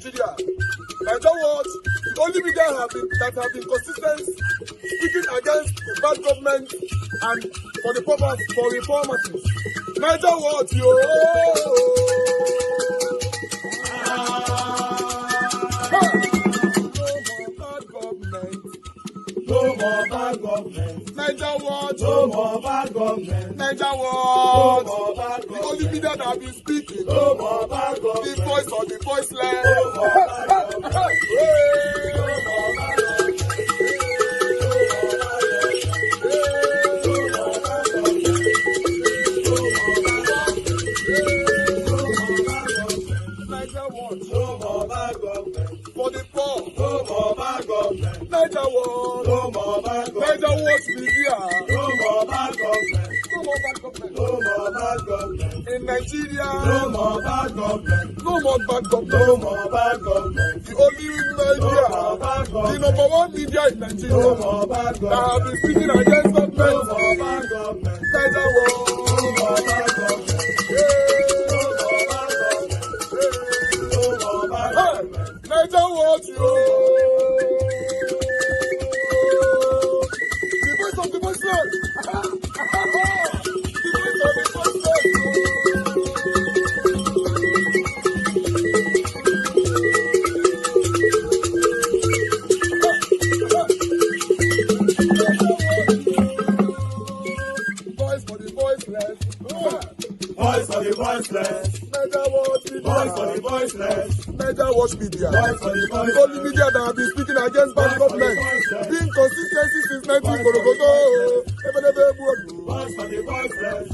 Nigeria. Nigeria what? The only media that have been consistent speaking against the bad government and for the purpose for reformers. Nigeria what? Yo! No more bad government. Niger what? No more bad government. Niger what? No more bad government. The only media that have been speaking. No more bad government. The voice of the voiceless. No more bad government. No more bad government. Niger what? No more bad government. For the poor. No more bad government. Niger what? No more bad government. Niger what media? No more bad government. No more bad government. No more bad government. In Nigeria. No more bad government. No more bad government. No more bad government. The only media. No more bad government. The number one media in Nigeria. No more bad government. That have been speaking against government. No more bad government. Niger what? No more bad government. Niger what you? The voice of the voiceless. The voice of the voiceless. Voice for the voiceless. Voice for the voiceless. Niger what? Voice for the voiceless. Niger watch media. The only media that have been speaking against bad government. Being consistency since 1944. Voice for the voiceless.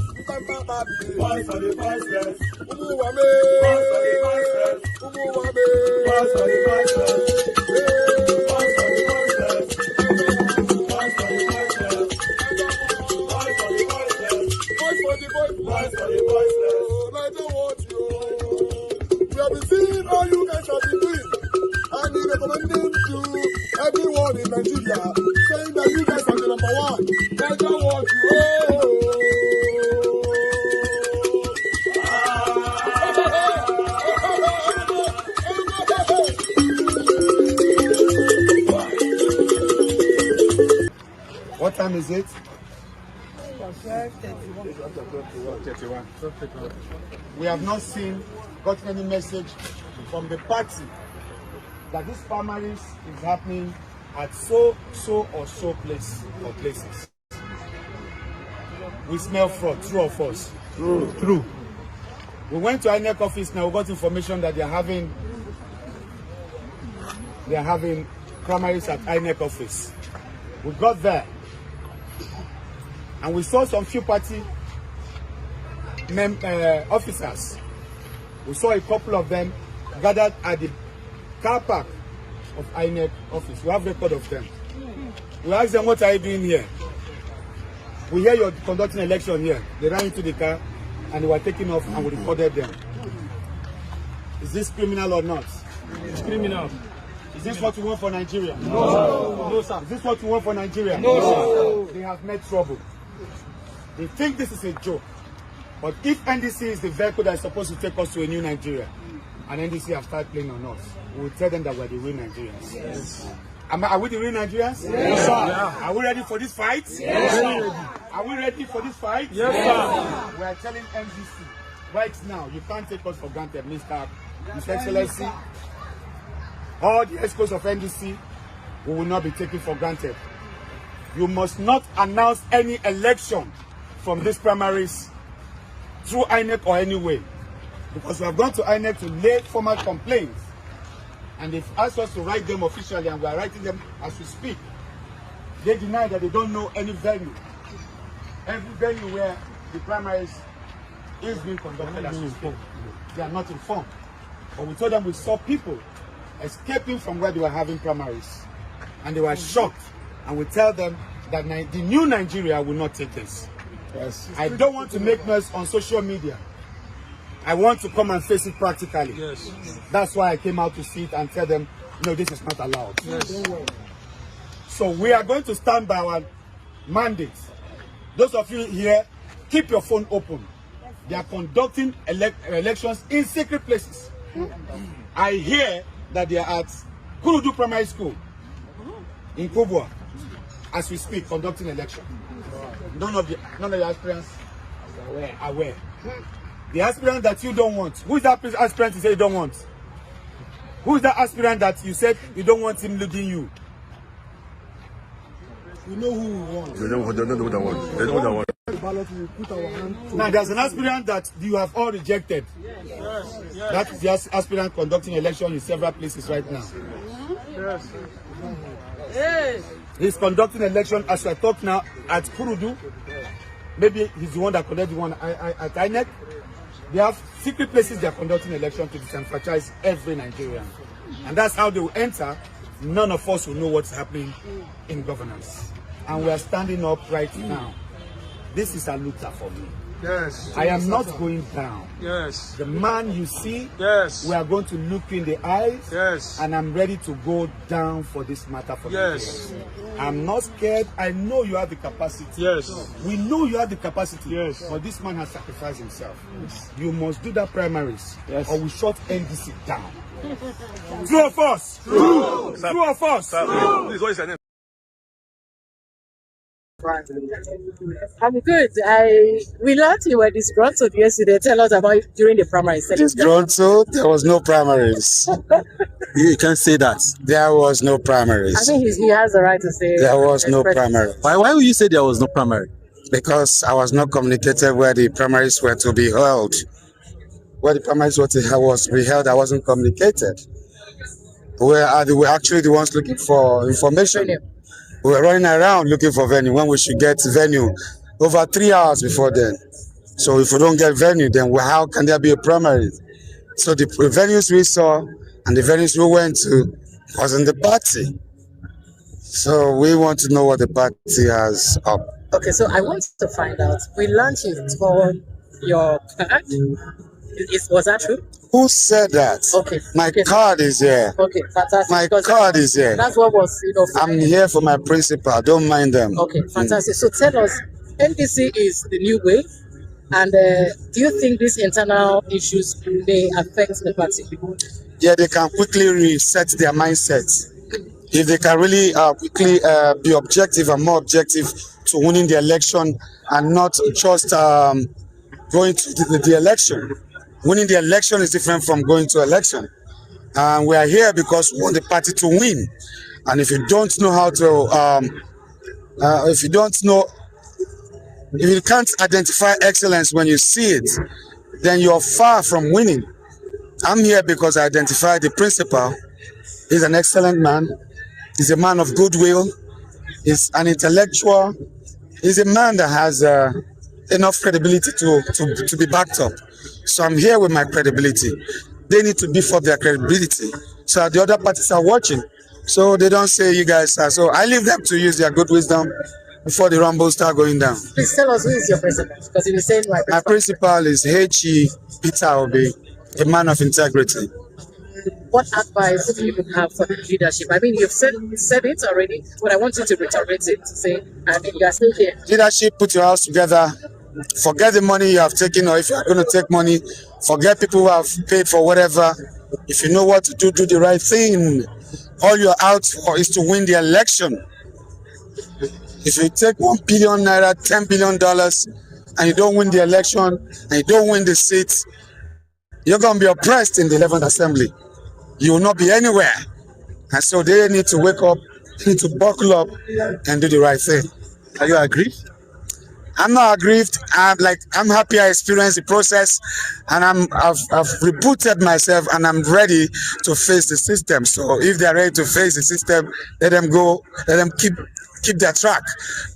Voice for the voiceless. Umuwame. Voice for the voiceless. Umuwame. Voice for the voiceless. Voice for the voiceless. Voice for the voiceless. Voice for the voiceless. Voice for the voiceless. Voice for the voiceless. Niger watch you. We have been seeing all you guys have been doing. And he recommending to everyone in Nigeria, saying that you guys are the number one. Niger watch you. What time is it? 31. We have not gotten any message from the party that this primaries is happening at so or so places. We smell fraud, true or false? True. We went to INEC office now, we got information that they are having primaries at INEC office. We got there and we saw some few party officers. We saw a couple of them gathered at the car park of INEC office. We have record of them. We asked them, what are you doing here? We hear you're conducting election here. They ran into the car and they were taking off and we recorded them. Is this criminal or not? It's criminal. Is this what you want for Nigeria? No. No, sir. Is this what you want for Nigeria? No, sir. They have made trouble. They think this is a joke. But if NDC is the vehicle that is supposed to take us to a new Nigeria, and NDC have started playing on us, we will tell them that we're the real Nigerians. Yes. Are we the real Nigerians? Yes, sir. Yeah. Are we ready for this fight? Yes, sir. Are we ready for this fight? Yes, sir. We are telling NDC right now, you can't take us for granted, Mr. Excellency. All the experts of NDC, we will not be taken for granted. You must not announce any election from these primaries through INEC or any way, because we have gone to INEC to lay formal complaints, and they've asked us to write them officially, and we are writing them as we speak. They deny that they don't know any venue. Every venue where the primaries is being conducted as we speak, they are not informed. But we told them we saw people escaping from where they were having primaries, and they were shocked. And we tell them that the new Nigeria will not take this. Yes. I don't want to make noise on social media. I want to come and face it practically. Yes. That's why I came out to see it and tell them, no, this is not allowed. Yes. So we are going to stand by our mandate. Those of you here, keep your phone open. They are conducting elections in secret places. I hear that they are at Kurudu Primary School in Kubwa as we speak, conducting election. None of the aspirants are aware. The aspirant that you don't want. Who is that aspirant you say you don't want? Who is that aspirant that you said you don't want him leading you? We know who we want. They don't know what I want. They know what I want. The ballot, we put our hand to. Now there's an aspirant that you have all rejected. Yes. That is the aspirant conducting election in several places right now. Yes. He's conducting election as I talk now at Kurudu. Maybe he's the one that conducted the one at INEC. They have secret places they are conducting election to disenfranchise every Nigerian. And that's how they will enter. None of us will know what's happening in governance. And we are standing up right now. This is a looter for me. Yes. I am not going down. Yes. The man you see, Yes. we are going to look in the eyes. Yes. And I'm ready to go down for this matter for Yes. Nigeria. I'm not scared. I know you have the capacity. Yes. We know you have the capacity. Yes. But this man has sacrificed himself. You must do that primaries. Or we shut NDC down. True or false? True. True or false? Please, what is your name? I'm good. We learned you were disgruntled yesterday. Tell us about it during the primaries. Disgruntled? There was no primaries. You can't say that. There was no I primaries. think he has the right to say. There was no primary Why will you say there was no primary? because I was not communicated where the primaries were to be held. Where the primaries were to be held, I wasn't communicated. We were actually the ones looking for information. We were running around looking for venue when we should get venue over 3 hours before then. So if we don't get venue, then how can there be a primary? So the venues we saw and the venues we went to wasn't the party. So we want to know what the party has up. Okay, so I want to find out. We learned you for your card. Was that true? Who said that? Okay. My Okay. card is here. Okay, fantastic. My Because card is here. That's what was, I'm here for my principal. Don't mind them. Okay, fantastic. So tell us, NDC is the new wave, and do you think these internal issues may affect the party? Yeah, they can quickly reset their mindset. If they can really quickly be objective and more objective to winning the election and not just going to the election. Winning the election is different from going to election. And we are here because we want the party to win. And if you don't know how to, if you can't identify excellence when you see it, then you're far from winning. I'm here because I identified the principal. He's an excellent man. He's a man of goodwill. He's an intellectual. He's a man that has enough credibility to be backed up. So I'm here with my credibility. They need to beef up their credibility so the other parties are watching. So they don't say you guys are. So I leave them to use their good wisdom before the rumbles start going down. Please tell us who is your president, because you were saying My principal is H.E. Peter Obi, a man of integrity. What advice do you have for the leadership? I mean, you've said it already, but I want you to reiterate it to say, I mean, you are still here. Leadership, put your house together. Forget the money you have taken, or if you are going to take money, forget people who have paid for whatever. If you know what to do, do the right thing. All you're out for is to win the election. If you take 1 billion naira, $10 billion, and you don't win the election, and you don't win the seats, you're going to be oppressed in the 11th Assembly. You will not be anywhere. And so they need to wake up, they need to buckle up and do the right thing. Are you agree? I'm not aggrieved. I'm happy I experienced the process, and I've rebooted myself, and I'm ready to face the system. So if they're ready to face the system, let them go. Let them keep their track.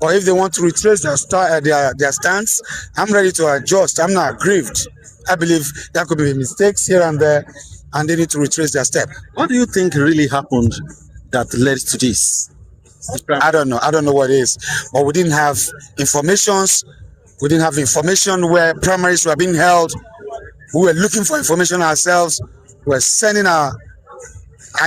Or if they want to retrace their stance, I'm ready to adjust. I'm not aggrieved. I believe there could be mistakes here and there, and they need to retrace their step. What do you think really happened that led to this? I don't know. I don't know what it is. But we didn't have informations. We didn't have information where primaries were being held. We were looking for information ourselves. We were sending our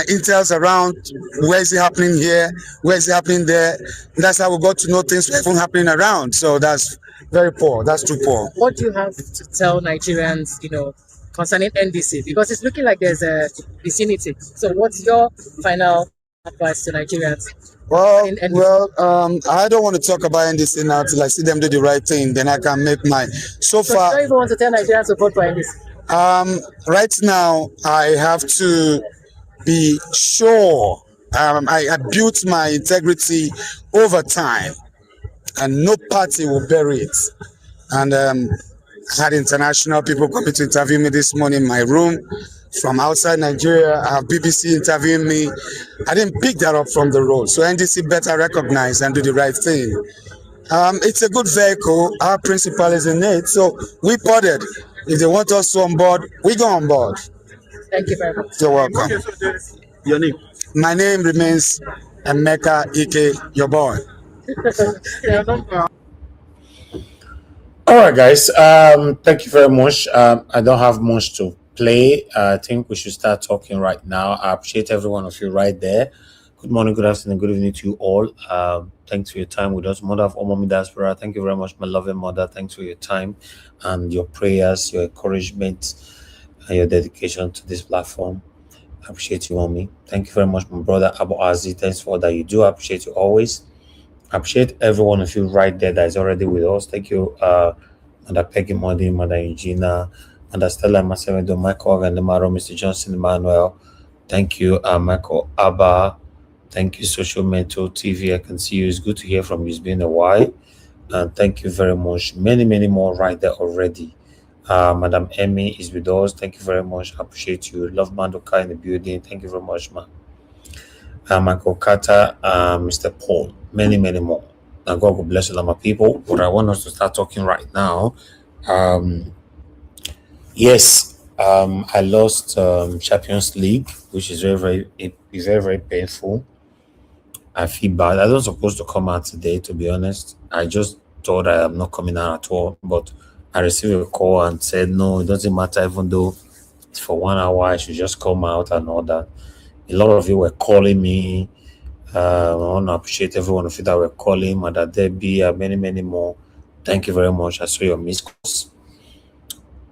intels around. Where is it happening here? Where is it happening there? And that's how we got to know things were even happening around. So that's very poor. That's too poor. What do you have to tell Nigerians, concerning NDC? Because it's looking like there's a vicinity. So what's your final advice to Nigerians? Well, I don't want to talk about NDC now till I see them do the right thing. Then I can make my. So So far, you don't even want to tell Nigerians to vote for NDC? right now, I have to be sure. I built my integrity over time, and no party will bury it. And I had international people coming to interview me this morning in my room from outside Nigeria. I have BBC interviewing me. I didn't pick that up from the road. So NDC better recognize and do the right thing. It's a good vehicle. Our principal is in it. So we ported. If they want us to on board, we go on board. Thank you very much. You're welcome. Your name? My name remains Emeka Ike, your boy. All right, guys. Thank you very much. I don't have much to play. I think we should start talking right now. I appreciate every one of you right there. Good morning, good afternoon, good evening to you all. Thanks for your time with us. Mother of all mommy diaspora, thank you very much, my loving mother. Thanks for your time and your prayers, your encouragement, and your dedication to this platform. I appreciate you, mommy. Thank you very much, my brother Abu Azi. Thanks for all that you do. I appreciate you always. I appreciate every one of you right there that is already with us. Thank you, Mother Peggy Modi, Mother Eugenia, Mother Stella Masemedo, Michael Gandamaro, Mr. Johnson Emmanuel. Thank you, Michael Abba. Thank you, Social Mental TV. I can see you. It's good to hear from you. It's been a while. And thank you very much. Many, many more right there already. Madam Emmy is with us. Thank you very much. I appreciate you. Love Mandoka in the building. Thank you very much, man. Michael Carter, Mr. Paul, many, many more. Now, God will bless all of my people. But I want us to start talking right now. Yes, I lost Champions League, which is very painful. I feel bad. I don't supposed to come out today, to be honest. I just thought I am not coming out at all, but I received a call and said, no, it doesn't matter, even though it's for 1 hour, I should just come out and all that. A lot of you were calling me. I want to appreciate every one of you that were calling, Mother Debbie, and many, many more. Thank you very much. I saw your missed calls.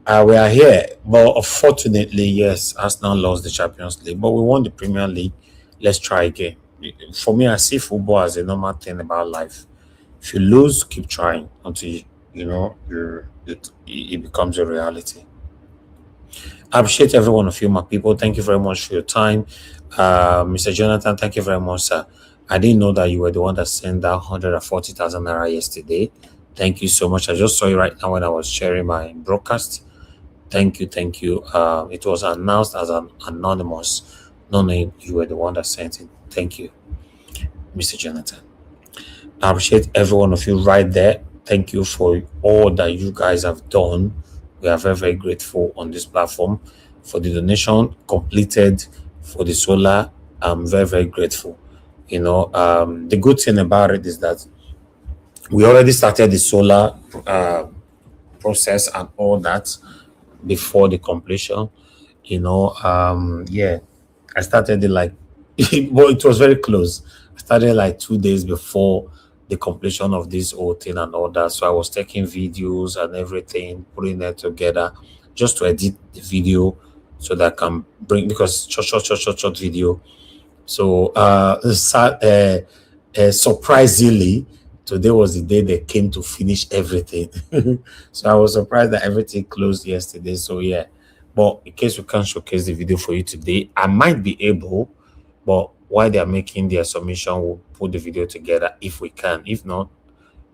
We are here, but unfortunately, yes, Arsenal lost the Champions League, but we won the Premier League. Let's try again. For me, I see football as a normal thing about life. If you lose, keep trying until it becomes a reality. I appreciate every one of you, my people. Thank you very much for your time. Mr. Jonathan, thank you very much, sir. I didn't know that you were the one that sent that 140,000 naira yesterday. Thank you so much. I just saw you right now when I was sharing my broadcast. Thank you. It was announced as an anonymous. No name. You were the one that sent it. Thank you, Mr. Jonathan. I appreciate every one of you right there. Thank you for all that you guys have done. We are very, very grateful on this platform for the donation completed for the solar. I'm very, very grateful. The good thing about it is that we already started the solar process and all that before the completion. I started it like, well, it was very close. I started like 2 days before the completion of this whole thing and all that. So I was taking videos and everything, putting it together just to edit the video so that I can bring, because short video. So surprisingly, today was the day they came to finish everything. So I was surprised that everything closed yesterday. So yeah, but in case we can't showcase the video for you today, I might be able, but while they are making their submission, we'll put the video together if we can. If not,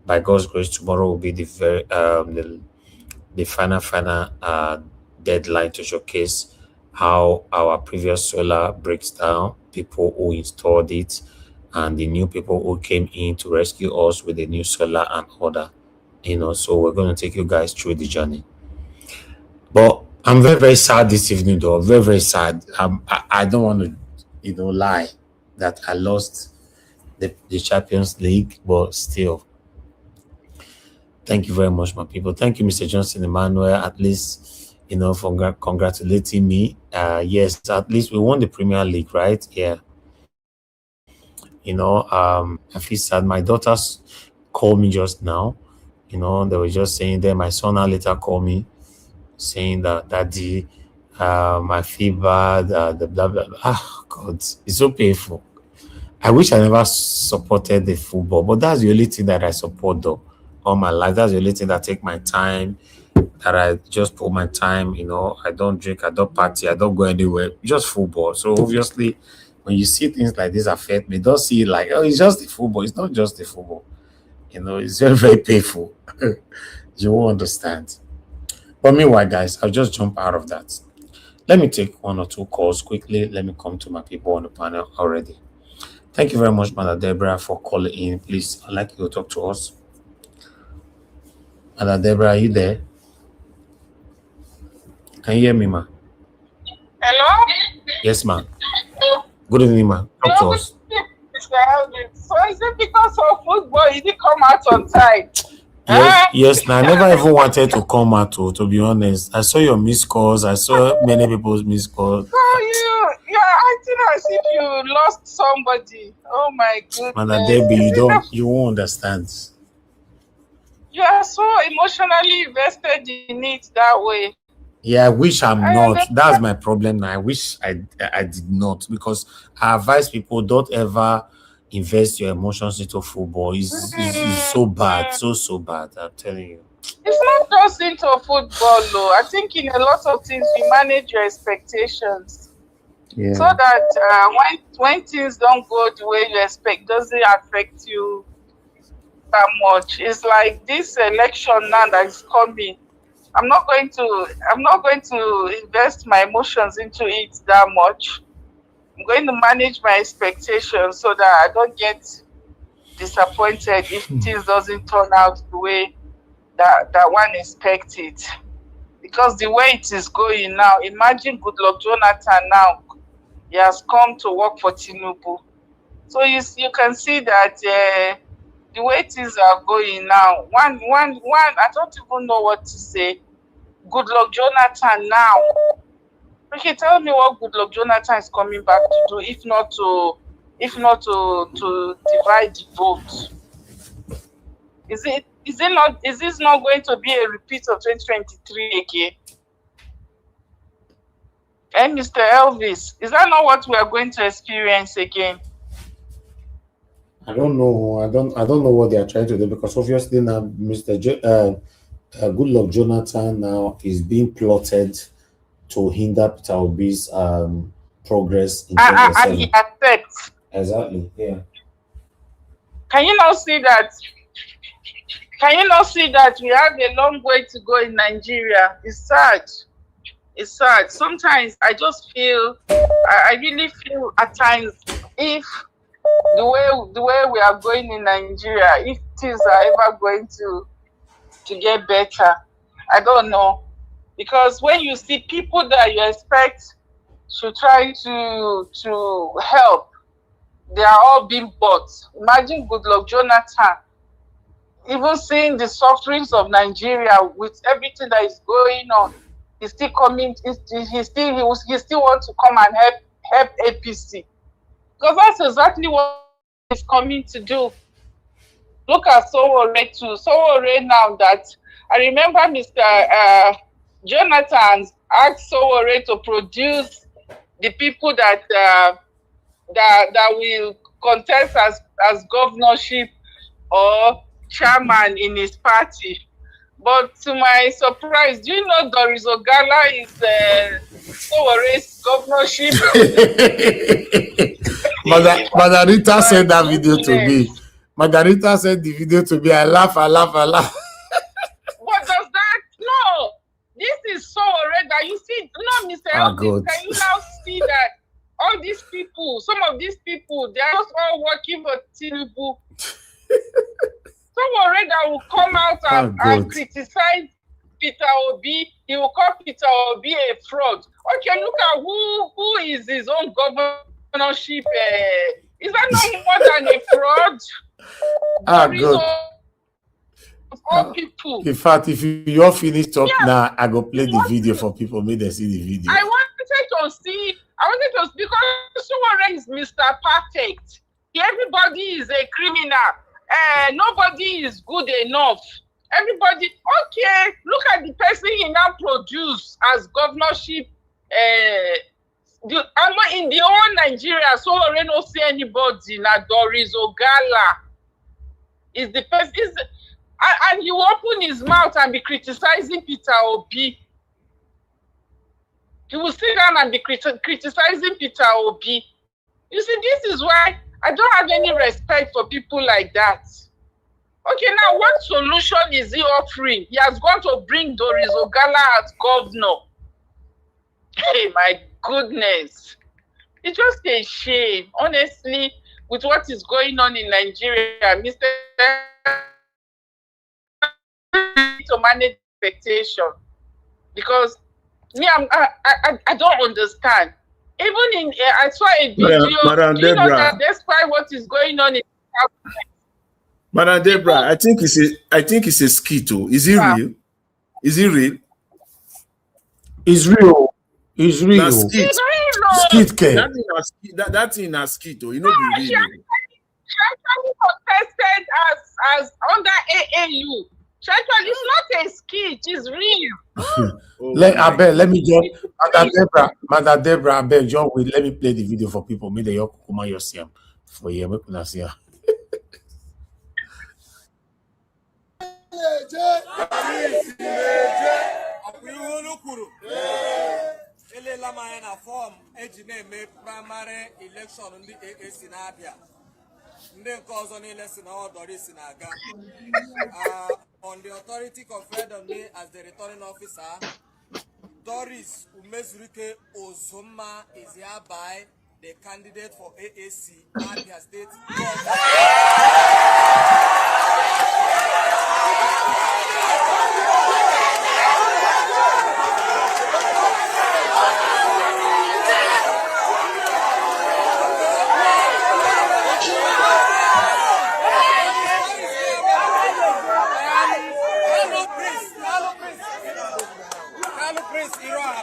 by God's grace, tomorrow will be the final deadline to showcase how our previous solar breaks down, people who installed it, and the new people who came in to rescue us with the new solar and order. So we're going to take you guys through the journey. But I'm very, very sad this evening, though. Very, very sad. I don't want to, lie that I lost the Champions League, but still. Thank you very much, my people. Thank you, Mr. Johnson Emmanuel, at least, for congratulating me. Yes, at least we won the Premier League, right? Yeah. I feel sad. My daughters called me just now. They were just saying that my son later called me saying that, Daddy, I feel bad. The blah blah blah. Ah, God, it's so painful. I wish I never supported the football, but that's the only thing that I support though. All my life, that's the only thing that take my time. That I just put my time. You know, I don't drink, I don't party, I don't go anywhere. Just football. So obviously, when you see things like this affect me, don't see it like, oh, it's just the football. It's not just the football. You know, it's very very painful. You won't understand. But meanwhile, guys, I'll just jump out of that. Let me take one or two calls quickly. Let me come to my people on the panel already. Thank you very much, Mother Deborah, for calling in. Please, I'd like you to talk to us. Mother Deborah, are you there? Can you hear me, ma? Hello? Yes, ma. Good evening, ma. Talk to us. So is it because of football you didn't come out on time? Yes. Now, I never even wanted to come out, to be honest. I saw your missed calls. I saw many people's missed calls. So you're acting as if you lost somebody. Oh my goodness. Mother Debbie, you won't understand. You are so emotionally invested in it that way. Yeah, I wish I'm not. That's my problem now. I wish I did not, because I advise people, don't ever invest your emotions into football. It's so bad, so bad. I'm telling you. It's not just into football, though. I think in a lot of things you manage your expectations, so that when things don't go the way you expect, doesn't affect you that much. It's like this election now that is coming. I'm not going to invest my emotions into it that much. I'm going to manage my expectations so that I don't get disappointed if things doesn't turn out the way that one expected. Because the way it is going now, imagine Goodluck Jonathan now. He has come to work for Tinubu. So you can see that the way things are going now, one, I don't even know what to say. Goodluck Jonathan now. Okay, tell me what Goodluck Jonathan is coming back to do, if not to divide the vote. Is this not going to be a repeat of 2023 again? And Mr. Elvis, is that not what we are going to experience again? I don't know. I don't know what they are trying to do, because obviously now Mr. Goodluck Jonathan now is being plotted to hinder Peter Obi's progress in 2027. And he accepts. Exactly. Yeah. Can you not see that? Can you not see that we have a long way to go in Nigeria? It's sad. It's sad. Sometimes I just feel, I really feel at times, if the way we are going in Nigeria, if things are ever going to get better, I don't know. Because when you see people that you expect to try to help, they are all being bought. Imagine Goodluck Jonathan, even seeing the sufferings of Nigeria with everything that is going on, he's still coming. He still wants to come and help APC, because that's exactly what he's coming to do. Look at Sowore too. Sowore now, that I remember Mr. Jonathan asked Sowore to produce the people that will contest as governorship or chairman in his party. But to my surprise, do you know Doris Ogala is Sowore's governorship? Margarita sent that video to me. Margarita sent the video to me. I laugh. What does that? No, this is Sowore that you see. No, Mr. Elvis, can you now see that all these people, some of these people, they are just all working for Tinubu. Sowore that will come out and criticize Peter Obi. He will call Peter Obi a fraud. Okay, look at who is his own governorship. Is that not more than a fraud? Good. All people. In fact, if you all finish talking now, I go play the video for people. May they see the video. I wanted to see, because Sowore is Mr. Perfect. Everybody is a criminal. Nobody is good enough. Everybody, okay, look at the person he now produced as governorship I'm in the whole Nigeria, so I don't see anybody. Now Doris Ogala is the person. And he will open his mouth and be criticizing Peter Obi. He will sit down and be criticizing Peter Obi. You see, this is why I don't have any respect for people like that. Okay, now what solution is he offering? He has gone to bring Doris Ogala as governor. Hey, my goodness. It's just a shame, honestly, with what is going on in Nigeria. Mr. to manage expectation, because me, I don't understand. Even in I saw a video. Madam Do you know Deborah. that despite what is going on in Madam Deborah, I think it's a skit. Is it real? Is it real? It's real. It's real. Now, skit. it's real, no. Skit care. That's in a skit. You know, be She real. actually contested as under AAU. She actually, it's not a skit, it's real. Let me just Madam Deborah, I beg John, let me play the video for people. Maybe they come you see them for you. Make una see her. form primary election in the AAC Nabia. On the authority conferred on me as the returning officer, Doris Umezurike Ozoma is hereby the candidate for AAC Abia State.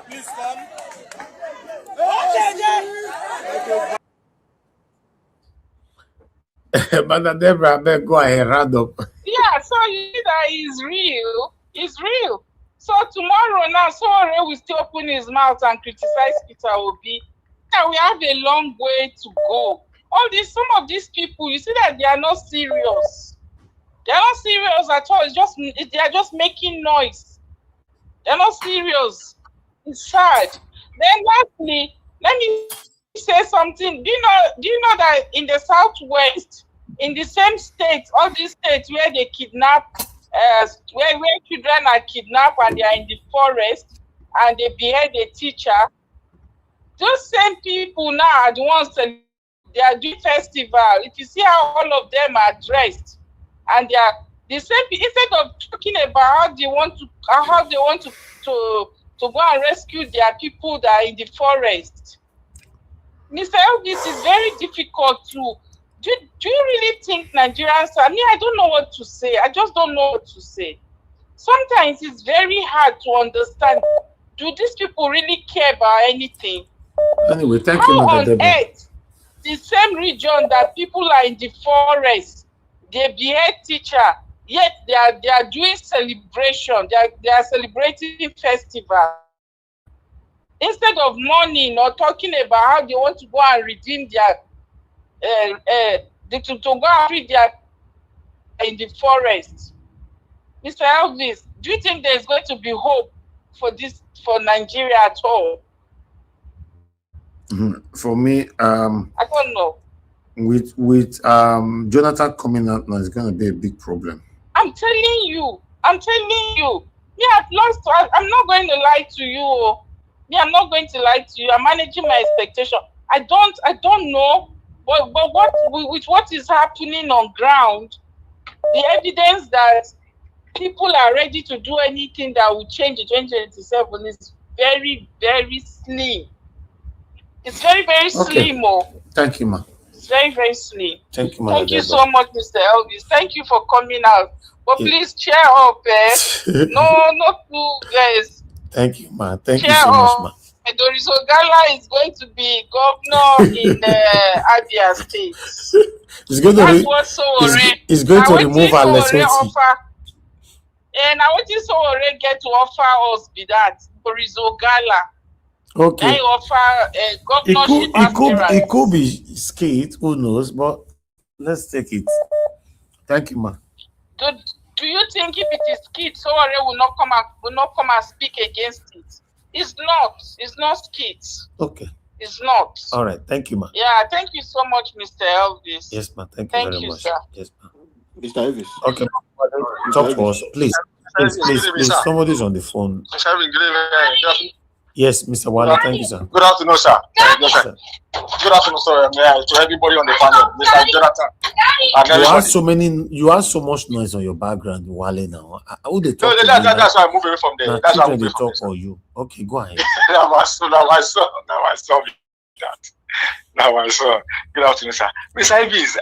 Please come. Madam Deborah, I beg, go ahead, round up. Yeah, so you see that is real. It's real. So tomorrow now, Sowore will still open his mouth and criticize Peter Obi. And we have a long way to go. Some of these people, you see that they are not serious. They are not serious at all. They are just making noise. They are not serious. It's sad. Then lastly, let me say something. Do you know that in the Southwest, in the same states, all these states where they kidnap, where children are kidnapped and they are in the forest and they behead a teacher, those same people now are the ones that they are doing festival. If you see how all of them are dressed, and they are the same, instead of talking about how they want to go and rescue their people that are in the forest. Mr. Elvis, is very difficult to. Do you really think Nigerians? I mean, I don't know what to say. I just don't know what to say. Sometimes it's very hard to understand. Do these people really care about anything? Anyway, thank you, How Madam on Deborah. earth, the same region that people are in the forest, they behead teacher, yet they are doing celebration. They are celebrating festival. Instead of mourning or talking about how they want to go and redeem their to go and free their in the forest. Mr. Elvis, do you think there's going to be hope for Nigeria at all? For me, I don't know. with Jonathan coming out now, it's going to be a big problem. I'm telling you. Yeah, I've lost. I'm not going to lie to you. Yeah, I'm not going to lie to you. I'm managing my expectation. I don't know, but with what is happening on ground, the evidence that people are ready to do anything that will change the 2027 is very, very slim. It's very, very slim. Thank you, ma. It's very, very slim. Thank you, Thank you so much, Mr. Elvis. Thank you for coming out. But please cheer up, No, not you guys. Thank you, ma. Thank you so much, ma. Doris Ogala is going to be governor in Abia State. He's going to remove our lesson. And I want you Sowore get to offer us be that Doris Ogala. Okay. Then you offer governorship It could aspirants. be skate, who knows, but let's take it. Thank you, ma. Do you think if it is skit, Sowore will not come and speak against it? It's not skit. Okay. It's not. All right. Thank you, ma. Yeah, thank you so much, Mr. Elvis. Yes, ma. Thank you Thank very you, much. sir. Yes, ma. Mr. Elvis. Okay. Talk to us, please. Please. Somebody's on the phone. Yes, Mr. Wale. Thank you, sir. Good afternoon, sir. Yes, sir. Good afternoon, sir. To everybody on the panel, Mr. Jonathan. You have so much noise on your background, Wale. Now, who they talk? No, that's why I move away from there. That's why I move away talk for you. Okay, go ahead. Now my son. Good afternoon, sir. Mr. Elvis.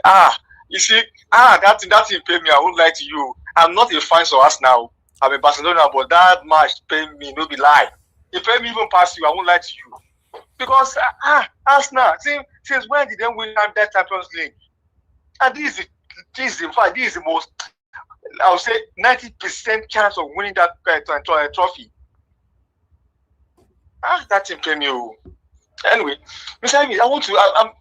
You see, that thing paid me. I won't lie to you. I'm not a fan of us now. I'm a Barcelona, but that match paid me. No be lie. It paid me even past you. I won't lie to you. Because Arsenal, since when did they win that Champions League? And this is the most, I would say, 90% chance of winning that trophy. That thing paid me. Anyway, Mr. Elvis,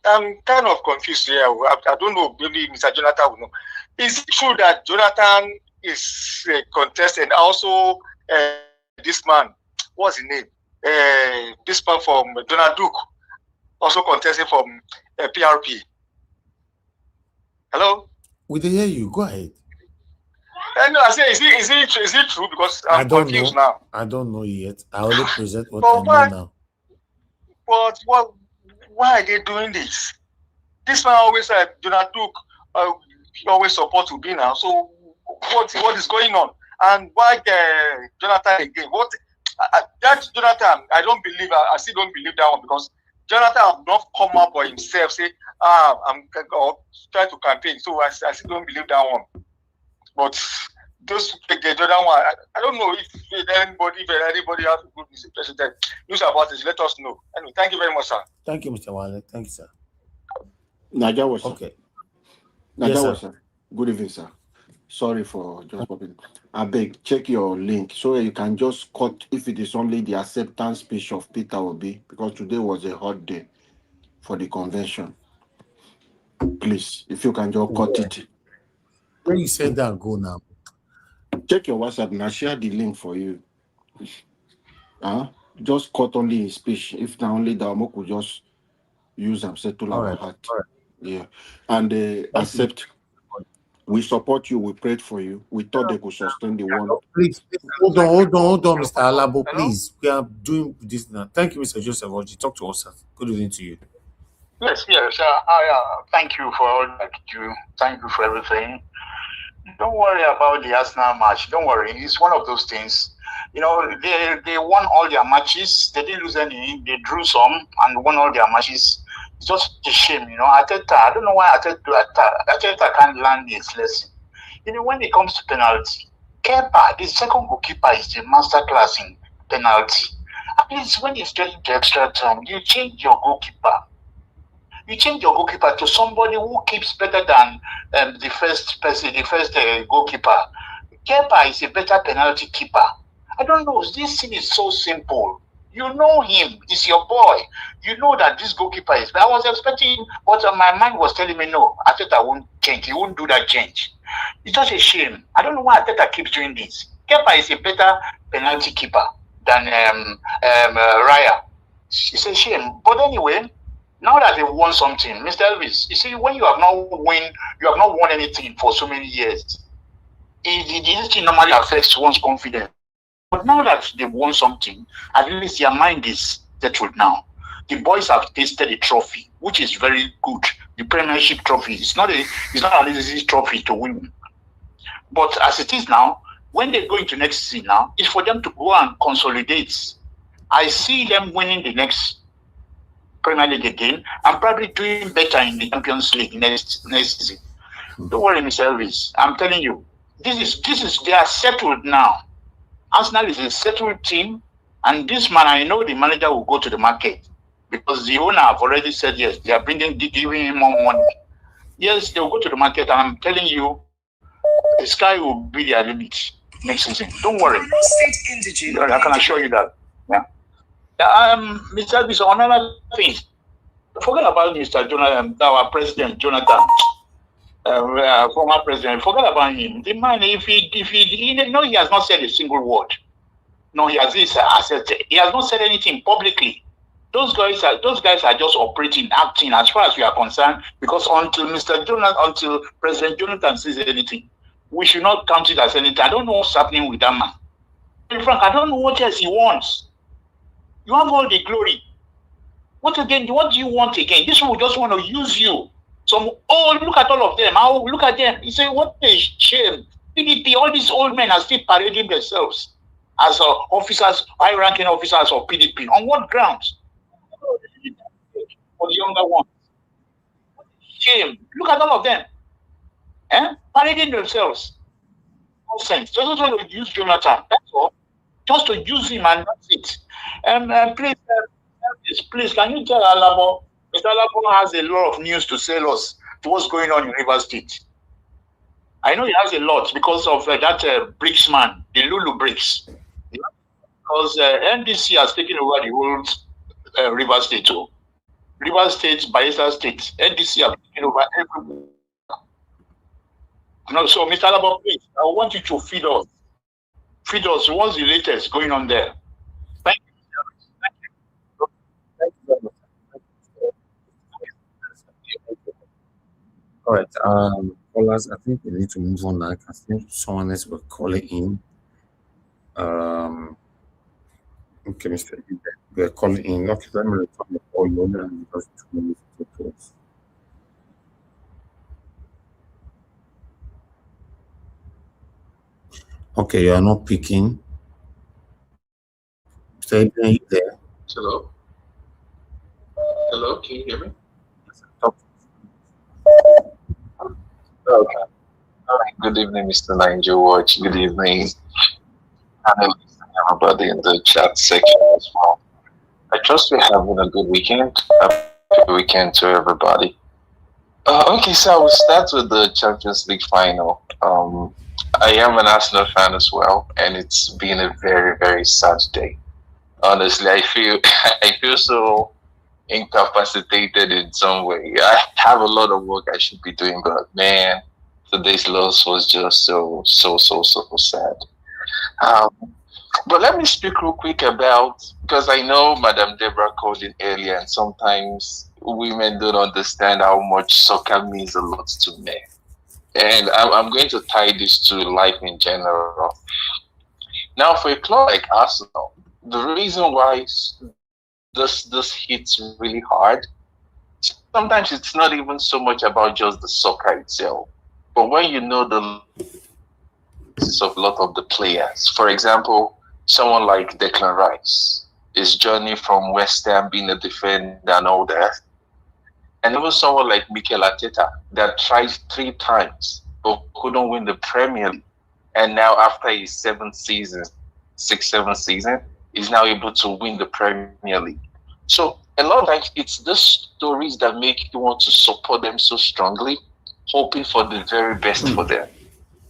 I'm kind of confused here. I don't know. Maybe Mr. Jonathan will know. Is it true that Jonathan is a contestant? Also, this man, what's his name? This man from Donald Duke, also contesting from PRP. Hello? We didn't hear you. Go ahead. No, I say, is it true? Because I'm confused now. I don't know yet. I only present what I know now. But why are they doing this? This man always said Donald Duke always support to be now. So what is going on? And why Jonathan again? That Jonathan, I don't believe. I still don't believe that one, because Jonathan have not come up by himself say, I'm trying to campaign. So I still don't believe that one. But those the other one, I don't know if anybody has a good president news about it. Let us know. Anyway, thank you very much, sir. Thank you, Mr. Wale. Thank you, sir. Naja was okay. Naja was sir. Good evening, sir. Sorry for just popping. I beg, check your link so that you can just cut if it is only the acceptance speech of Peter Obi, because today was a hot day for the convention. Please, if you can just cut it. When you said that, go now. Check your WhatsApp and I'll share the link for you. Just cut only his speech. If not only that, I could just use and settle our heart. All right. Yeah. And accept. We support you. We prayed for you. We thought they could sustain the one. Please, hold on, Mr. Alabo. Please, we are doing this now. Thank you, Mr. Joseph Oji. Talk to us, sir. Good evening to you. Yes. Thank you for all that you do. Thank you for everything. Don't worry about the Arsenal match. Don't worry. It's one of those things. You know, they won all their matches. They didn't lose any. They drew some and won all their matches. It's just a shame, you know. I don't know why Arteta can't learn his lesson. You know, when it comes to penalty, Kepa, the second goalkeeper, is the master class in penalty. At least when it's getting to extra time, you change your goalkeeper. You change your goalkeeper to somebody who keeps better than the first goalkeeper. Kepa is a better penalty keeper. I don't know. This thing is so simple. You know him. He's your boy. You know that this goalkeeper is. I was expecting, but my mind was telling me no. Arteta won't change. He won't do that change. It's just a shame. I don't know why Arteta keeps doing this. Kepa is a better penalty keeper than Raya. It's a shame. But anyway, now that they won something, Mr. Elvis, you see, when you have not won anything for so many years, this thing normally affects one's confidence. But now that they've won something, at least their mind is settled now. The boys have tasted a trophy, which is very good. The Premiership trophy. It's not an easy trophy to win. But as it is now, when they go into next season now, it's for them to go and consolidate. I see them winning the next Premier League again and probably doing better in the Champions League next season. Don't worry, Mr. Elvis. I'm telling you, this is they are settled now. Arsenal is a settled team, and this man, I know the manager will go to the market because the owner have already said yes, they are giving him more money. Yes, they will go to the market, and I'm telling you, the sky will be their limit next season. Don't worry. I can assure you that. Yeah. Mr. Bison, another thing. Forget about Mr. Jonathan, our president, Jonathan, former president. Forget about him. The man, if he has not said a single word. No, he has not said anything publicly. Those guys are just operating, acting as far as we are concerned, because until President Jonathan says anything, we should not count it as anything. I don't know what's happening with that man. To be frank, I don't know what else he wants. You have all the glory. What do you want again? This one will just want to use you. Look at all of them. Look at them. You say, what a shame. PDP, all these old men are still parading themselves as officers, high-ranking officers of PDP. On what grounds? For the younger ones. Shame. Look at all of them. Parading themselves. Nonsense. Just want to use Jonathan. That's all. Just to use him, and that's it. Please, can you tell Alabo? Mr. Alabo has a lot of news to sell us to what's going on in River State. I know he has a lot because of that BRICS man, the Lulu BRICS. Because NDC has taken over the whole River State too. River State, Bayelsa State, NDC have taken over everywhere. So, Mr. Alabo, please, I want you to feed us. Feed us. What's the latest going on there? Thank you. Thank you very much. All right, callers, I think we need to move on now. I think someone else will call it in. Okay, Mr. We're calling in. Okay, let me return the call and just 2 minutes to close. Okay, you are not picking. Mr. Ibrahim, are you there? Hello? Hello, can you hear me? Okay. All right. Good evening, Mr. Niger Watch. Good evening, analysts and everybody in the chat section as well. I trust we're having a good weekend. Happy weekend to everybody. Okay, so I will start with the Champions League final. I am an Arsenal fan as well, and it's been a very, very sad day. Honestly, I feel so incapacitated in some way. I have a lot of work I should be doing, but man, today's loss was just so sad. But let me speak real quick about, because I know Madam Deborah called in earlier, and sometimes women don't understand how much soccer means a lot to men. And I'm going to tie this to life in general. Now, for a club like Arsenal, the reason why this hits really hard, sometimes it's not even so much about just the soccer itself, but when you know the of a lot of the players. For example, someone like Declan Rice, his journey from West Ham, being a defender and all that, and even someone like Mikel Arteta that tried 3 times but couldn't win the Premier League, and now after his 7th season, is now able to win the Premier League. So a lot of times it's the stories that make you want to support them so strongly, hoping for the very best for them.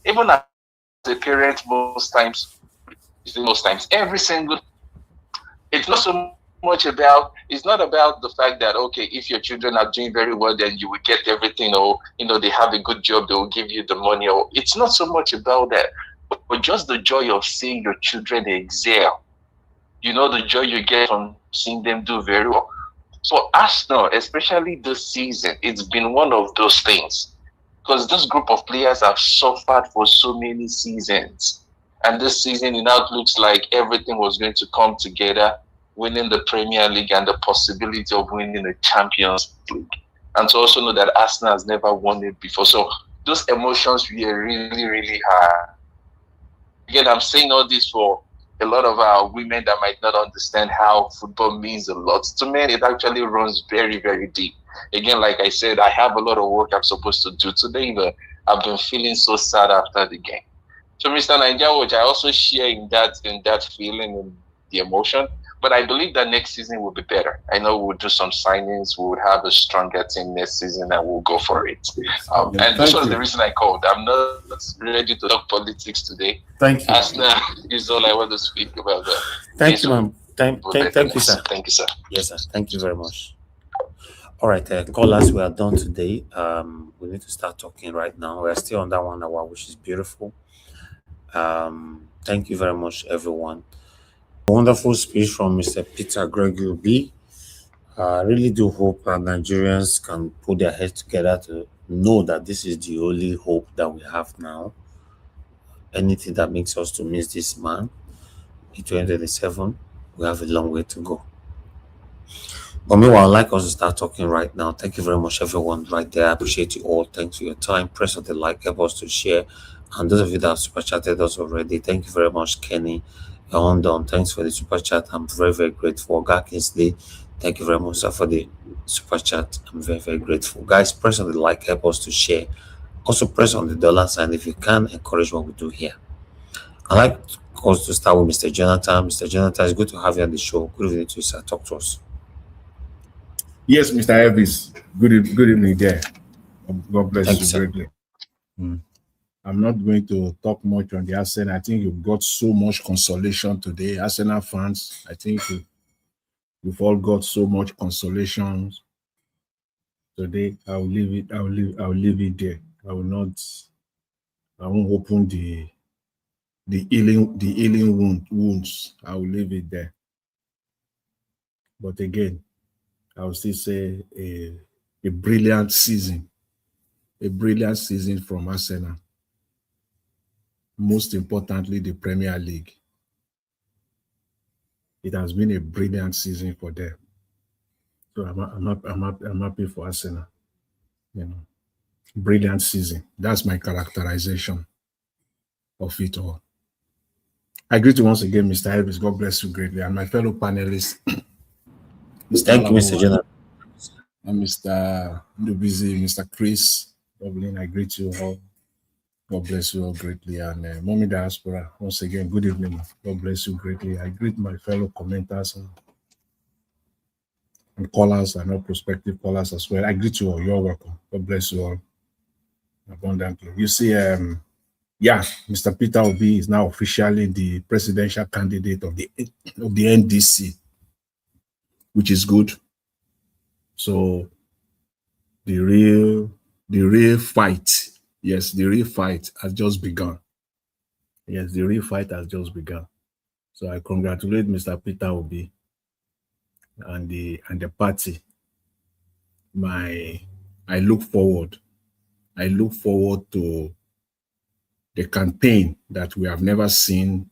Even as a parent, most times, every single, it's not so much about, it's not about the fact that, okay, if your children are doing very well, then you will get everything, or, they have a good job, they will give you the money, or it's not so much about that, but just the joy of seeing your children excel. The joy you get from seeing them do very well. So Arsenal, especially this season, it's been one of those things, because this group of players have suffered for so many seasons. And this season, it now looks like everything was going to come together, winning the Premier League and the possibility of winning the Champions League. And to also know that Arsenal has never won it before. So those emotions were really, really high. Again, I'm saying all this for a lot of our women that might not understand how football means a lot. To men, it actually runs very, very deep. Again, like I said, I have a lot of work I'm supposed to do today, but I've been feeling so sad after the game. So, Mr. Niger, I also share in that feeling and the emotion. But I believe that next season will be better. I know we'll do some signings. We will have a stronger team next season, and we'll go for it. And this was the reason I called. I'm not ready to talk politics today. Thank you. Arsenal is all I want to speak about. Thank you, ma'am. Thank you, sir. Thank you, sir. Yes, sir. Thank you very much. All right, callers, we are done today. We need to start talking right now. We are still on that 1 hour, which is beautiful. Thank you very much, everyone. Wonderful speech from Mr. Peter Goodluck Obi. I really do hope Nigerians can put their heads together to know that this is the only hope that we have now. Anything that makes us to miss this man in 2027, we have a long way to go. But meanwhile, I'd like us to start talking right now. Thank you very much, everyone right there. I appreciate you all. Thanks for your time. Press on the like, help us to share. And those of you that have super chatted us already, thank you very much, Kenny. Done. Thanks for the super chat. I'm very, very grateful. Gakingsley, thank you very much, sir, for the super chat. I'm very, very grateful. Guys, press on the like, help us to share. Also, press on the dollar sign if you can. Encourage what we do here. I'd like us to start with Mr. Jonathan. Mr. Jonathan, it's good to have you on the show. Good evening to you, sir. Talk to us. Yes, Mr. Elvis. Good evening there. God bless you greatly. I'm not going to talk much on the Arsenal. I think you've got so much consolation today. Arsenal fans, I think you've all got so much consolation today. I'll leave it there. I won't open the healing wounds. I will leave it there. But again, I will still say a brilliant season. A brilliant season from Arsenal. Most importantly, the Premier League. It has been a brilliant season for them. So I'm happy for Arsenal. You know, brilliant season. That's my characterization of it all. I greet you once again, Mr. Elvis. God bless you greatly, and my fellow panelists. Thank you, Mr. Jonathan. And Mr. Ndubizi, Mr. Chris Dublin. I greet you all. God bless you all greatly. And Mommy Diaspora, once again, good evening. God bless you greatly. I greet my fellow commenters and callers and all prospective callers as well. I greet you all. You're welcome. God bless you all abundantly. You see, Mr. Peter Obi is now officially the presidential candidate of the NDC, which is good. So the real fight. Yes, the real fight has just begun. Yes, the real fight has just begun. So I congratulate Mr. Peter Obi and the party. I look forward to the campaign that we have never seen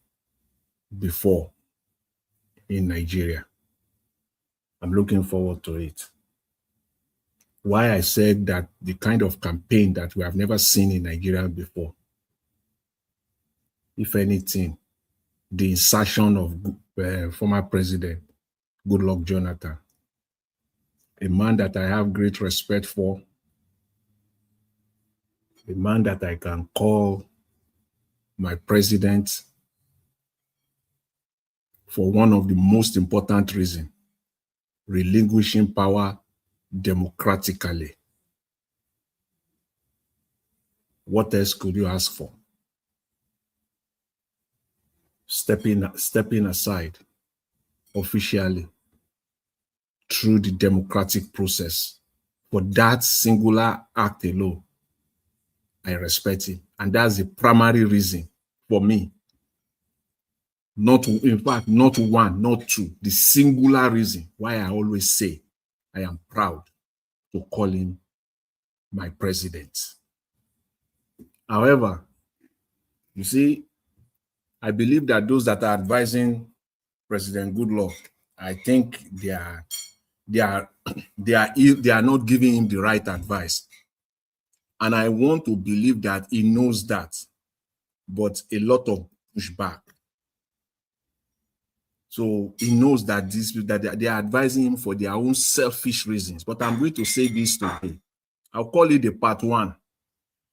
before in Nigeria. I'm looking forward to it. Why I said that the kind of campaign that we have never seen in Nigeria before. If anything, the insertion of former President Goodluck Jonathan, a man that I have great respect for, a man that I can call my president for one of the most important reasons, relinquishing power democratically. What else could you ask for? Stepping aside officially through the democratic process. For that singular act alone, I respect him. And that's the primary reason for me. In fact, not one, not two. The singular reason why I always say I am proud to call him my president. However, you see, I believe that those that are advising President Goodluck, I think they are not giving him the right advice. And I want to believe that he knows that, but a lot of pushback. So he knows that they are advising him for their own selfish reasons. But I'm going to say this today. I'll call it the part one,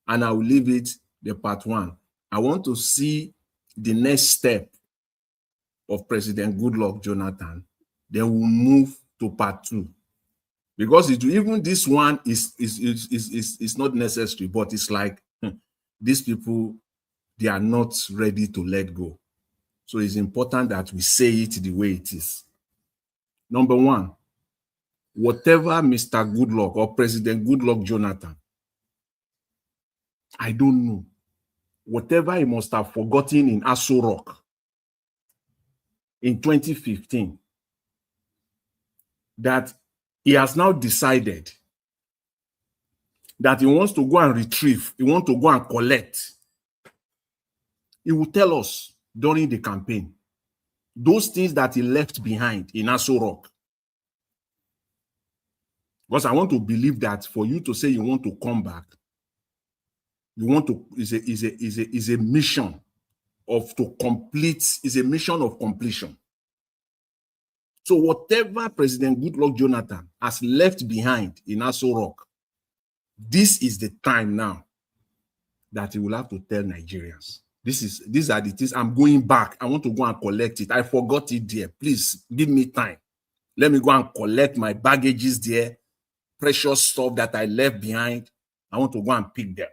and I will leave it the part one. I want to see the next step of President Goodluck Jonathan. Then we'll move to part two, because even this one is not necessary. But it's like these people, they are not ready to let go. So it's important that we say it the way it is. Number one, whatever Mr. Goodluck or President Goodluck Jonathan, I don't know, whatever he must have forgotten in Aso Rock in 2015, that he has now decided that he wants to go and retrieve, he wants to go and collect. He will tell us during the campaign those things that he left behind in Aso Rock. Because I want to believe that for you to say you want to come back, you want to is a mission of to complete, is a mission of completion. So whatever President Goodluck Jonathan has left behind in Aso Rock, this is the time now that he will have to tell Nigerians. These are the things. I'm going back. I want to go and collect it. I forgot it there. Please give me time. Let me go and collect my baggages there. Precious stuff that I left behind. I want to go and pick them.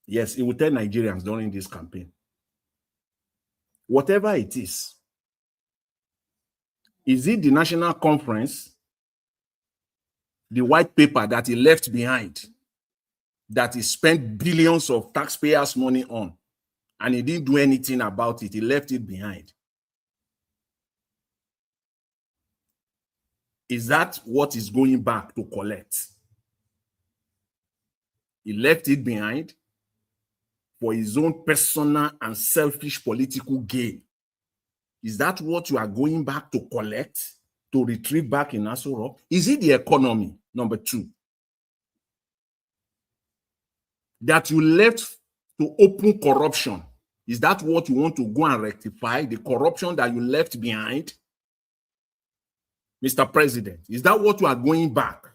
Yes, he will tell Nigerians during this campaign. Whatever it is it the national conference, the white paper that he left behind, that he spent billions of taxpayers' money on, and he didn't do anything about it? He left it behind. Is that what is going back to collect? He left it behind for his own personal and selfish political gain. Is that what you are going back to collect, to retrieve back in Aso Rock? Is it the economy? Number two, that you left to open corruption. Is that what you want to go and rectify? The corruption that you left behind? Mr. President, is that what you are going back?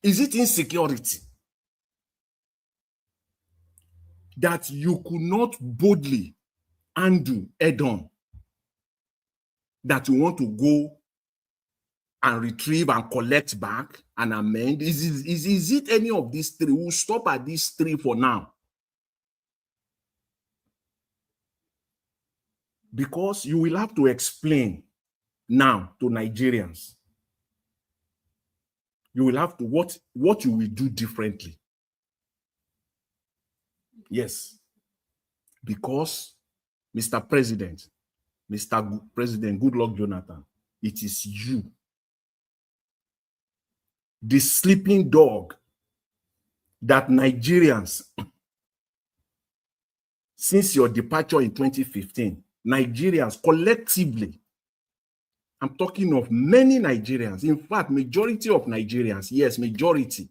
Is it insecurity that you could not boldly undo head-on, that you want to go and retrieve and collect back and amend? Is it any of these three? We'll stop at these three for now. Because you will have to explain now to Nigerians. You will have to, what you will do differently. Yes. Because, Mr. President Goodluck Jonathan, it is you, the sleeping dog that Nigerians, since your departure in 2015, Nigerians collectively, I'm talking of many Nigerians, in fact, majority of Nigerians, yes, majority,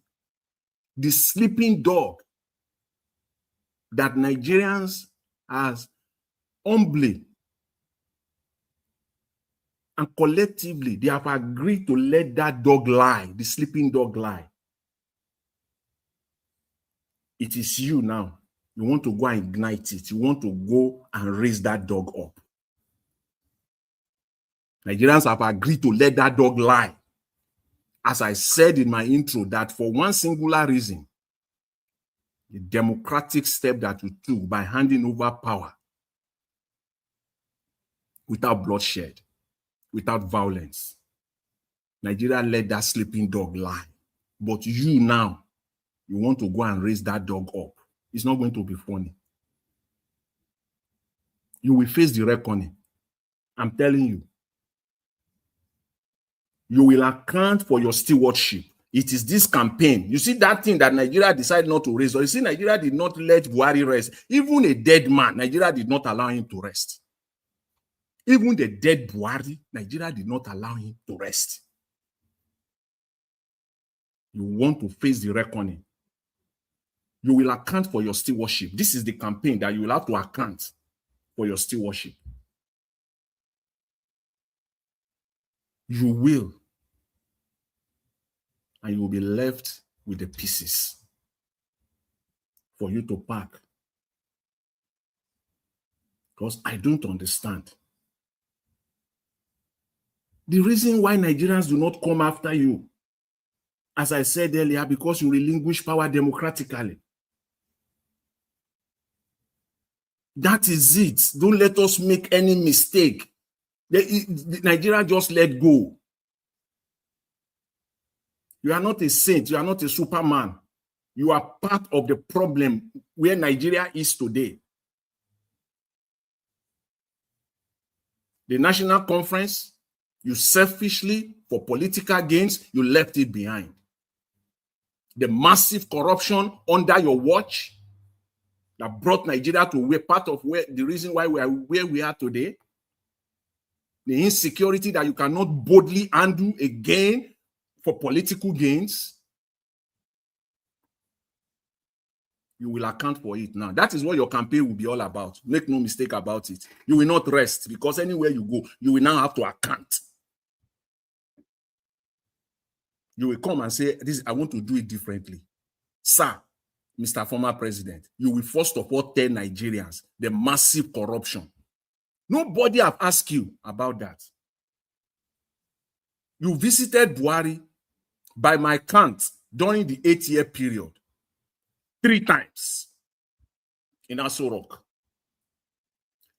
the sleeping dog that Nigerians has humbly and collectively, they have agreed to let that dog lie, the sleeping dog lie. It is you now. You want to go and ignite it. You want to go and raise that dog up. Nigerians have agreed to let that dog lie. As I said in my intro, that for one singular reason, the democratic step that we took by handing over power without bloodshed, without violence, Nigeria let that sleeping dog lie. But you now, you want to go and raise that dog up. It's not going to be funny. You will face the reckoning. I'm telling you. You will account for your stewardship. It is this campaign. You see that thing that Nigeria decided not to raise. Or you see, Nigeria did not let Buhari rest. Even a dead man, Nigeria did not allow him to rest. Even the dead Buhari, Nigeria did not allow him to rest. You want to face the reckoning. You will account for your stewardship. This is the campaign that you will have to account for your stewardship. You will. And you will be left with the pieces for you to pack. Because I don't understand. The reason why Nigerians do not come after you, as I said earlier, because you relinquish power democratically. That is it. Don't let us make any mistake. Nigeria just let go. You are not a saint. You are not a Superman. You are part of the problem where Nigeria is today. The national conference, you selfishly, for political gains, you left it behind. The massive corruption under your watch that brought Nigeria to where part of where the reason why we are where we are today. The insecurity that you cannot boldly undo again for political gains. You will account for it now. That is what your campaign will be all about. Make no mistake about it. You will not rest because anywhere you go, you will now have to account. You will come and say, "This, I want to do it differently." Sir, Mr. Former President, you will first of all tell Nigerians the massive corruption. Nobody have asked you about that. You visited Buhari, by my count, during the 8-year period, 3 times in Aso Rock.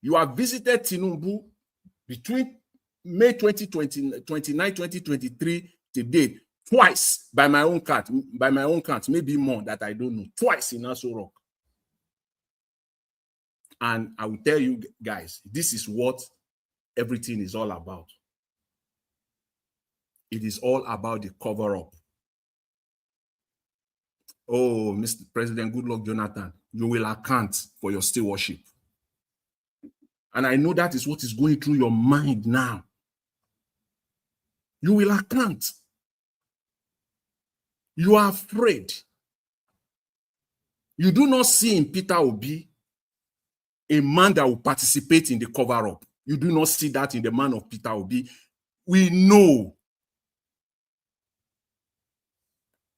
You have visited Tinubu between May 2029, 2023 to date, twice by my own count, maybe more that I don't know, twice in Aso Rock. And I will tell you guys, this is what everything is all about. It is all about the cover-up. Oh, Mr. President Goodluck Jonathan, you will account for your stewardship. And I know that is what is going through your mind now. You will account. You are afraid. You do not see in Peter Obi a man that will participate in the cover-up. You do not see that in the man of Peter Obi. We know.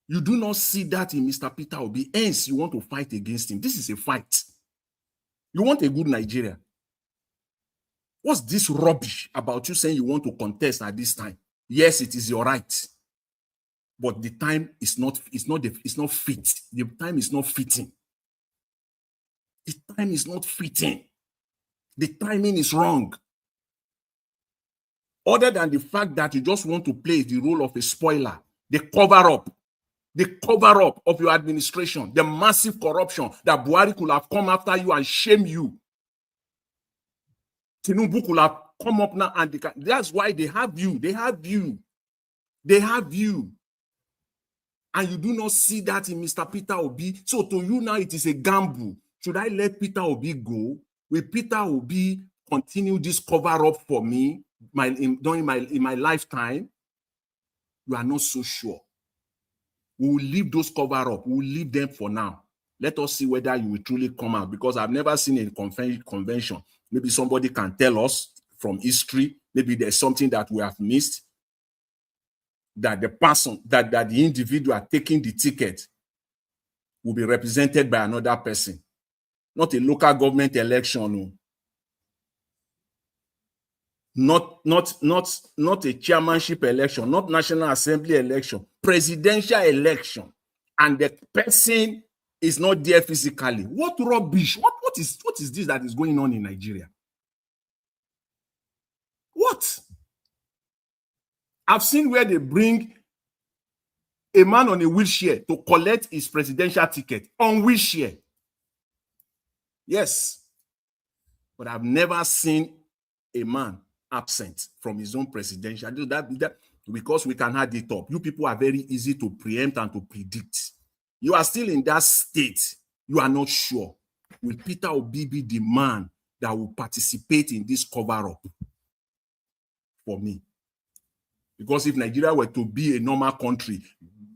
You do not see that in Mr. Peter Obi. Hence, you want to fight against him. This is a fight. You want a good Nigeria. What's this rubbish about you saying you want to contest at this time? Yes, it is your right. But the time is not fit. The time is not fitting. The time is not fitting. The timing is wrong. Other than the fact that you just want to play the role of a spoiler, the cover-up of your administration, the massive corruption that Buhari could have come after you and shame you. Tinubu could have come up now and that's why they have you. They have you. They have you. And you do not see that in Mr. Peter Obi. So to you now, it is a gamble. Should I let Peter Obi go? Will Peter Obi continue this cover-up for me in my lifetime? You are not so sure. We will leave those cover-up. We will leave them for now. Let us see whether you will truly come out, because I've never seen a convention. Maybe somebody can tell us from history. Maybe there's something that we have missed. That the person, that the individual taking the ticket will be represented by another person. Not a local government election. No. Not a chairmanship election, not National Assembly election, presidential election. And the person is not there physically. What rubbish? What is this that is going on in Nigeria? What? I've seen where they bring a man on a wheelchair to collect his presidential ticket on wheelchair. Yes. But I've never seen a man absent from his own presidential. That because we can add it up. You people are very easy to preempt and to predict. You are still in that state. You are not sure. Will Peter Obi be the man that will participate in this cover-up for me? Because if Nigeria were to be a normal country,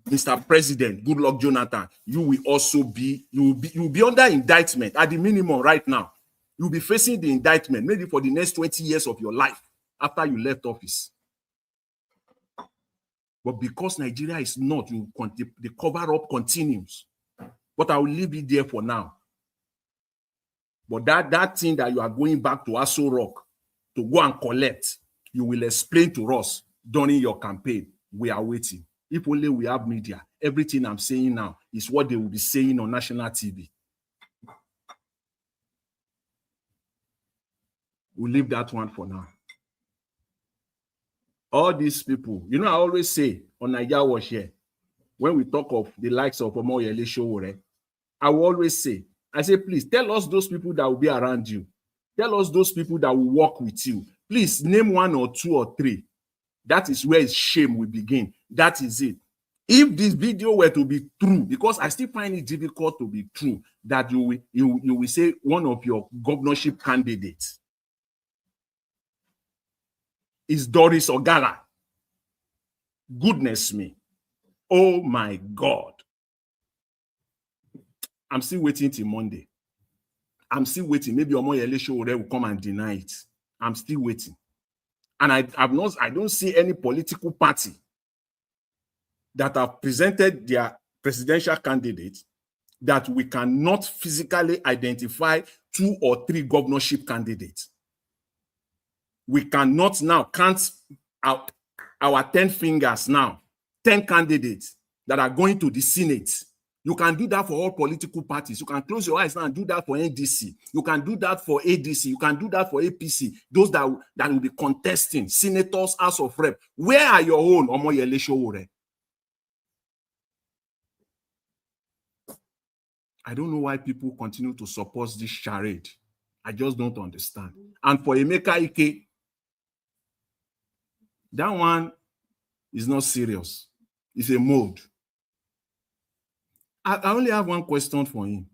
Mr. President, Goodluck Jonathan, you will also be, you will be under indictment at the minimum right now. You'll be facing the indictment maybe for the next 20 years of your life after you left office. But because Nigeria is not, the cover-up continues. But I will leave it there for now. But that thing that you are going back to Aso Rock to go and collect, you will explain to us during your campaign. We are waiting. If only we have media, everything I'm saying now is what they will be saying on national TV. we'll leave that one for now. All these people, you know, I always say on Naija Watch here, when we talk of the likes of Omoyele Sowore, I will always say, I say, please tell us those people that will be around you. Tell us those people that will work with you. Please name one or two or three. That is where shame will begin. That is it. If this video were to be true, because I still find it difficult to be true, that you will say one of your governorship candidates is Doris Ogala. Goodness me. Oh my God. I'm still waiting till Monday. I'm still waiting. Maybe Omoyele Sowore will come and deny it. I'm still waiting. And I don't see any political party that have presented their presidential candidates that we cannot physically identify 2 or 3 governorship candidates. We cannot now count out our 10 fingers now, 10 candidates that are going to the Senate. You can do that for all political parties. You can close your eyes now and do that for NDC. You can do that for ADC. You can do that for APC. Those that will be contesting, senators, House of Rep. Where are your own, Omoyele Sowore? I don't know why people continue to support this charade. I just don't understand. And for Emeka Ike, that one is not serious. It's a mode. I only have one question for him.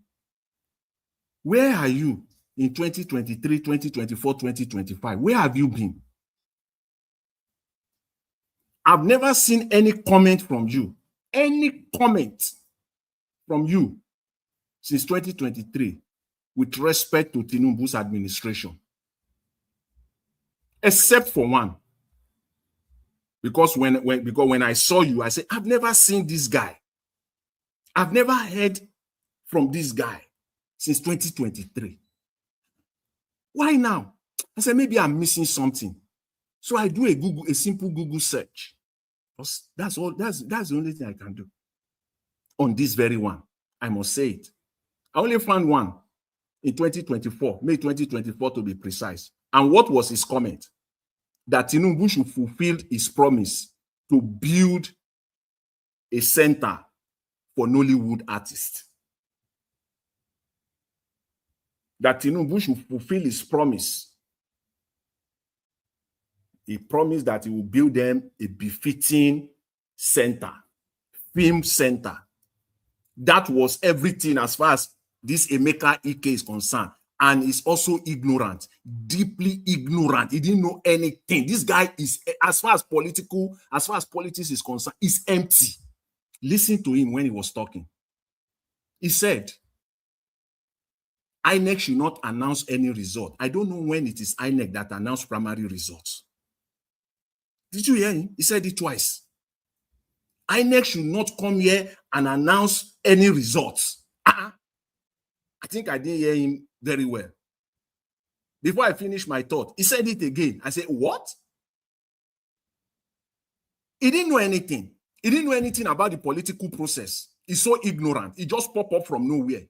Where are you in 2023, 2024, 2025? Where have you been? I've never seen any comment from you. Any comment from you since 2023 with respect to Tinubu's administration. Except for one. Because when I saw you, I said, I've never seen this guy. I've never heard from this guy since 2023. Why now? I said, maybe I'm missing something. So I do a simple Google search. That's the only thing I can do. On this very one, I must say it. I only found one in 2024, May 2024 to be precise. And what was his comment? That Tinubu should fulfill his promise to build a center for Nollywood artists. That Tinubu should fulfill his promise. He promised that he will build them a befitting center, film center. That was everything as far as this Emeka Ike is concerned. And he's also ignorant, deeply ignorant. He didn't know anything. This guy is, as far as politics is concerned, is empty. Listen to him when he was talking. He said, INEC should not announce any result. I don't know when it is INEC that announced primary results. Did you hear him? He said it twice. INEC should not come here and announce any results. I think I didn't hear him very well. Before I finish my thought, he said it again. I said, what? He didn't know anything. He didn't know anything about the political process. He's so ignorant. He just popped up from nowhere.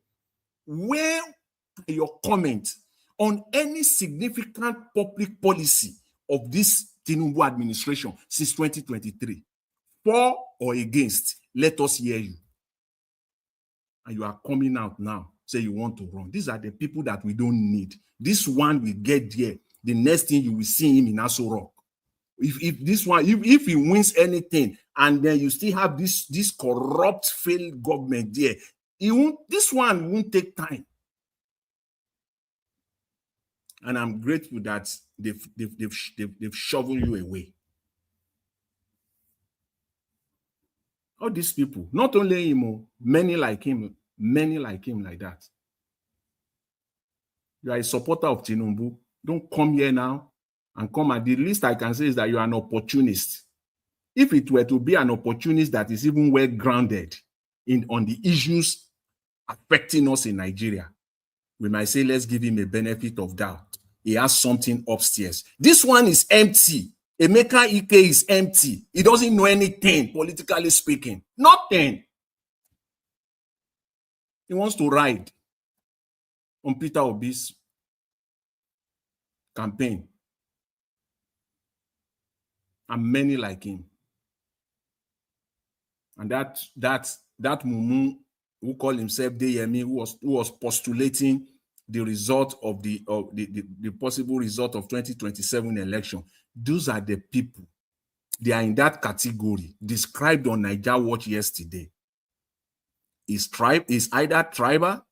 Where are your comments on any significant public policy of this Tinubu administration since 2023? For or against? Let us hear you. And you are coming out now, say you want to run. These are the people that we don't need. This one will get there. The next thing you will see him in Aso Rock. If this one, if he wins anything, and then you still have this corrupt, failed government there, this one won't take time. And I'm grateful that they've shoveled you away. All these people, not only him, many like him like that. You are a supporter of Tinubu. Don't come here now and come at the least I can say is that you are an opportunist. If it were to be an opportunist that is even well grounded on the issues affecting us in Nigeria, we might say, let's give him a benefit of doubt. He has something upstairs. This one is empty. Emeka Ike is empty. He doesn't know anything, politically speaking. Nothing. He wants to ride on Peter Obi's campaign. And many like him. And that Mumu, who called himself Deyemi, who was postulating the result of the possible result of 2027 election. Those are the people. They are in that category described on Niger Watch yesterday. Is either tribal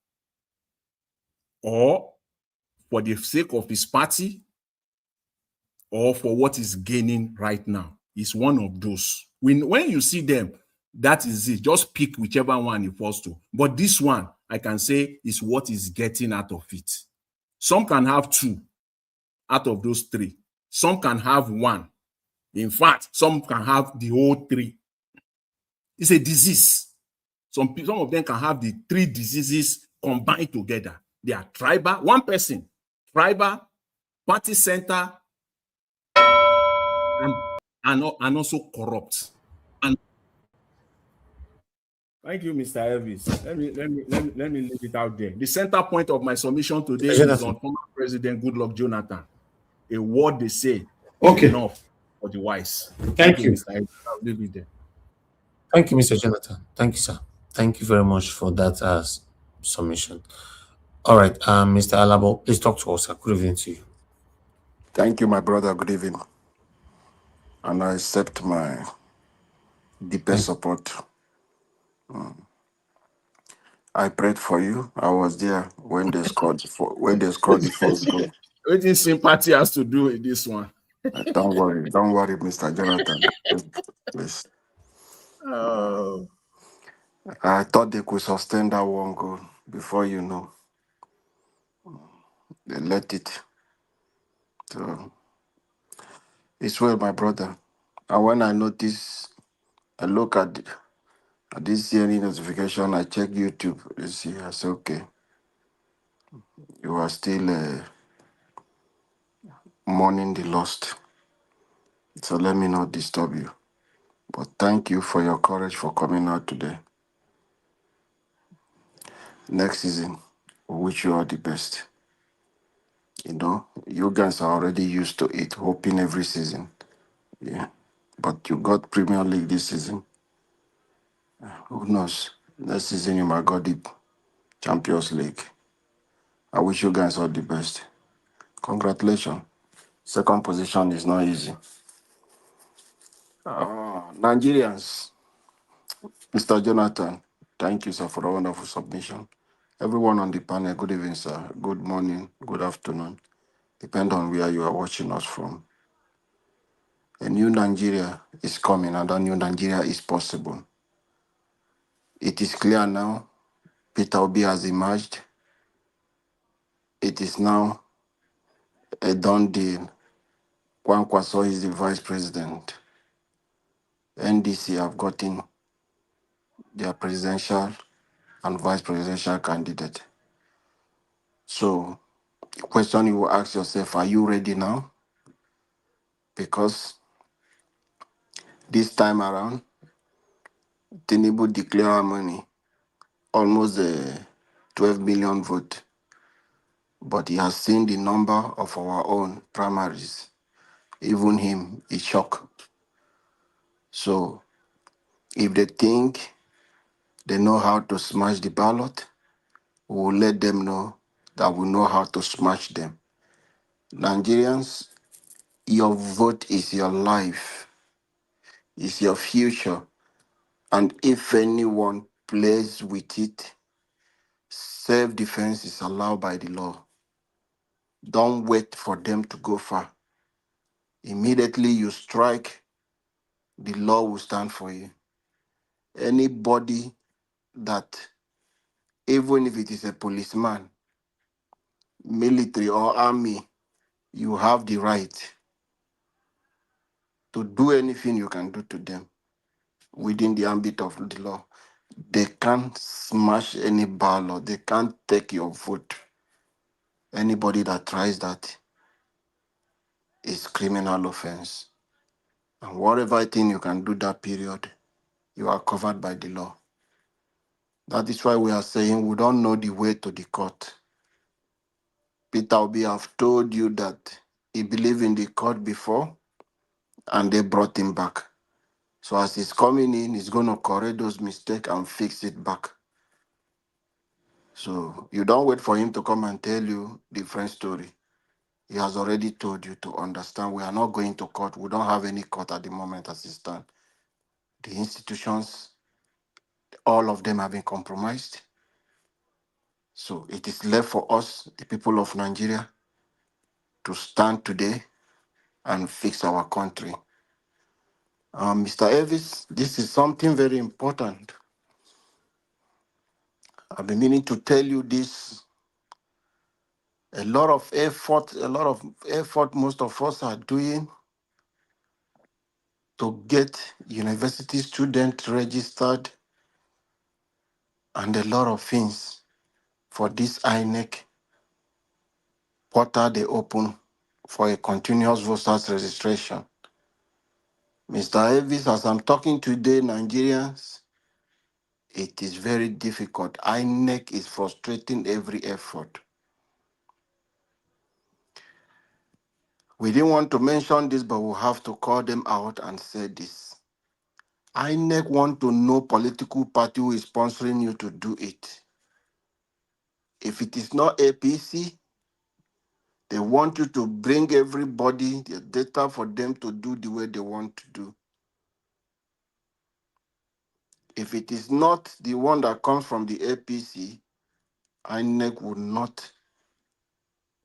or for the sake of his party or for what is gaining right now. It's one of those. When you see them, that is it. Just pick whichever one you falls to. But this one, I can say, is what is getting out of it. Some can have 2 out of those 3. Some can have 1. In fact, some can have the whole 3. It's a disease. Some of them can have the 3 diseases combined together. They are tribal, one person, tribal, party center, and also corrupt. And thank you, Mr. Elvis. Let me leave it out there. The center point of my submission today is on former President Goodluck Jonathan. A word they say is enough for the wise. Thank you, Mr. Elvis. I'll leave it there. Thank you, Mr. Jonathan. Thank you, sir. Thank you very much for that submission. All right, Mr. Alabo, please talk to us, sir. Good evening to you. Thank you, my brother. Good evening. And I accept my deepest support. I prayed for you. I was there when they scored the first goal. What this sympathy has to do with this one? Don't worry, Mr. Jonathan. Please. Oh. I thought they could sustain that one goal before you know. They let it. So it's well, my brother. And when I notice, I look at this CNE notification, I check YouTube. You see, I say, okay, you are still mourning the lost. So let me not disturb you. But thank you for your courage for coming out today. Next season, we wish you all the best. You know, you guys are already used to it, hoping every season. Yeah. But you got Premier League this season. Who knows? Next season you might got the Champions League. I wish you guys all the best. Congratulations. Second position is not easy. Nigerians, Mr. Jonathan, thank you, sir, for a wonderful submission. Everyone on the panel, good evening, sir. Good morning, good afternoon. Depend on where you are watching us from. A new Nigeria is coming, and a new Nigeria is possible. It is clear now. Peter Obi has emerged. It is now a done deal. Kwankwaso is the vice president. NDC have gotten their presidential and vice presidential candidate. So, the question you will ask yourself, are you ready now? Because this time around, Tinubu declared our money, almost 12 million vote. But he has seen the number of our own primaries. Even him is shocked. So, if they think they know how to smash the ballot, we will let them know that we know how to smash them. Nigerians, your vote is your life, is your future. And if anyone plays with it, self-defense is allowed by the law. Don't wait for them to go far. Immediately you strike, the law will stand for you. Anybody that, even if it is a policeman, military or army, you have the right to do anything you can do to them within the ambit of the law. They can't smash any ballot. They can't take your vote. Anybody that tries that is criminal offense. And whatever thing you can do that period, you are covered by the law. That is why we are saying we don't know the way to the court. Peter Obi have told you that He believed in the court before, and they brought him back. So as he's coming in, he's going to correct those mistakes and fix it back. So you don't wait for him to come and tell you different story. He has already told you to understand we are not going to court. We don't have any court at the moment as it stands. The institutions, all of them have been compromised. So it is left for us, the people of Nigeria, to stand today and fix our country. Mr. Elvis, this is something very important. I've been meaning to tell you this. A lot of effort most of us are doing to get university students registered and a lot of things for this INEC portal they open for a continuous voters registration. Mr. Elvis, as I'm talking today, Nigerians, it is very difficult. INEC is frustrating every effort. We didn't want to mention this, but we'll have to call them out and say this. INEC want to know political party who is sponsoring you to do it. If it is not APC, they want you to bring everybody the data for them to do the way they want to do. If it is not the one that comes from the APC, INEC would not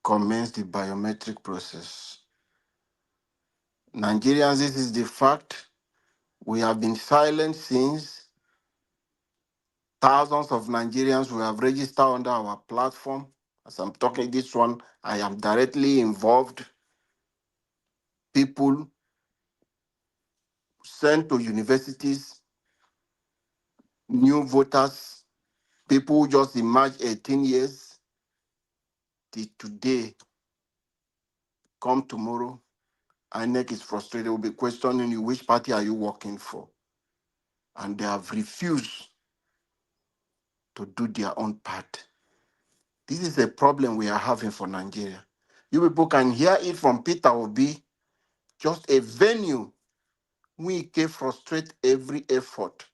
commence the biometric process. Nigerians, this is the fact. We have been silent since. Thousands of Nigerians who have registered under our platform. As I'm talking this one, I am directly involved. People sent to universities, new voters, people who just emerged 18 years, till today, come tomorrow, INEC is frustrated, will be questioning you, which party are you working for? And they have refused to do their own part. This is a problem we are having for Nigeria. You people can hear it from Peter Obi, just a venue. We can frustrate every effort.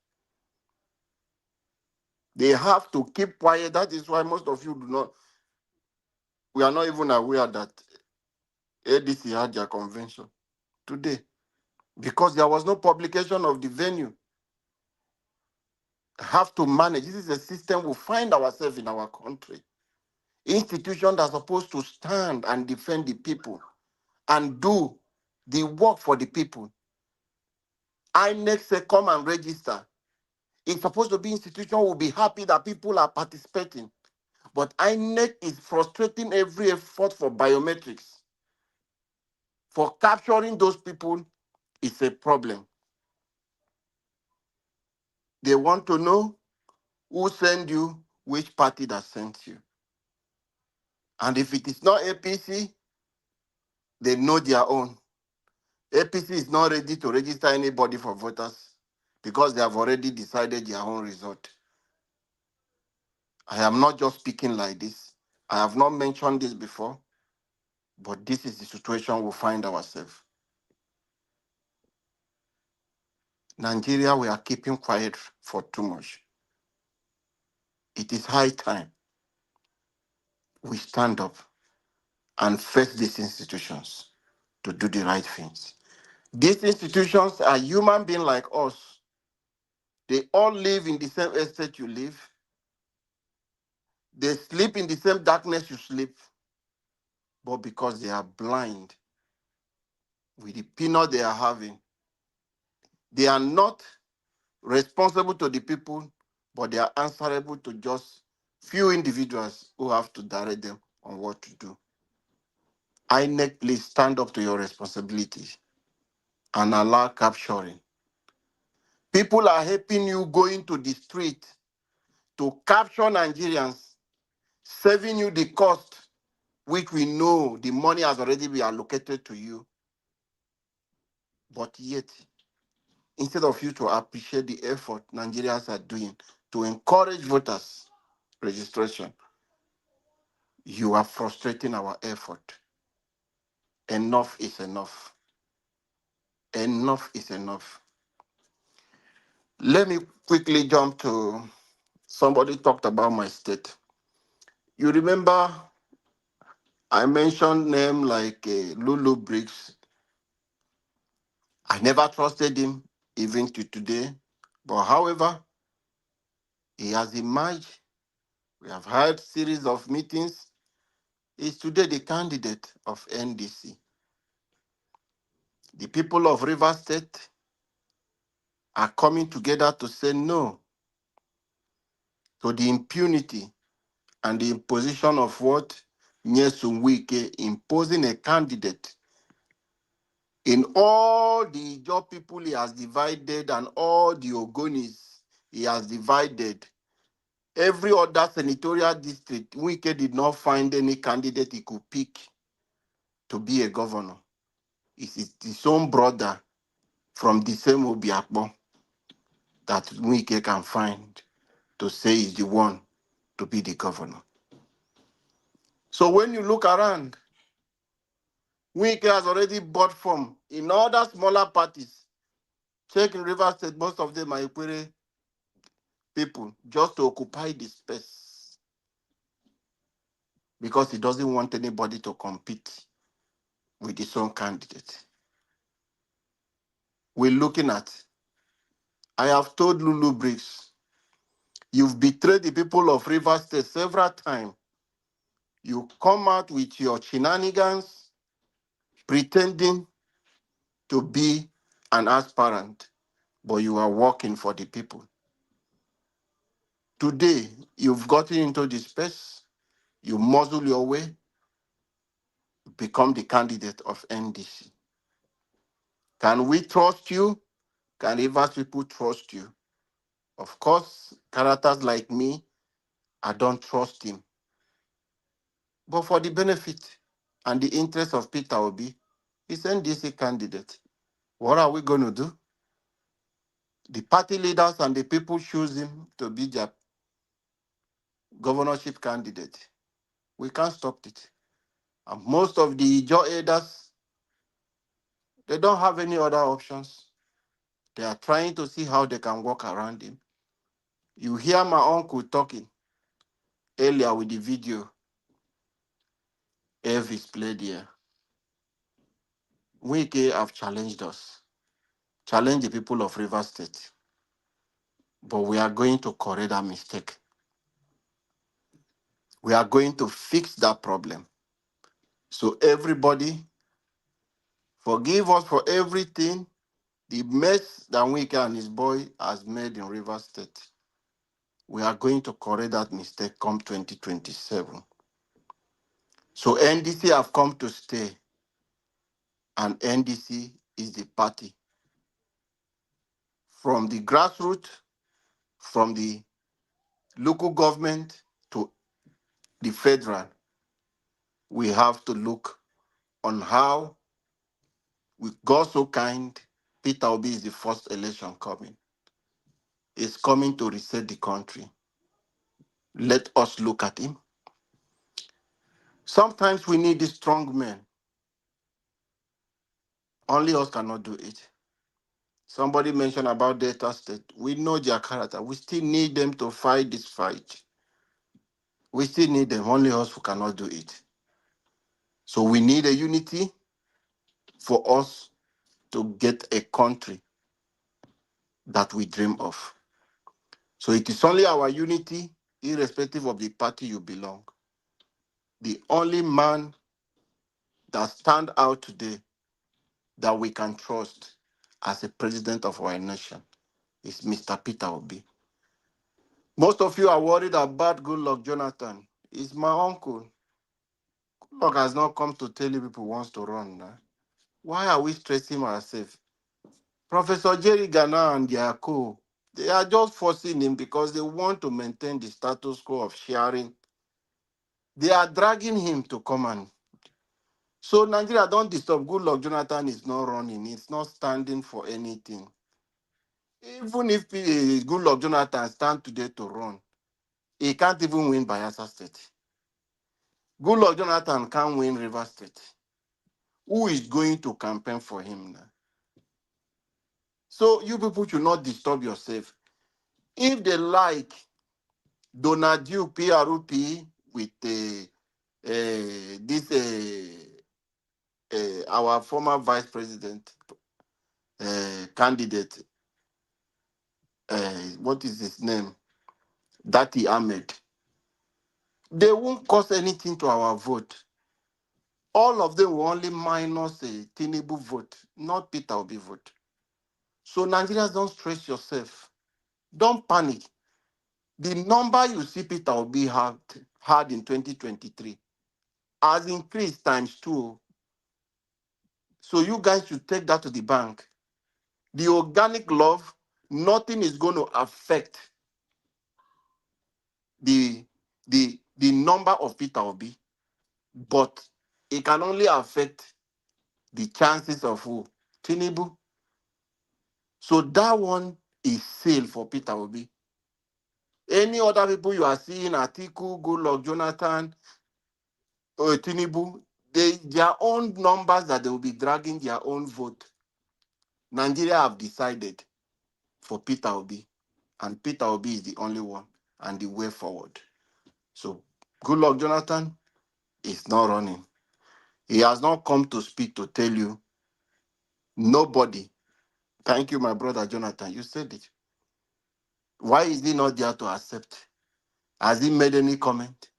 They have to keep quiet. That is why most of you do not, we are not even aware that ADC had their convention today because there was no publication of the venue. Have to manage. This is a system we find ourselves in our country. Institutions are supposed to stand and defend the people and do the work for the people. INEC say come and register. It's supposed to be institution will be happy that people are participating. But INEC is frustrating every effort for biometrics. For capturing those people, it's a problem. They want to know who sent you, which party that sent you. And if it is not APC, they know their own. APC is not ready to register anybody for voters because they have already decided their own result. I am not just speaking like this. I have not mentioned this before, but this is the situation we find ourselves. Nigeria, we are keeping quiet for too much. It is high time we stand up and face these institutions to do the right things. These institutions are human beings like us. They all live in the same estate you live. They sleep in the same darkness you sleep. But because they are blind with the peanut they are having, they are not responsible to the people, but they are answerable to just few individuals who have to direct them on what to do. INEC, please stand up to your responsibilities and allow capturing. People are helping you going to the street to capture Nigerians, saving you the cost, which we know the money has already been allocated to you. But yet, instead of you to appreciate the effort Nigerians are doing to encourage voters registration, you are frustrating our effort. enough is enough. Enough is enough. Let me quickly jump to somebody talked about my state. You remember I mentioned name like Lulu Briggs. I never trusted him even to today. But however, he has emerged. We have had series of meetings. He's today the candidate of NDC. The people of Rivers State are coming together to say no to the impunity and the imposition of what Nyesom Wike imposing a candidate in all the job people he has divided and all the Ogonis he has divided. Every other senatorial district, Wike did not find any candidate he could pick to be a governor. It's his own brother from the same Obiakpo that Wike can find to say is the one to be the governor. So when you look around, Wike has already bought from in other smaller parties. Check in Rivers State, most of them are Ikwere people just to occupy the space because he doesn't want anybody to compete with his own candidate. We're looking at, I have told Lulu Briggs, you've betrayed the people of Rivers State several times. You come out with your shenanigans, pretending to be an aspirant, but you are working for the people. Today, you've gotten into the space, you muzzle your way, become the candidate of NDC. Can we trust you? Can Rivers people trust you? Of course, characters like me, I don't trust him. But for the benefit and the interest of Peter Obi, he's NDC candidate. What are we going to do? The party leaders and the people choose him to be their governorship candidate. We can't stop it. And most of the Ijaw elders, they don't have any other options. They are trying to see how they can work around him. You hear my uncle talking earlier with the video Elvis played here. Wike have challenged us, challenged the people of Rivers State. But we are going to correct that mistake. We are going to fix that problem. So everybody, forgive us for everything, the mess that Wike and his boy has made in Rivers State. We are going to correct that mistake come 2027. So NDC have come to stay, and NDC is the party. From the grassroots, from the local government to the federal, we have to look on how, with God so kind, Peter Obi is the first election coming. He's coming to reset the country. Let us look at him. Sometimes we need these strong men. Only us cannot do it. Somebody mentioned about Delta State. We know their character. We still need them to fight this fight. We still need them. Only us who cannot do it. So we need a unity for us to get a country that we dream of. So it is only our unity, irrespective of the party you belong. The only man that stands out today that we can trust as a president of our nation is Mr. Peter Obi. Most of you are worried about Goodluck Jonathan. He's my uncle. Goodluck has not come to tell you people wants to run now. Why are we stressing ourselves? Professor Jerry Gana and their co, they are just forcing him because they want to maintain the status quo of sharing. They are dragging him to come and. So Nigeria, don't disturb. Goodluck Jonathan is not running. It's not standing for anything. Even if Goodluck Jonathan stand today to run, he can't even win Bayelsa State. Goodluck Jonathan can't win Rivers State. who is going to campaign for him now. So you people should not disturb yourself. If they like Donadieu PRP with our former vice president candidate, what is his name? Dati Ahmed. They won't cause anything to our vote. All of them will only minus a Tinubu vote, not Peter Obi vote. So Nigerians, don't stress yourself. Don't panic. The number you see Peter Obi had in 2023 has increased ×2. So you guys should take that to the bank. The organic love, nothing is going to affect the number of Peter Obi, but it can only affect the chances of who? Tinubu. So that one is sale for Peter Obi. Any other people you are seeing, Atiku, Goodluck, Jonathan, Tinubu, their own numbers that they will be dragging their own vote. Nigeria have decided for Peter Obi, and Peter Obi is the only one and the way forward. So Goodluck, Jonathan is not running. He has not come to speak to tell you. Nobody. Thank you, my brother Jonathan. You said it. Why is he not there to accept? Has he made any comment?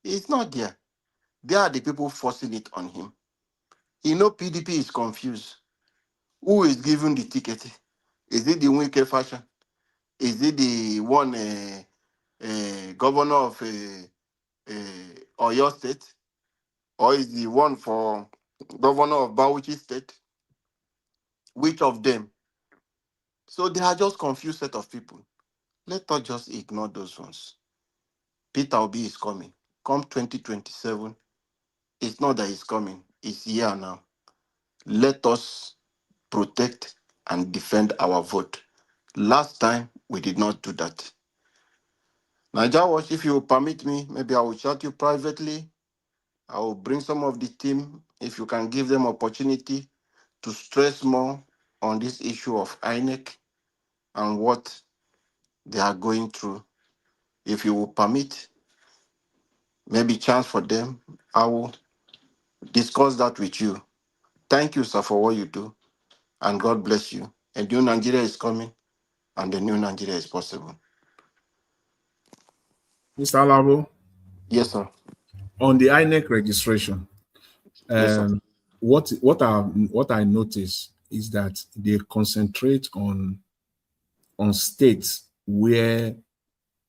He's not there. They are the people forcing it on him. You know, PDP is confused. Who is giving the ticket? Is it the Wike fashion? Is it the one governor of Oyo State? Or is the one for governor of Bauchi State? Which of them? So they are just confused set of people. Let us just ignore those ones. Peter Obi is coming. Come 2027, it's not that he's coming. It's here now. Let us protect and defend our vote. Last time, we did not do that. Naija Watch, if you permit me, maybe I will chat you privately. I will bring some of the team, if you can give them opportunity to stress more on this issue of INEC and what they are going through. If you will permit, maybe chance for them, I will discuss that with you. Thank you, sir, for what you do, and God bless you. A new Nigeria is coming, and the new Nigeria is possible. Mr. Alabo? Yes, sir. On the INEC registration, Yes, sir. what I notice is that they concentrate on states where,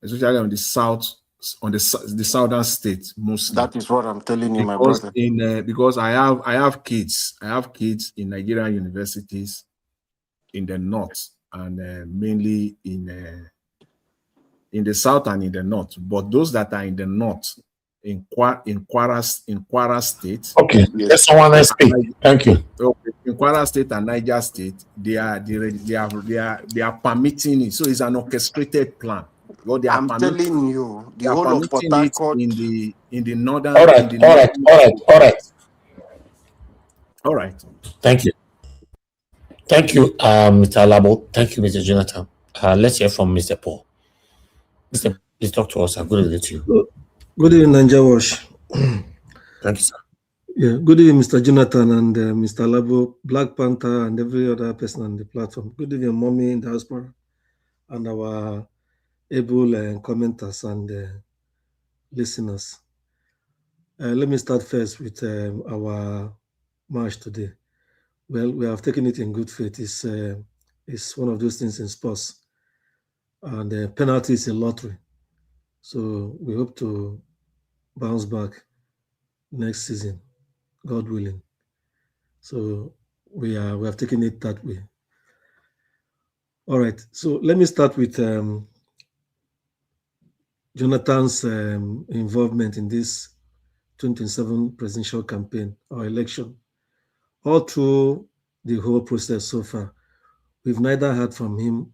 especially on the south, on the southern states mostly. That is what I'm telling you, my brother. Because I have kids in Nigerian universities in the north, and mainly in the south and in the north. But those that are in the north, in Kwara State. Okay, yes, someone else speak. Thank you. Okay. In Kwara State and Niger State, they are permitting it. So it's an orchestrated plan. Well, I'm telling you, the whole of Port Harcourt in the northern. All right. Thank you. Thank you, Mr. Alabo. Thank you, Mr. Jonathan. Let's hear from Mr. Paul. Mr. Please talk to us. Good evening to you. Good evening, Niger Wash. Thank you, sir. Yeah, good evening, Mr. Jonathan and Mr. Alabo, Black Panther, and every other person on the platform. Good evening, Mommy in diaspora, and our able commenters and listeners. Let me start first with our march today. Well, we have taken it in good faith. It's one of those things in sports. And the penalty is a lottery. So we hope to bounce back next season, God willing. So we have taken it that way. All right. So let me start with Jonathan's involvement in this 2027 presidential campaign or election. All through the whole process so far, we've neither heard from him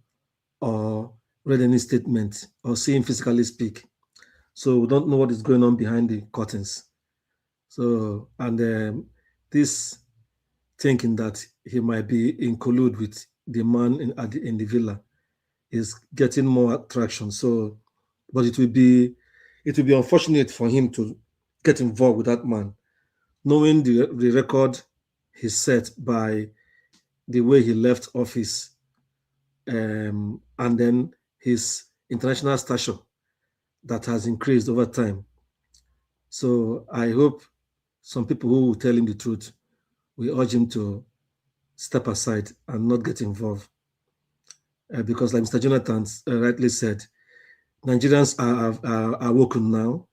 or read any statement or seen him physically speak. So we don't know what is going on behind the curtains. So, and this thinking that he might be in collude with the man in the villa is getting more traction. So, but it will be unfortunate for him to get involved with that man, knowing the record he set by the way he left office, and then his international stature that has increased over time. So I hope some people who will tell him the truth, we urge him to step aside and not get involved. Because like Mr. Jonathan rightly said, Nigerians are awoken now.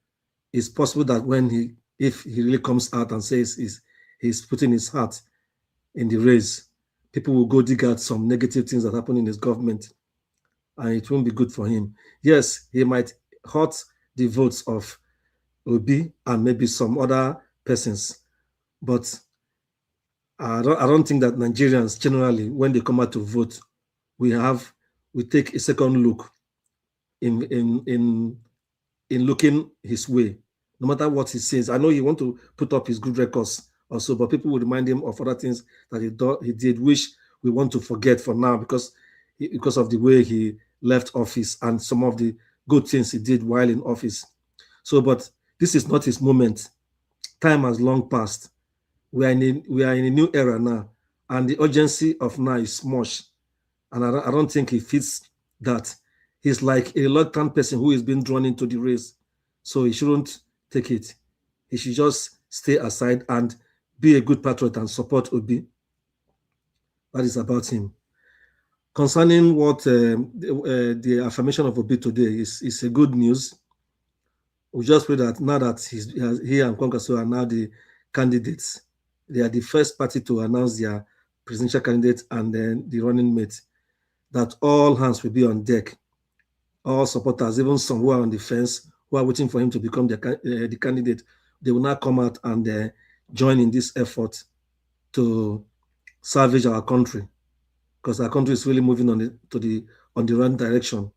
It's possible that if he really comes out and says he's putting his heart in the race, people will go dig out some negative things that happen in his government, and it won't be good for him. Yes, he might hurt the votes of Obi and maybe some other persons, but I don't think that Nigerians generally, when they come out to vote, we take a second look in looking his way, no matter what he says. I know he want to put up his good records also, but people will remind him of other things that he did, which we want to forget for now because of the way he left office and some of the good things he did while in office. So, but this is not his moment. Time has long passed. We are in a new era now, and the urgency of now is much. And I don't think he fits that. He's like a reluctant person who is being drawn into the race. So he shouldn't take it. He should just stay aside and be a good patriot and support Obi. That is about him. Concerning what the affirmation of Obi today is a good news. We just pray that now that he and Kwankwaso are now the candidates, they are the first party to announce their presidential candidate and then the running mate, that all hands will be on deck. All supporters, even some who are on the fence, who are waiting for him to become the candidate, they will now come out and join in this effort to salvage our country, because our country is really moving on the wrong direction,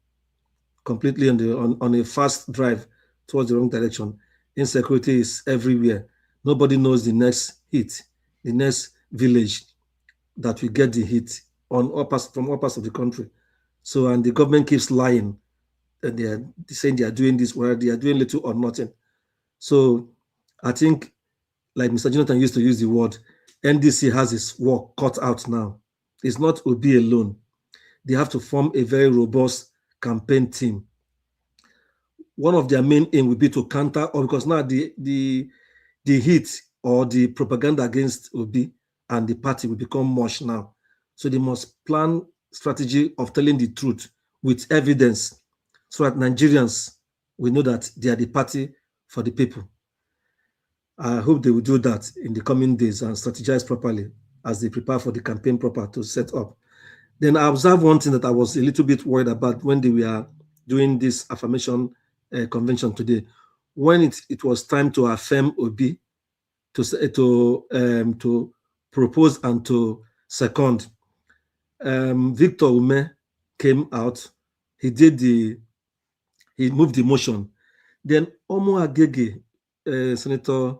completely on a fast drive towards the wrong direction. Insecurity is everywhere. Nobody knows the next hit, the next village that will get the hit from all parts of the country. So, and the government keeps lying. And they are saying they are doing this, where they are doing little or nothing. So I think, like Mr. Jonathan used to use the word, NDC has its work cut out now. It's not Obi alone. They have to form a very robust campaign team. One of their main aim will be to counter, or because now the heat or the propaganda against Obi and the party will become much now. So they must plan strategy of telling the truth with evidence, so that Nigerians will know that they are the party for the people. I hope they will do that in the coming days and strategize properly as they prepare for the campaign proper to set up. Then I observed one thing that I was a little bit worried about when they were doing this affirmation convention today. When it was time to affirm Obi, to propose and to second, Victor Ume came out. He moved the motion. Then Omo Agege, Senator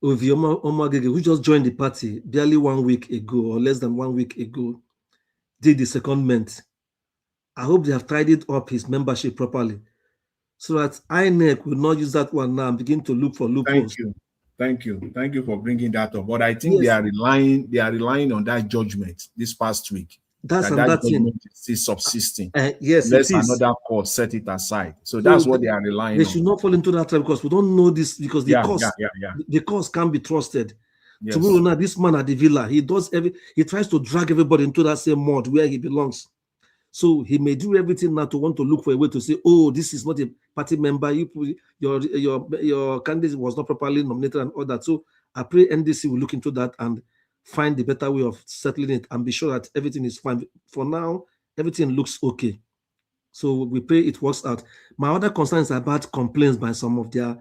Ovi Omo Agege, who just joined the party barely 1 week ago or less than 1 week ago, did the secondment. I hope they have tidied up his membership properly, so that INEC will not use that one now and begin to look for loopholes. Thank you for bringing that up. But I think they are relying on that judgment this past week. That's that judgment is still subsisting. Yes, Let's it is. Another court set it aside. So that's what they are relying on. They should not fall into that trap, because we don't know this, because the cause can't be trusted. Yes. Tomorrow now, this man at the villa, he tries to drag everybody into that same mud where he belongs. So he may do everything now to want to look for a way to say, oh, this is not a party member. Your candidate was not properly nominated and all that. So I pray NDC will look into that and find the better way of settling it and be sure that everything is fine. For now, everything looks okay. So we pray it works out. My other concern is about complaints by some of their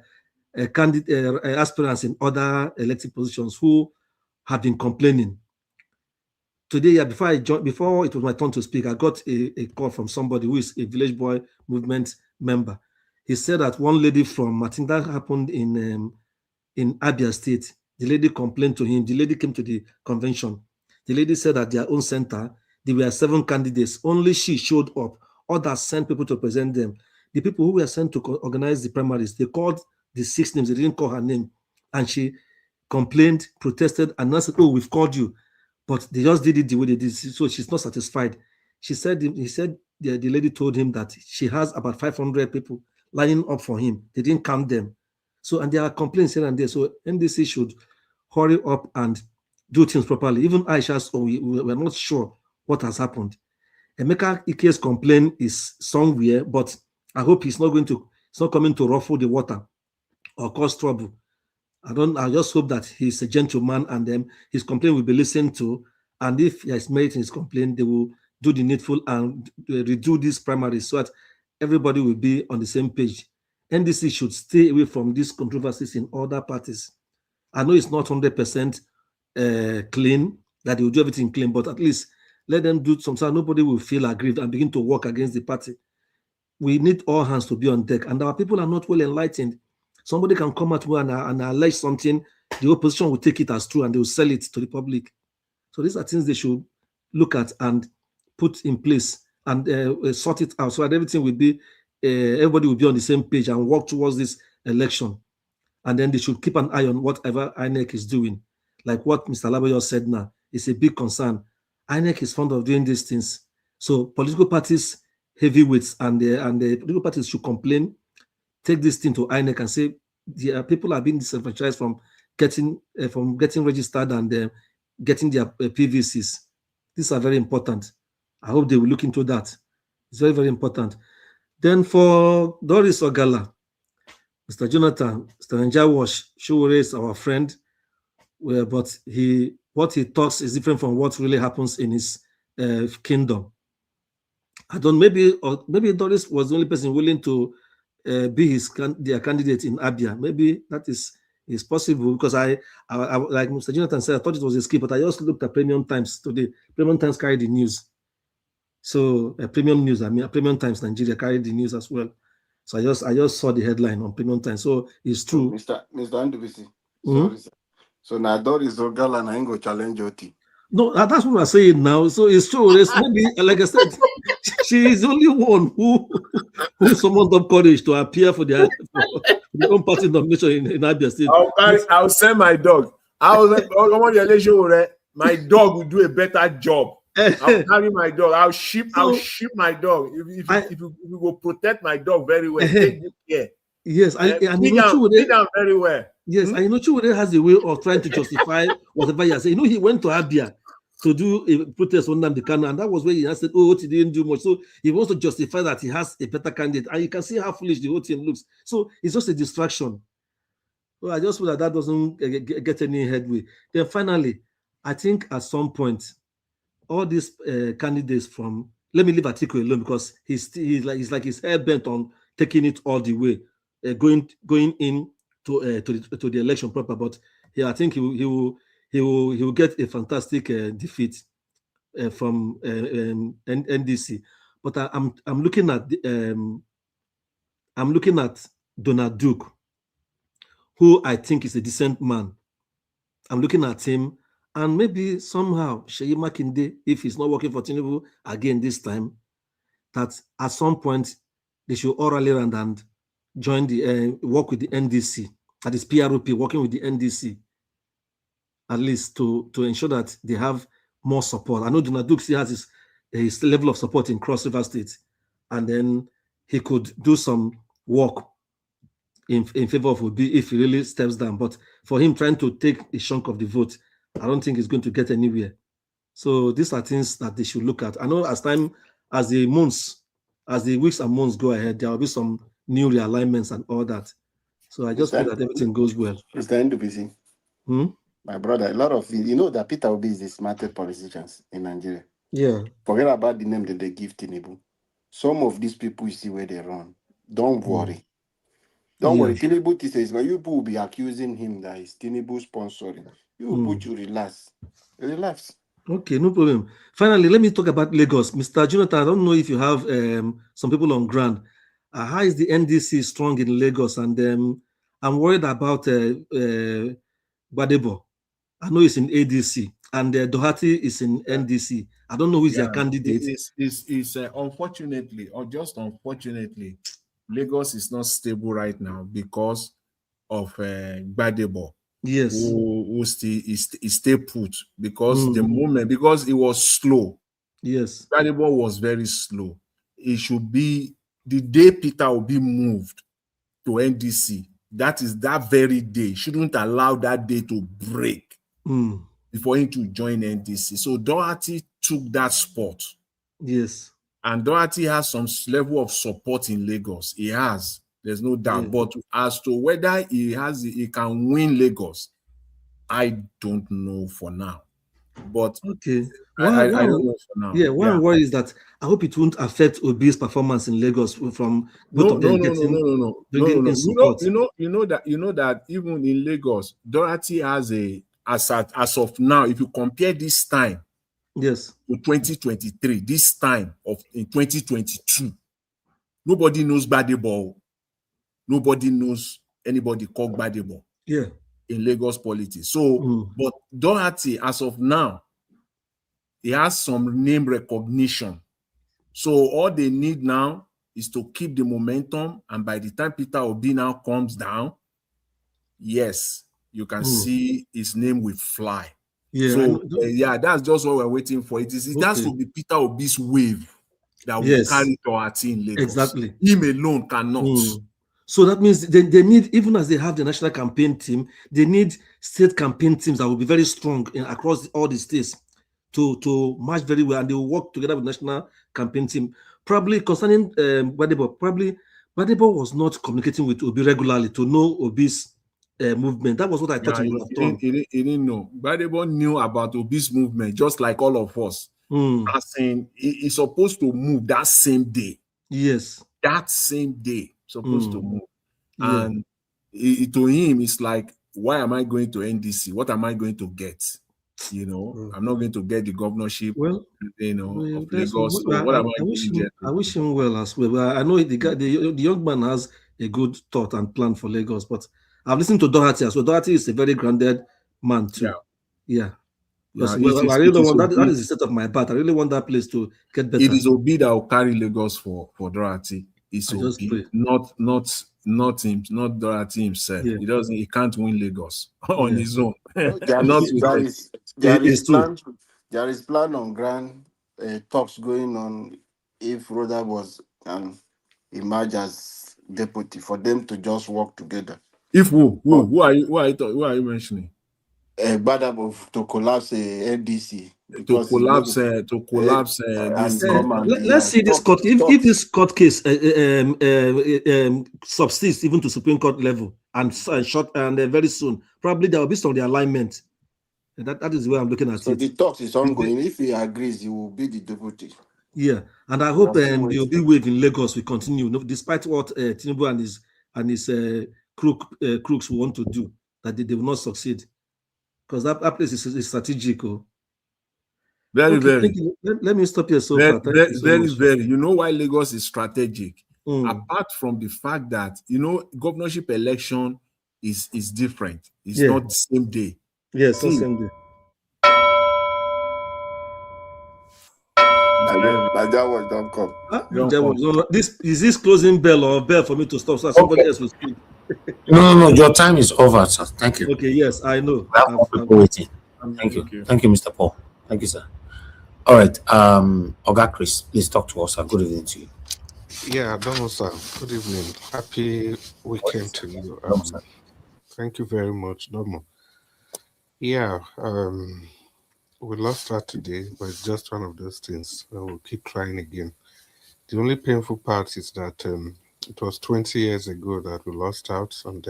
aspirants in other elected positions who have been complaining. Today, before it was my turn to speak, I got a call from somebody who is a Village Boy Movement member. He said that one lady from, I think that happened in Abia State, The lady complained to him. The lady came to the convention. The lady said at their own center, there were 7 candidates. Only she showed up. Others sent people to present them. The people who were sent to organize the primaries, they called the 6 names. They didn't call her name. And she complained, protested, and now said, oh, we've called you. But they just did it the way they did. So she's not satisfied. He said the lady told him that she has about 500 people lining up for him. They didn't count them. So, and there are complaints here and there. So NDC should hurry up and do things properly. Even Aisha's own, we're not sure what has happened. Emeka Ike's complaint is somewhere, but I hope he's not coming to ruffle the water or cause trouble. I just hope that he's a gentleman and then his complaint will be listened to. And if he has made his complaint, they will do the needful and redo these primaries so that everybody will be on the same page. NDC should stay away from these controversies in other parties. I know it's not 100% clean, that they will do everything clean, but at least let them do some, so nobody will feel aggrieved and begin to work against the party. We need all hands to be on deck, and our people are not well enlightened. Somebody can come at me and allege something, the opposition will take it as true and they will sell it to the public. So these are things they should look at and put in place and sort it out so that everything will be, everybody will be on the same page and work towards this election. And then they should keep an eye on whatever INEC is doing. Like what Mr. Laboyo said now, it's a big concern. INEC is fond of doing these things. So political parties, heavyweights, and the political parties should complain, take this thing to INEC and say people are being disenfranchised from getting registered and getting their PVCs. These are very important. I hope they will look into that. It's very, very important. Then for Doris Ogala, Mr. Jonathan, Mr. Njawash, Showore is our friend, but what he talks is different from what really happens in his kingdom. I don't, maybe Doris was the only person willing to be their candidate in Abia. Maybe that is possible, because I like Mr. Jonathan said, I thought it was a skip, but I just looked at Premium Times today. Premium Times carried the news. So Premium News, Premium Times Nigeria carried the news as well. So I just saw the headline on Premium Times. So it's true. Mr. Andubisi. Sorry, sir. So now Doris Ogala and I ain't go challenge OT. No, that's what I'm saying now. So it's true. Maybe, like I said, she is the only one who summoned up courage to appear for their own party nomination in Abia State. I'll send my dog. My dog will do a better job. I'll carry my dog. I'll ship my dog. If you will protect my dog very well, take good care. Yes, and you know very well. Yes, and you know Chukwude has a way of trying to justify whatever he has said. You know, he went to Abia to do a protest on Nnamdi Kanu, and that was where he said, oh, he didn't do much. So he wants to justify that he has a better candidate, and you can see how foolish the whole thing looks. So it's just a distraction. Well, I just feel that doesn't get any headway. Then finally, I think at some point, all these candidates from, let me leave Atiku alone, because he's like his hair bent on taking it all the way, going in to the election proper. But yeah, I think he will get a fantastic defeat from NDC. But I'm looking at Donald Duke, who I think is a decent man. I'm looking at him, and maybe somehow Seyi Makinde, if he's not working for Tinubu again this time, that at some point they should all rally around and join the work with the NDC, that is PROP, working with the NDC, at least to ensure that they have more support. I know Donald Duke still has his level of support in Cross River State, and then he could do some work in favor of Obi if he really steps down. But for him trying to take a chunk of the vote, I don't think he's going to get anywhere. So these are things that they should look at. I know as the weeks and months go ahead, there will be some new realignments and all that. So I just hope that everything goes well. Mr. Ndubisi, my brother, a lot of you know that Peter Obi is the smartest politicians in Nigeria. Yeah. Forget about the name that they give Tinubu. Some of these people, you see where they run. Don't worry. Don't worry. Tinubu says, you people will be accusing him that he's Tinubu sponsoring. You put you relax. Relax. Okay, no problem. Finally, let me talk about Lagos. Mr. Jonathan, I don't know if you have some people on ground. How is the NDC strong in Lagos? And I'm worried about the Badebo. I know it's in ADC, and Doherty is in NDC. I don't know who is their candidate. It's unfortunately, or just unfortunately, Lagos is not stable right now because of Badebo. Yes. Who stay put because the moment, because it was slow. Yes. Badebo was very slow. It should be the day Peter Obi moved to NDC. That is that very day. Shouldn't allow that day to break before him to join NDC. So Doherty took that spot. Yes. And Doherty has some level of support in Lagos. He has. There's no doubt. But as to whether he can win Lagos, I don't know for now. But okay, I don't know for now. Yeah, one worry is that I hope it won't affect Obi's performance in Lagos from both of them getting support. You know that even in Lagos, Doherty has as of now, if you compare this time, yes, to 2023, this time in 2022, nobody knows Badebo. Nobody knows anybody called Badebo. Yeah. In Lagos politics. So, but Doherty, as of now, he has some name recognition. So all they need now is to keep the momentum, and by the time Peter Obi now comes down, yes, you can see his name will fly. Yeah. So that's just what we're waiting for. It has to be Peter Obi's wave that will carry Doherty in Lagos. Exactly. Him alone cannot. So that means they need, even as they have the national campaign team, they need state campaign teams that will be very strong across all the states to match very well, and they will work together with national campaign team. Probably concerning Badebo, Badebo was not communicating with Obi regularly to know Obi's movement. That was what I thought he would have done. He didn't know. Badebo knew about Obi's movement, just like all of us. As in, he's supposed to move that same day. Yes. That same day, supposed to move. And to him, it's like, why am I going to NDC? What am I going to get? You know, I'm not going to get the governorship, of Lagos. So what am I going to get? I wish him well as well. I know the young man has a good thought and plan for Lagos, but I've listened to Doherty as well. Doherty is a very grounded man too. Yeah. Because I really don't want that is the state of my path. I really want that place to get better. It is Obi that will carry Lagos for Doherty. It's Obi, not Doherty himself. Yeah. He can't win Lagos on his own. There is plan on ground, talks going on if Rhoda was emerge as deputy for them to just work together. If who are you mentioning? Badabo to collapse NDC. To collapse. Let's see this court. If this court case subsists even to Supreme Court level and very soon, probably there will be some realignment. That is where I'm looking at it. So the talks is ongoing. If he agrees, he will be the deputy. Yeah, and I hope the Obi wave in Lagos will continue, despite what Tinubu and his crooks want to do, that they will not succeed. Because that place is strategic. Very. Let me stop here so far. Very. You know why Lagos is strategic? Apart from the fact that, governorship election is different. It's not the same day. Yes, not the same day. That one don't come. Is this closing bell or bell for me to stop so somebody else will speak? No. Your time is over, sir. Thank you. Okay. Yes, I know. I'm waiting. Thank you. Thank you, Mr. Paul. Thank you, sir. All right. Oga Chris, please talk to us, sir. Good evening to you. Yeah, Domo, sir. Good evening. Happy weekend to you. Thank you very much, Domo. Yeah, we lost that today, but it's just one of those things. We'll keep trying again. The only painful part is that it was 20 years ago that we lost out, and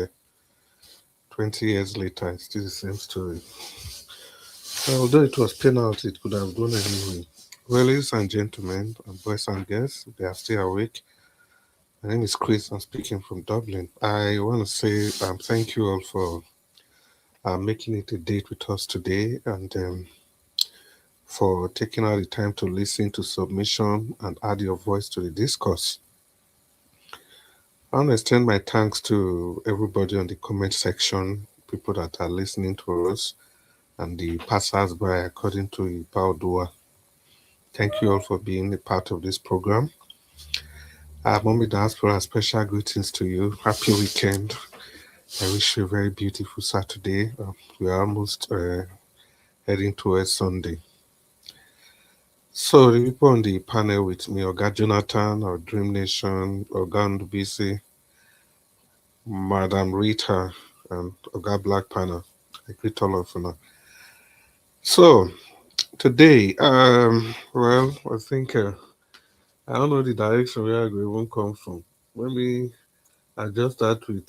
20 years later, it's still the same story. Although it was penalty, it could have gone anyway. Well, ladies and gentlemen, boys and girls, they are still awake. My name is Chris. I'm speaking from Dublin. I want to say thank you all for making it a date with us today, and for taking out the time to listen to submission and add your voice to the discourse. I want to extend my thanks to everybody on the comment section, people that are listening to us, and the passers-by according to Ipaudua. Thank you all for being a part of this program. Mommy Diaspora, special greetings to you. Happy weekend. I wish you a very beautiful Saturday. We are almost heading towards Sunday. So the people on the panel with me, Oga Jonathan, or Dream Nation, Oga Ndubisi, Madam Rita, and Oga Black Panel. I greet all of you now. So today, well, I think I don't know the direction where we won't come from. Maybe I just start with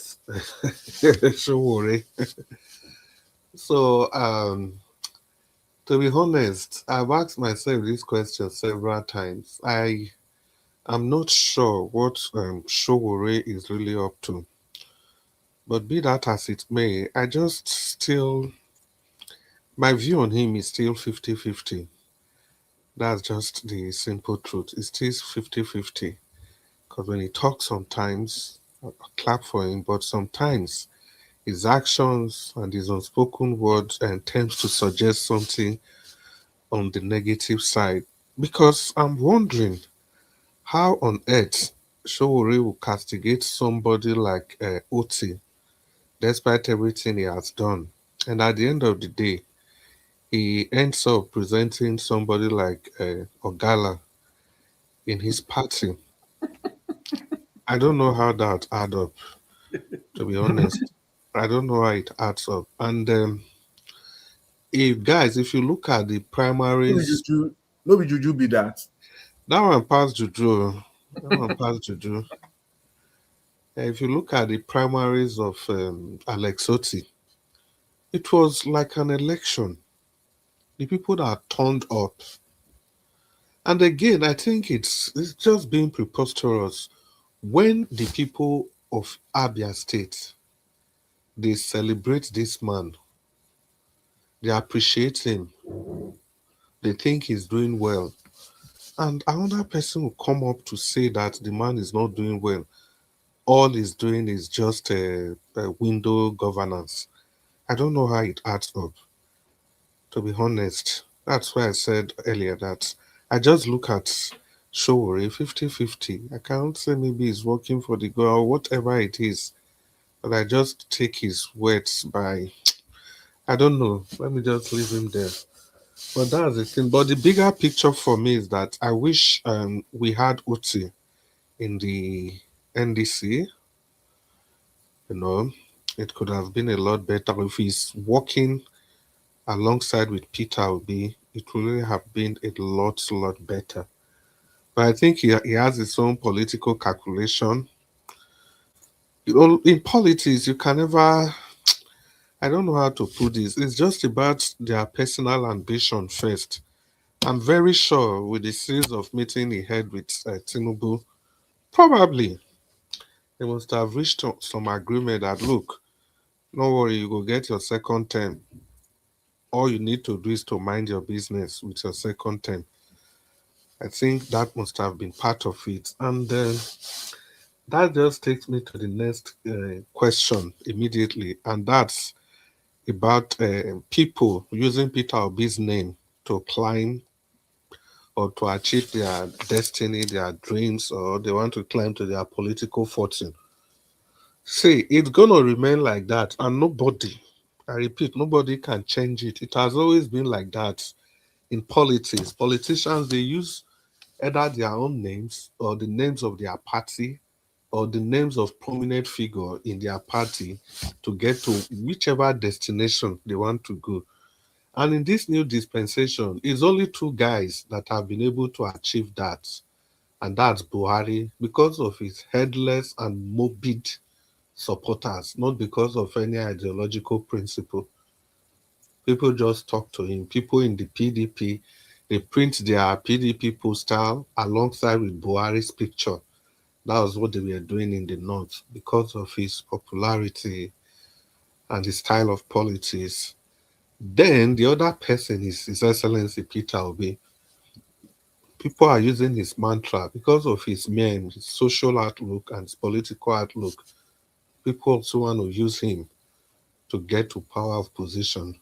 Showore. So, to be honest, I've asked myself this question several times. I am not sure what Showore is really up to. But be that as it may, I just still, my view on him is still 50-50. That's just the simple truth. It is 50-50. Because when he talks sometimes, I clap for him, but sometimes his actions and his unspoken words tends to suggest something on the negative side. Because I'm wondering how on earth Showore will castigate somebody like Oti despite everything he has done. And at the end of the day, he ends up presenting somebody like Ogala in his party. I don't know how that adds up, to be honest. I don't know how it adds up. And if you look at the primaries, no be juju be that. That one passed juju. That one passed juju. If you look at the primaries of Alex Oti, it was like an election. The people that turned up. And again, I think it's just being preposterous when the people of Abia State, they celebrate this man, they appreciate him, they think he's doing well, and another person will come up to say that the man is not doing well. All he's doing is just a window governance. I don't know how it adds up, to be honest. That's why I said earlier that I just look at Showore 50-50. I can't say maybe he's working for the girl or whatever it is, but I just take his words by, I don't know. Let me just leave him there. But that's the thing. But the bigger picture for me is that I wish we had Oti in the NDC. You know, it could have been a lot better if he's working alongside with Peter Obi. It would really have been a lot better. But I think he has his own political calculation. You know, in politics, you can never, I don't know how to put this. It's just about their personal ambition first. I'm very sure with the series of meeting he had with Tinubu, probably they must have reached some agreement that, look, no worry, you go get your second term. All you need to do is to mind your business with your second term. I think that must have been part of it. And that just takes me to the next question immediately, and that's about people using Peter Obi's name to climb or to achieve their destiny, their dreams, or they want to climb to their political fortune. See, it's going to remain like that, and nobody, I repeat, nobody can change it. It has always been like that in politics. Politicians, they use either their own names or the names of their party or the names of prominent figure in their party to get to whichever destination they want to go. And in this new dispensation, it's only two guys that have been able to achieve that. And that's Buhari, because of his headless and morbid supporters, not because of any ideological principle. People just talk to him. People in the PDP, they print their PDP poster alongside with Buhari's picture. That was what they were doing in the north because of his popularity and his style of politics. Then the other person is His Excellency Peter Obi. People are using his mantra because of his meme, his social outlook, and his political outlook. People also want to use him to get to power of position.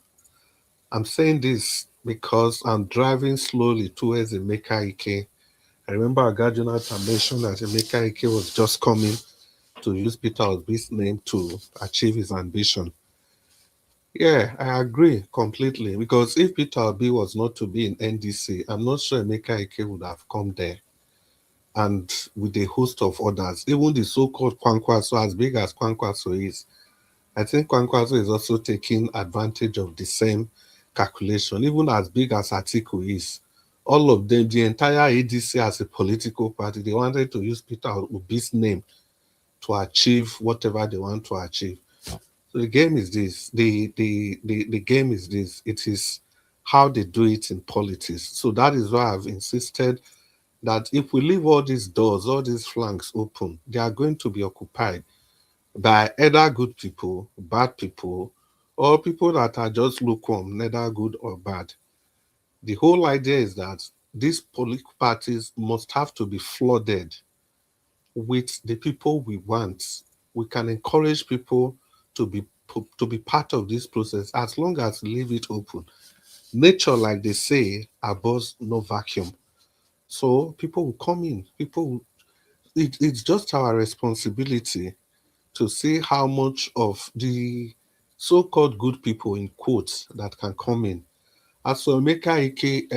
I'm saying this because I'm driving slowly towards Emeka Ike. I remember Oga Jonathan mentioned that Emeka Ike was just coming to use Peter Obi's name to achieve his ambition. Yeah, I agree completely, because if Peter Obi was not to be in NDC, I'm not sure Emeka Ike would have come there. And with a host of others, even the so-called Kwankwaso, as big as Kwankwaso is, I think Kwankwaso is also taking advantage of the same calculation, even as big as Atiku is. All of them, the entire ADC as a political party, they wanted to use Peter Obi's name to achieve whatever they want to achieve. So the game is this. The game is this. It is how they do it in politics. So that is why I've insisted that if we leave all these doors, all these flanks open, they are going to be occupied by either good people, bad people, or people that are just lukewarm, neither good or bad. The whole idea is that these political parties must have to be flooded with the people we want. We can encourage people to be part of this process as long as we leave it open. Nature, like they say, abhors no vacuum. So people will come in. It's just our responsibility to see how much of the so-called good people, in quotes, that can come in. As for Emeka Ike,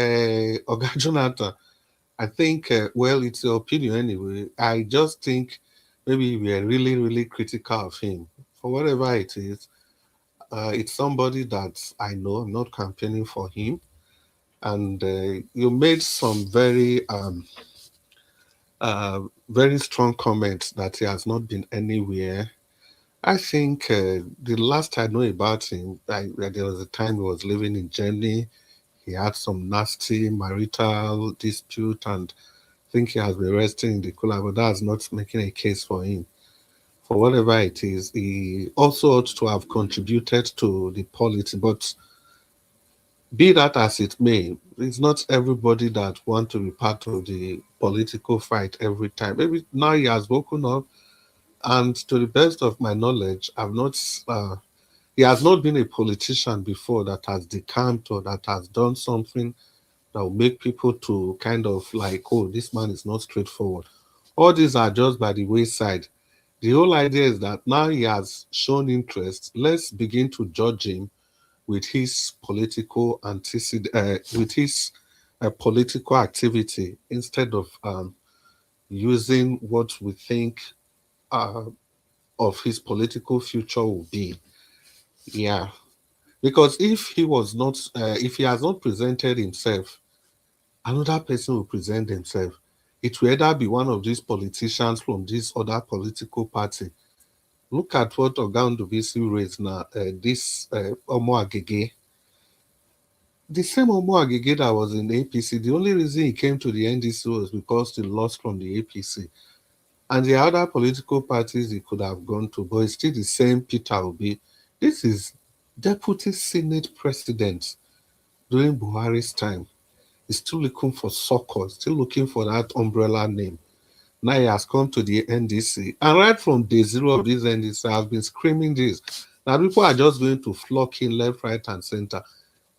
Oga Jonathan, I think, well, it's your opinion anyway. I just think maybe we are really, really critical of him. For whatever it is, it's somebody that I know. I'm not campaigning for him. And you made some very strong comments that he has not been anywhere. I think the last I know about him, there was a time he was living in Germany. He had some nasty marital dispute, and I think he has been resting in the cooler, but that's not making a case for him. For whatever it is, he also ought to have contributed to the politics, but be that as it may, it's not everybody that want to be part of the political fight every time. Maybe now he has woken up, and to the best of my knowledge, he has not been a politician before that has decamped or that has done something that will make people to kind of like, oh, this man is not straightforward. All these are just by the wayside. The whole idea is that now he has shown interest. Let's begin to judge him with his political with his political activity, instead of using what we think of his political future will be. Yeah, because if he was not, if he has not presented himself, another person will present himself. It will either be one of these politicians from this other political party. Look at what Oga Ndubisi raised now, this Omo Agege. The same Omo Agege that was in the APC, the only reason he came to the NDC was because he lost from the APC. And the other political parties he could have gone to, but it's still the same Peter Obi. This is Deputy Senate President during Buhari's time. He's still looking for succor, still looking for that umbrella name. Now he has come to the NDC. And right from day zero of this NDC, I've been screaming this. Now people are just going to flock in left, right, and center.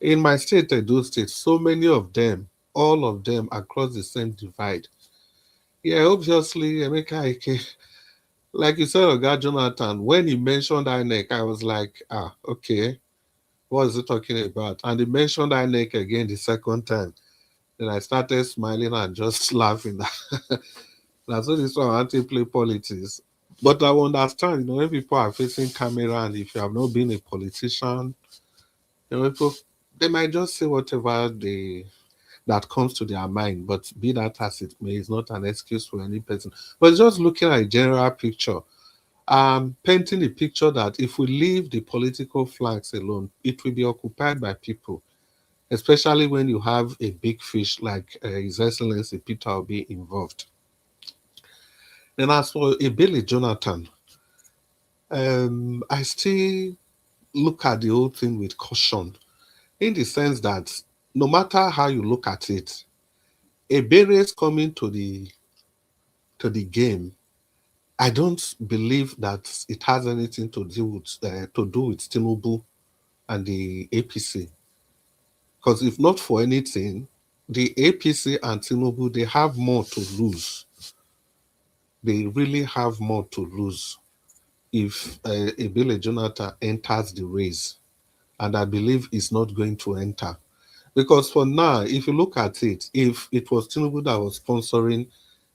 In my state, Edo State, so many of them, all of them across the same divide. Yeah, obviously, Emeka Ike, like you said, Oga Jonathan, when he mentioned INEC, I was like, okay, what is he talking about? And he mentioned INEC again the second time. Then I started smiling and just laughing. That's what this one I want to play politics. But I understand, when people are facing camera and if you have not been a politician, people, they might just say whatever that comes to their mind. But be that as it may, it's not an excuse for any person. But just looking at a general picture, painting a picture that if we leave the political flanks alone, it will be occupied by people, especially when you have a big fish like His Excellency Peter Obi involved. And as for Ebele Jonathan, I still look at the whole thing with caution, in the sense that no matter how you look at it, Ebele is coming to the game I don't believe that it has anything to do with Tinubu and the APC. Because if not for anything, the APC and Tinubu, they have more to lose. They really have more to lose if Ebele Jonathan enters the race. And I believe he's not going to enter. Because for now, if you look at it, if it was Tinubu that was sponsoring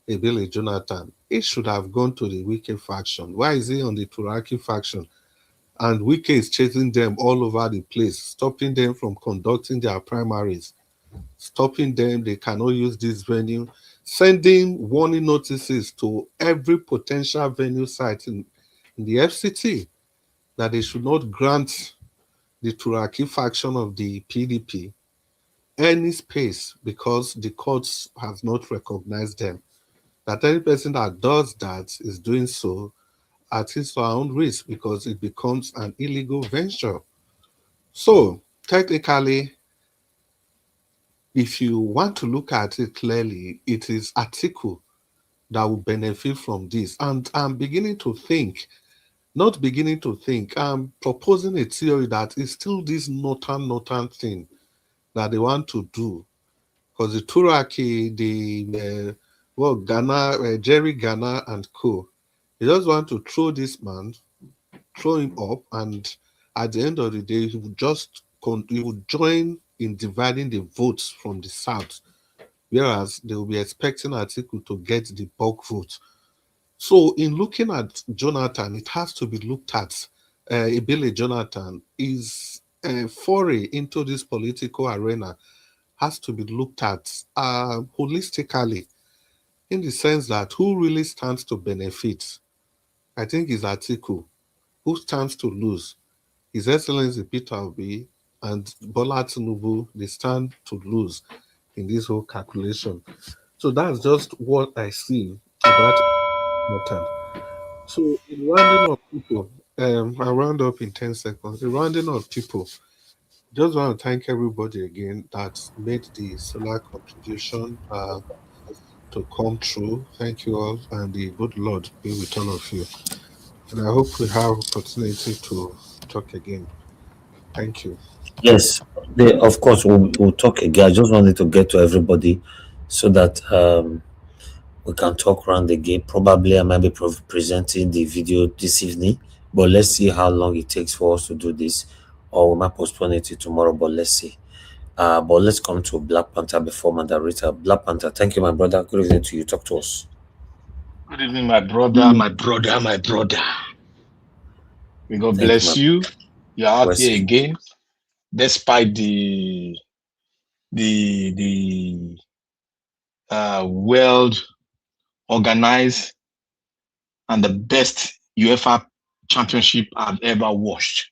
Ebele Jonathan, it should have gone to the Wike faction. Why is he on the Turaki faction? And Wike is chasing them all over the place, stopping them from conducting their primaries, stopping them, they cannot use this venue, sending warning notices to every potential venue site in the FCT that they should not grant the Turaki faction of the PDP any space because the courts have not recognized them. That any person that does that is doing so at his or her own risk because it becomes an illegal venture. So technically, if you want to look at it clearly, it is Atiku that will benefit from this. And I'm beginning to think, not beginning to think, I'm proposing a theory that is still this northern thing that they want to do. Because the Turaki, Ghana, Jerry Ghana and co, they just want to throw this man, throw him up, and at the end of the day, he would join in dividing the votes from the South, whereas they will be expecting Atiku to get the bulk vote. So in looking at Jonathan, it has to be looked at. Ebele Jonathan is a foray into this political arena has to be looked at holistically, in the sense that who really stands to benefit, I think, is Atiku. Who stands to lose? His Excellency Peter Obi and Bola Tinubu, they stand to lose in this whole calculation. So that's just what I see about Jonathan. So in rounding up people, I'll round up in 10 seconds. In rounding up people, just want to thank everybody again that made the solar contribution to come true. Thank you all, and the good Lord be with all of you. And I hope we have opportunity to talk again. Thank you. Yes, of course, we'll talk again. I just wanted to get to everybody so that we can talk around again. Probably I might be presenting the video this evening, but let's see how long it takes for us to do this, or we might postpone it to tomorrow, but let's see. But let's come to Black Panther before moderator. Black Panther, thank you, my brother. Good evening to you. Talk to us. Good evening, my brother, my brother, my brother. May God bless you. You're out here again, despite the well organized and the best UEFA championship I've ever watched.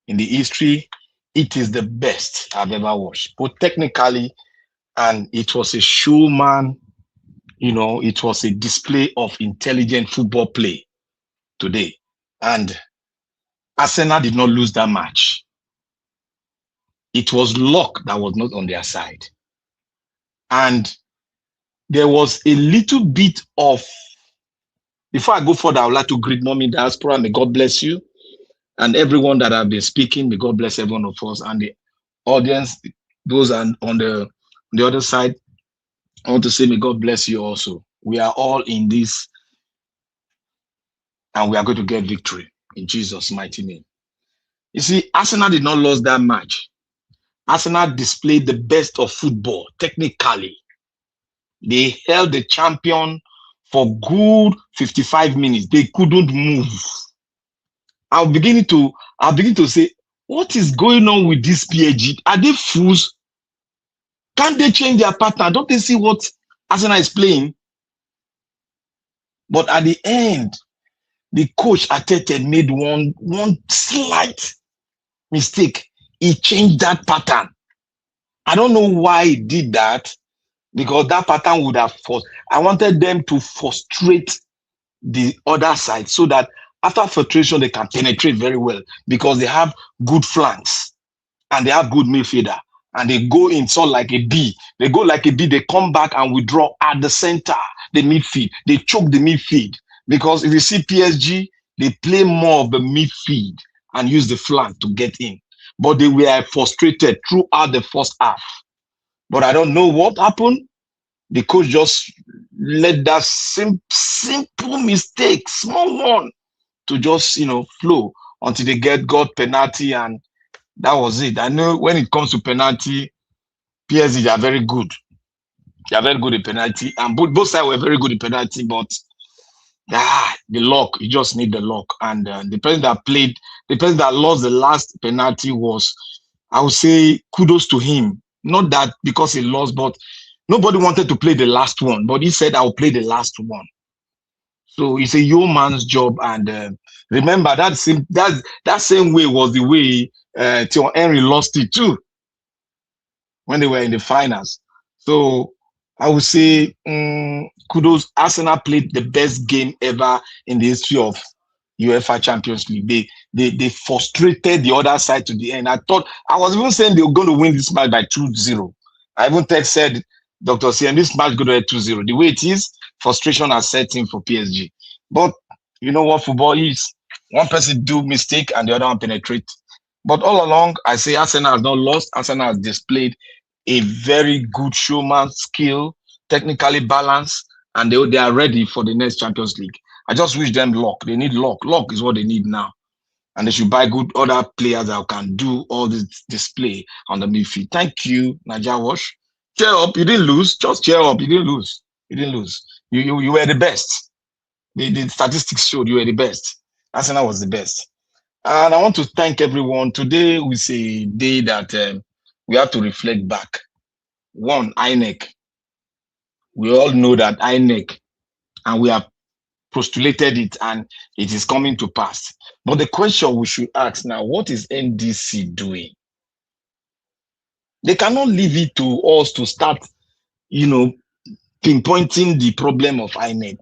In the history, it is the best I've ever watched, both technically, and it was a showman. You know, it was a display of intelligent football play today. And Arsenal did not lose that match. It was luck that was not on their side. And there was a little bit of, before I go further, I would like to greet Mommy Diaspora. May God bless you. And everyone that have been speaking, may God bless every one of us. And the audience, those on the other side, I want to say, may God bless you also. We are all in this, and we are going to get victory in Jesus' mighty name. You see, Arsenal did not lose that match. Arsenal displayed the best of football, technically. They held the champion for good 55 minutes. They couldn't move. I'll begin to say, what is going on with this PSG? Are they fools? Can't they change their partner? Don't they see what Arsenal is playing? But at the end, the coach Arteta made one slight mistake. He changed that pattern. I don't know why he did that, because that pattern would have forced. I wanted them to frustrate the other side so that after frustration, they can penetrate very well, because they have good flanks and they have good midfielder, and they go in sort like a B. They go like a B, they come back and withdraw at the center. the midfield. They choke the midfield. Because if you see PSG, they play more of the midfield and use the flank to get in. But they were frustrated throughout the first half. But I don't know what happened. The coach just let that simple mistake, small one, to just, flow until they got penalty, and that was it. I know when it comes to penalty, PSG, they are very good. They are very good at penalty, and both sides were very good at penalty, but the luck, you just need the luck. And the person that lost the last penalty was, I would say, kudos to him. Not that because he lost, but nobody wanted to play the last one, but he said, I'll play the last one. So it's a yeoman's job. And remember, that same way was the way Thierry Henry lost it too when they were in the finals. So I would say kudos. Arsenal played the best game ever in the history of UEFA Champions League. They frustrated the other side to the end. I was even saying they were going to win this match by 2-0. I even said, Dr. CM, this match going to be 2-0. The way it is, frustration has set in for PSG. But you know what football is? One person do mistake and the other one penetrate. But all along, I say Arsenal has not lost. Arsenal has displayed a very good showman skill, technically balanced, and they are ready for the next Champions League. I just wish them luck. They need luck. Luck is what they need now. And they should buy good other players that can do all this display on the midfield. Thank you, Naija Wash. Cheer up. You didn't lose. Just cheer up. You didn't lose. You didn't lose. You were the best. The statistics showed you were the best. Arsenal was the best. And I want to thank everyone. Today is a day that we have to reflect back. One, INEC. We all know that INEC, and we have postulated it, and it is coming to pass. But the question we should ask now, what is NDC doing? They cannot leave it to us to start, pinpointing the problem of INEC.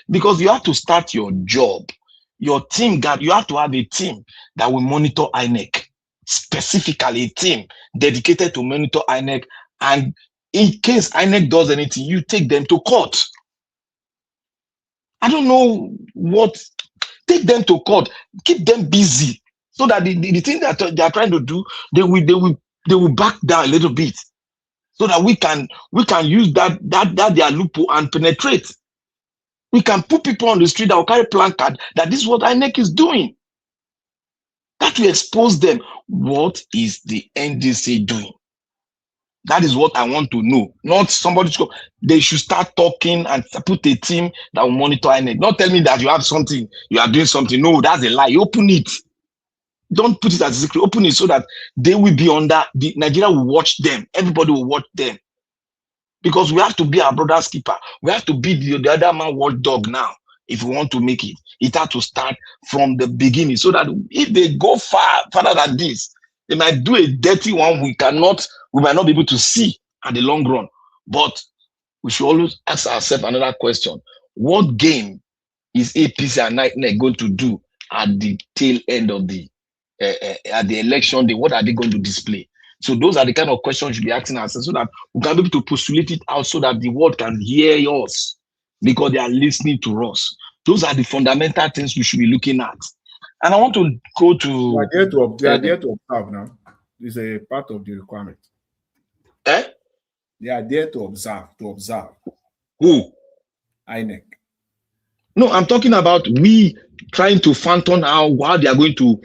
Because you have to start your job. Your team, you have to have a team that will monitor INEC. Specifically, a team dedicated to monitor INEC. And in case INEC does anything, you take them to court. I don't know what. Take them to court. Keep them busy so that the thing that they are trying to do, they will back down a little bit, so that we can use that their loophole and penetrate. We can put people on the street that will carry placard that this is what INEC is doing. That will expose them. What is the NDC doing? That is what I want to know. Not somebody to go. They should start talking and put a team that will monitor INEC. Not tell me that you have something, you are doing something. No, that's a lie. Open it. Don't put it as a secret. Open it so that they will be under. Nigeria will watch them. Everybody will watch them. Because we have to be our brother's keeper. We have to be the other man watchdog now. If we want to make it, it has to start from the beginning. So that if they go farther than this, they might do a dirty one we might not be able to see at the long run. But we should always ask ourselves another question. What game is APC and NINEC going to do at the tail end of the election day? What are they going to display? So those are the kind of questions we should be asking ourselves, so that we can be able to postulate it out, so that the world can hear us, because they are listening to us. Those are the fundamental things we should be looking at. And I want to go to... They are there to observe now. It's a part of the requirement. They are there to observe. Who? INEC. No, I'm talking about we trying to fathom how they are going to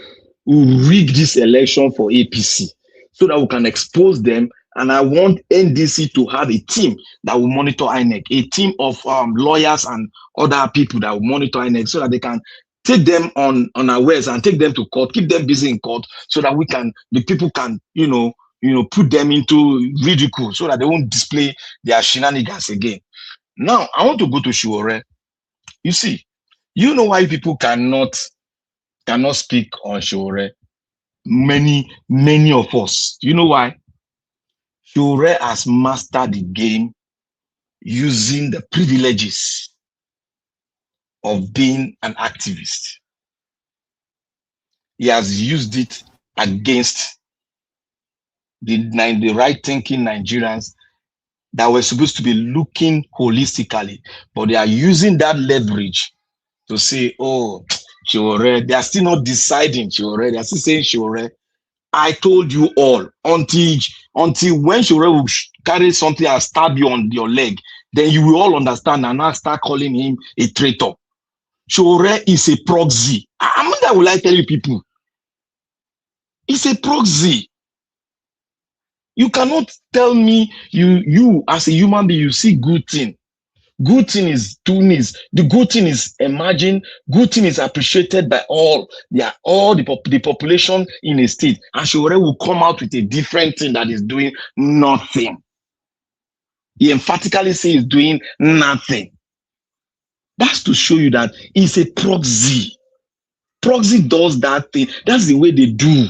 rig this election for APC, so that we can expose them. And I want NDC to have a team that will monitor INEC, a team of lawyers and other people that will monitor INEC, so that they can take them on unawares and take them to court, keep them busy in court, so that the people can, put them into ridicule, so that they won't display their shenanigans again. Now, I want to go to Shiore. You see, you know why people cannot speak on Shiore? Many of us. You know why? Shiore has mastered the game using the privileges of being an activist. He has used it against the right-thinking Nigerians that were supposed to be looking holistically, but they are using that leverage to say, oh, Chiore, they are still not deciding Chiore, they are still saying Chiore. I told you all, until when Chiore will carry something and stab you on your leg, then you will all understand and now start calling him a traitor. Chiore is a proxy. I mean, that will I tell you people. It's a proxy. You cannot tell me you as a human being, you see good thing. Good thing is doing is the good thing is emerging. Good thing is appreciated by all. They are all the population in a state. And Chiore will come out with a different thing that is doing nothing. He emphatically says he's doing nothing. That's to show you that it's a proxy. Proxy does that thing. That's the way they do.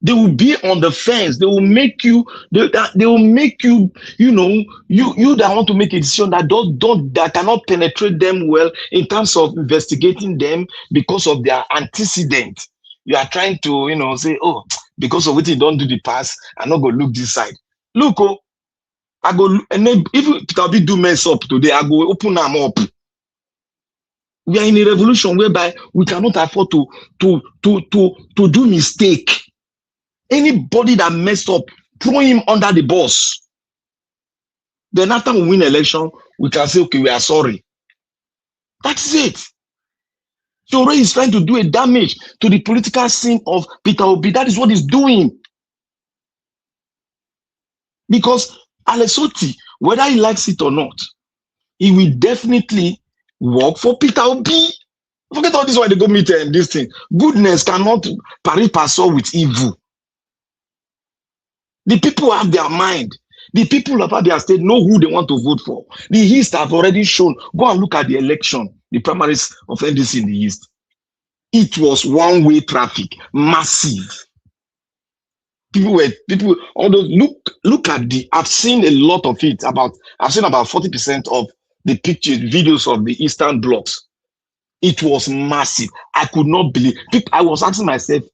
They will be on the fence. They will make you. They will make you. You know, you that want to make a decision that that cannot penetrate them well in terms of investigating them because of their antecedent. You are trying to, say, oh, because of what you don't do the past, I'm not gonna look this side. Look, oh, I go, and then if Peter Obi do mess up today, I go open them up. We are in a revolution whereby we cannot afford to do mistake. Anybody that messed up, throw him under the bus. Then after we win election, we can say, okay, we are sorry. That's it. Chiore is trying to do a damage to the political scene of Peter Obi. That is what he's doing. Because Alex Otti, whether he likes it or not, he will definitely work for Peter Obi. Forget all this why they go meet this thing. Goodness cannot pari passer with evil. The people have their mind. The people of their state know who they want to vote for. The East have already shown. Go and look at the election, the primaries of NDC in the East. It was one-way traffic, massive. People, although look at I've seen a lot of it. I've seen about 40% of the pictures, videos of the Eastern blocks. It was massive. I could not believe. I was asking myself,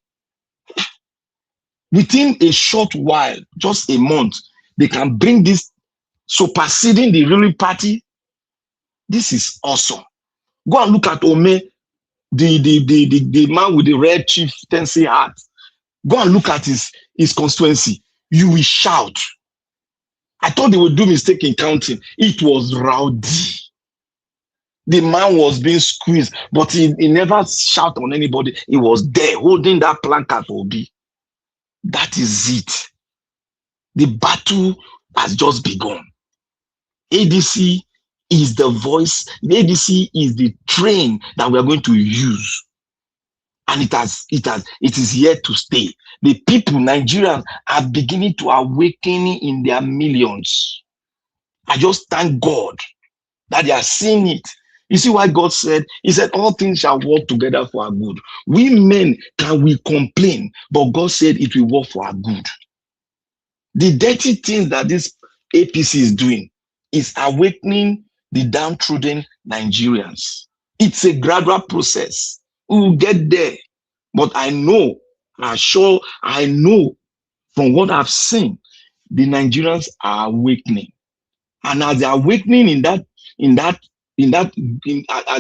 within a short while, just a month, they can bring this superseding the ruling party. This is awesome. Go and look at Ome, the man with the red chieftaincy hat. Go and look at his constituency. You will shout. I thought they would do mistake in counting. It was rowdy. The man was being squeezed, but he never shouted on anybody. He was there holding that placard for Obi. That is it. The battle has just begun. ADC is the voice. The ADC is the train that we are going to use. And it is here to stay. The people, Nigerians, are beginning to awaken in their millions. I just thank God that they are seeing it. You see why God said, he said, all things shall work together for our good. We men, we complain, but God said it will work for our good. The dirty things that this APC is doing is awakening the downtrodden Nigerians. It's a gradual process. We will get there. But I know from what I've seen, the Nigerians are awakening. And as they are awakening as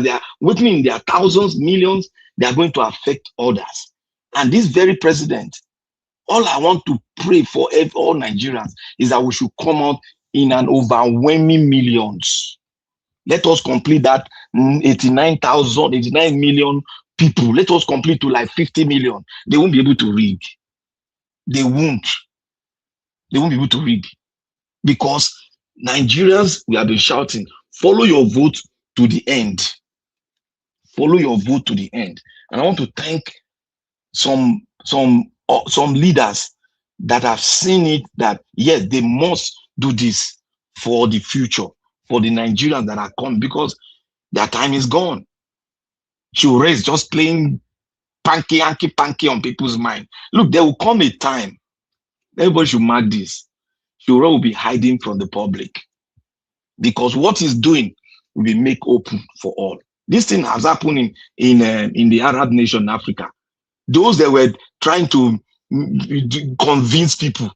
they are awakening in their thousands, millions, they are going to affect others. And this very president, all I want to pray for all Nigerians is that we should come out in an overwhelming millions. Let us complete that 89 million people. Let us complete to like 50 million. They won't be able to read. They won't be able to read. Because Nigerians, we have been shouting, follow your vote to the end. Follow your vote to the end. And I want to thank some leaders that have seen it, that yes, they must do this for the future, for the Nigerians that are coming, because their time is gone. Chiore is just playing panky on people's mind. Look, there will come a time, everybody should mark this, Chiore will be hiding from the public, because what he's doing will be made open for all. This thing has happened in the Arab nation, Africa. Those that were trying to convince people,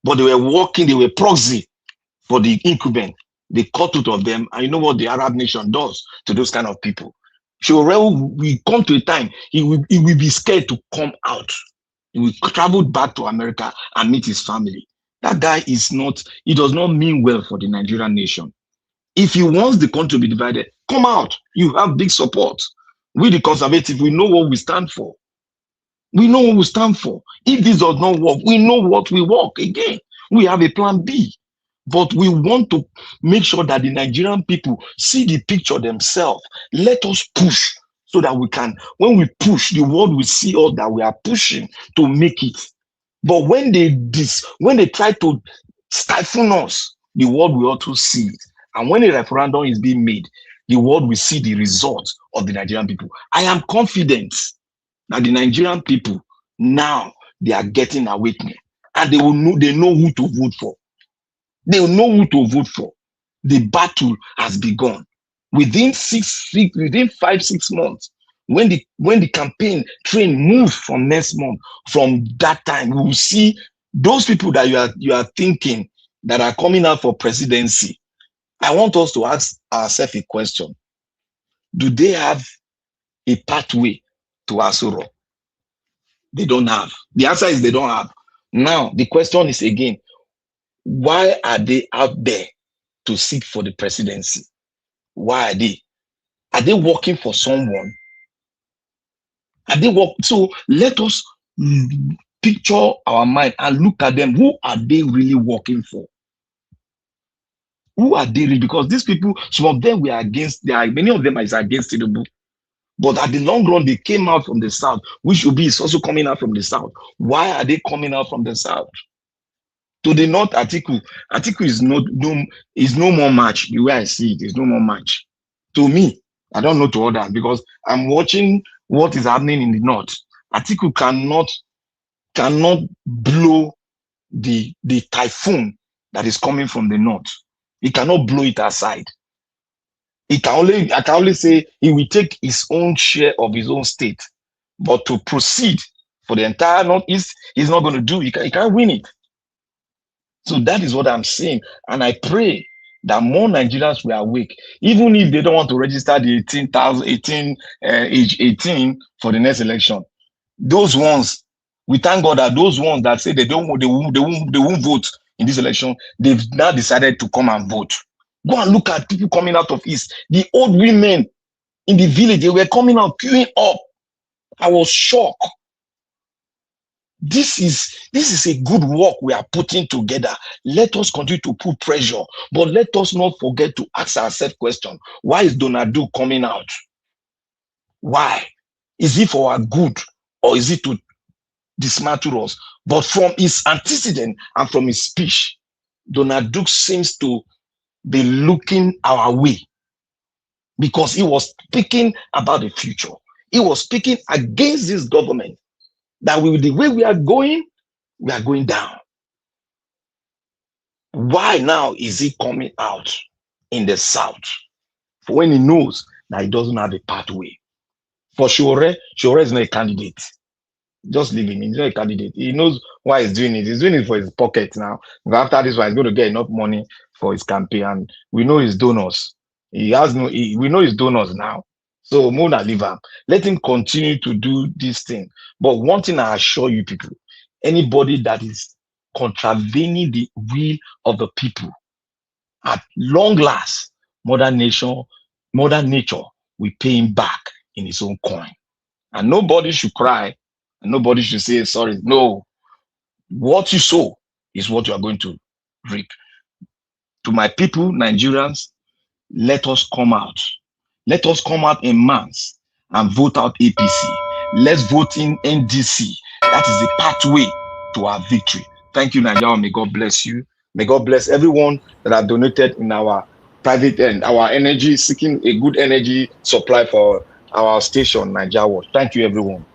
but they were working, they were proxy. for the incumbent. They cut out of them, and you know what the Arab nation does to those kind of people. Shorel will come to a time he will be scared to come out. He will travel back to America and meet his family. That guy is not. He does not mean well for the Nigerian nation. If he wants the country to be divided, come out. You have big support. We the conservative, we know what we stand for. We know what we stand for. If this does not work, we know what we work. Again, we have a plan B. But we want to make sure that the Nigerian people see the picture themselves. Let us push so that we can, when we push, the world will see all that we are pushing to make it. But when they try to stifle us, the world will also see it. And when a referendum is being made, the world will see the result of the Nigerian people. I am confident that the Nigerian people now they are getting awakening, and they know who to vote for. They will know who to vote for. The battle has begun. Within 5-6 months, when the campaign train moves from next month, from that time, we will see those people that you are thinking that are coming out for presidency. I want us to ask ourselves a question. Do they have a pathway to Asuro? They don't have. The answer is they don't have. Now, the question is again, why are they out there to seek for the presidency? Why are they? Are they working for someone? Are they work? So let us picture our mind and look at them. Who are they really working for? Who are they really? Because these people, some of them were against, many of them is against Tinubu. But at the long run, they came out from the south, which Obi is also coming out from the south. Why are they coming out from the south? To the north, Atiku is no more match. The way I see it, is no more match. To me, I don't know to others because I'm watching what is happening in the north. Atiku cannot blow the typhoon that is coming from the north. He cannot blow it aside. I can only say he will take his own share of his own state, but to proceed for the entire northeast, he's not going to do. He can't win it. So that is what I'm saying, and I pray that more Nigerians will awake, even if they don't want to register the age 18 for the next election. Those ones, we thank God that those ones that say they won't vote in this election, they've now decided to come and vote. Go and look at people coming out of East. The old women in the village, they were coming out, queuing up. I was shocked. This is a good work we are putting together. Let us continue to put pressure, but let us not forget to ask ourselves question: why is Donald coming out? Why? Is it for our good, or is it to dismantle us? But from his antecedent and from his speech, Donald Duke seems to be looking our way, because he was speaking about the future. He was speaking against this government, that the way we are going down. Why now is he coming out in the south when he knows that he doesn't have a pathway? For Shore is not a candidate. Just leave him. He's not a candidate. He knows why he's doing it. He's doing it for his pocket now. After this one, he's going to get enough money for his campaign. And we know his donors. We know his donors now. So Mona, leave him. Let him continue to do this thing. But one thing I assure you people, anybody that is contravening the will of the people, at long last, Mother Nature will pay him back in his own coin. And nobody should cry, and nobody should say sorry. No. What you sow is what you are going to reap. To my people, Nigerians, let us come out. Let us come out in mass and vote out APC. Let's vote in NDC. That is the pathway to our victory. Thank you, Nigeria. May God bless you. May God bless everyone that have donated in our private and our energy, seeking a good energy supply for our station, Nigeria Watch. Thank you, everyone.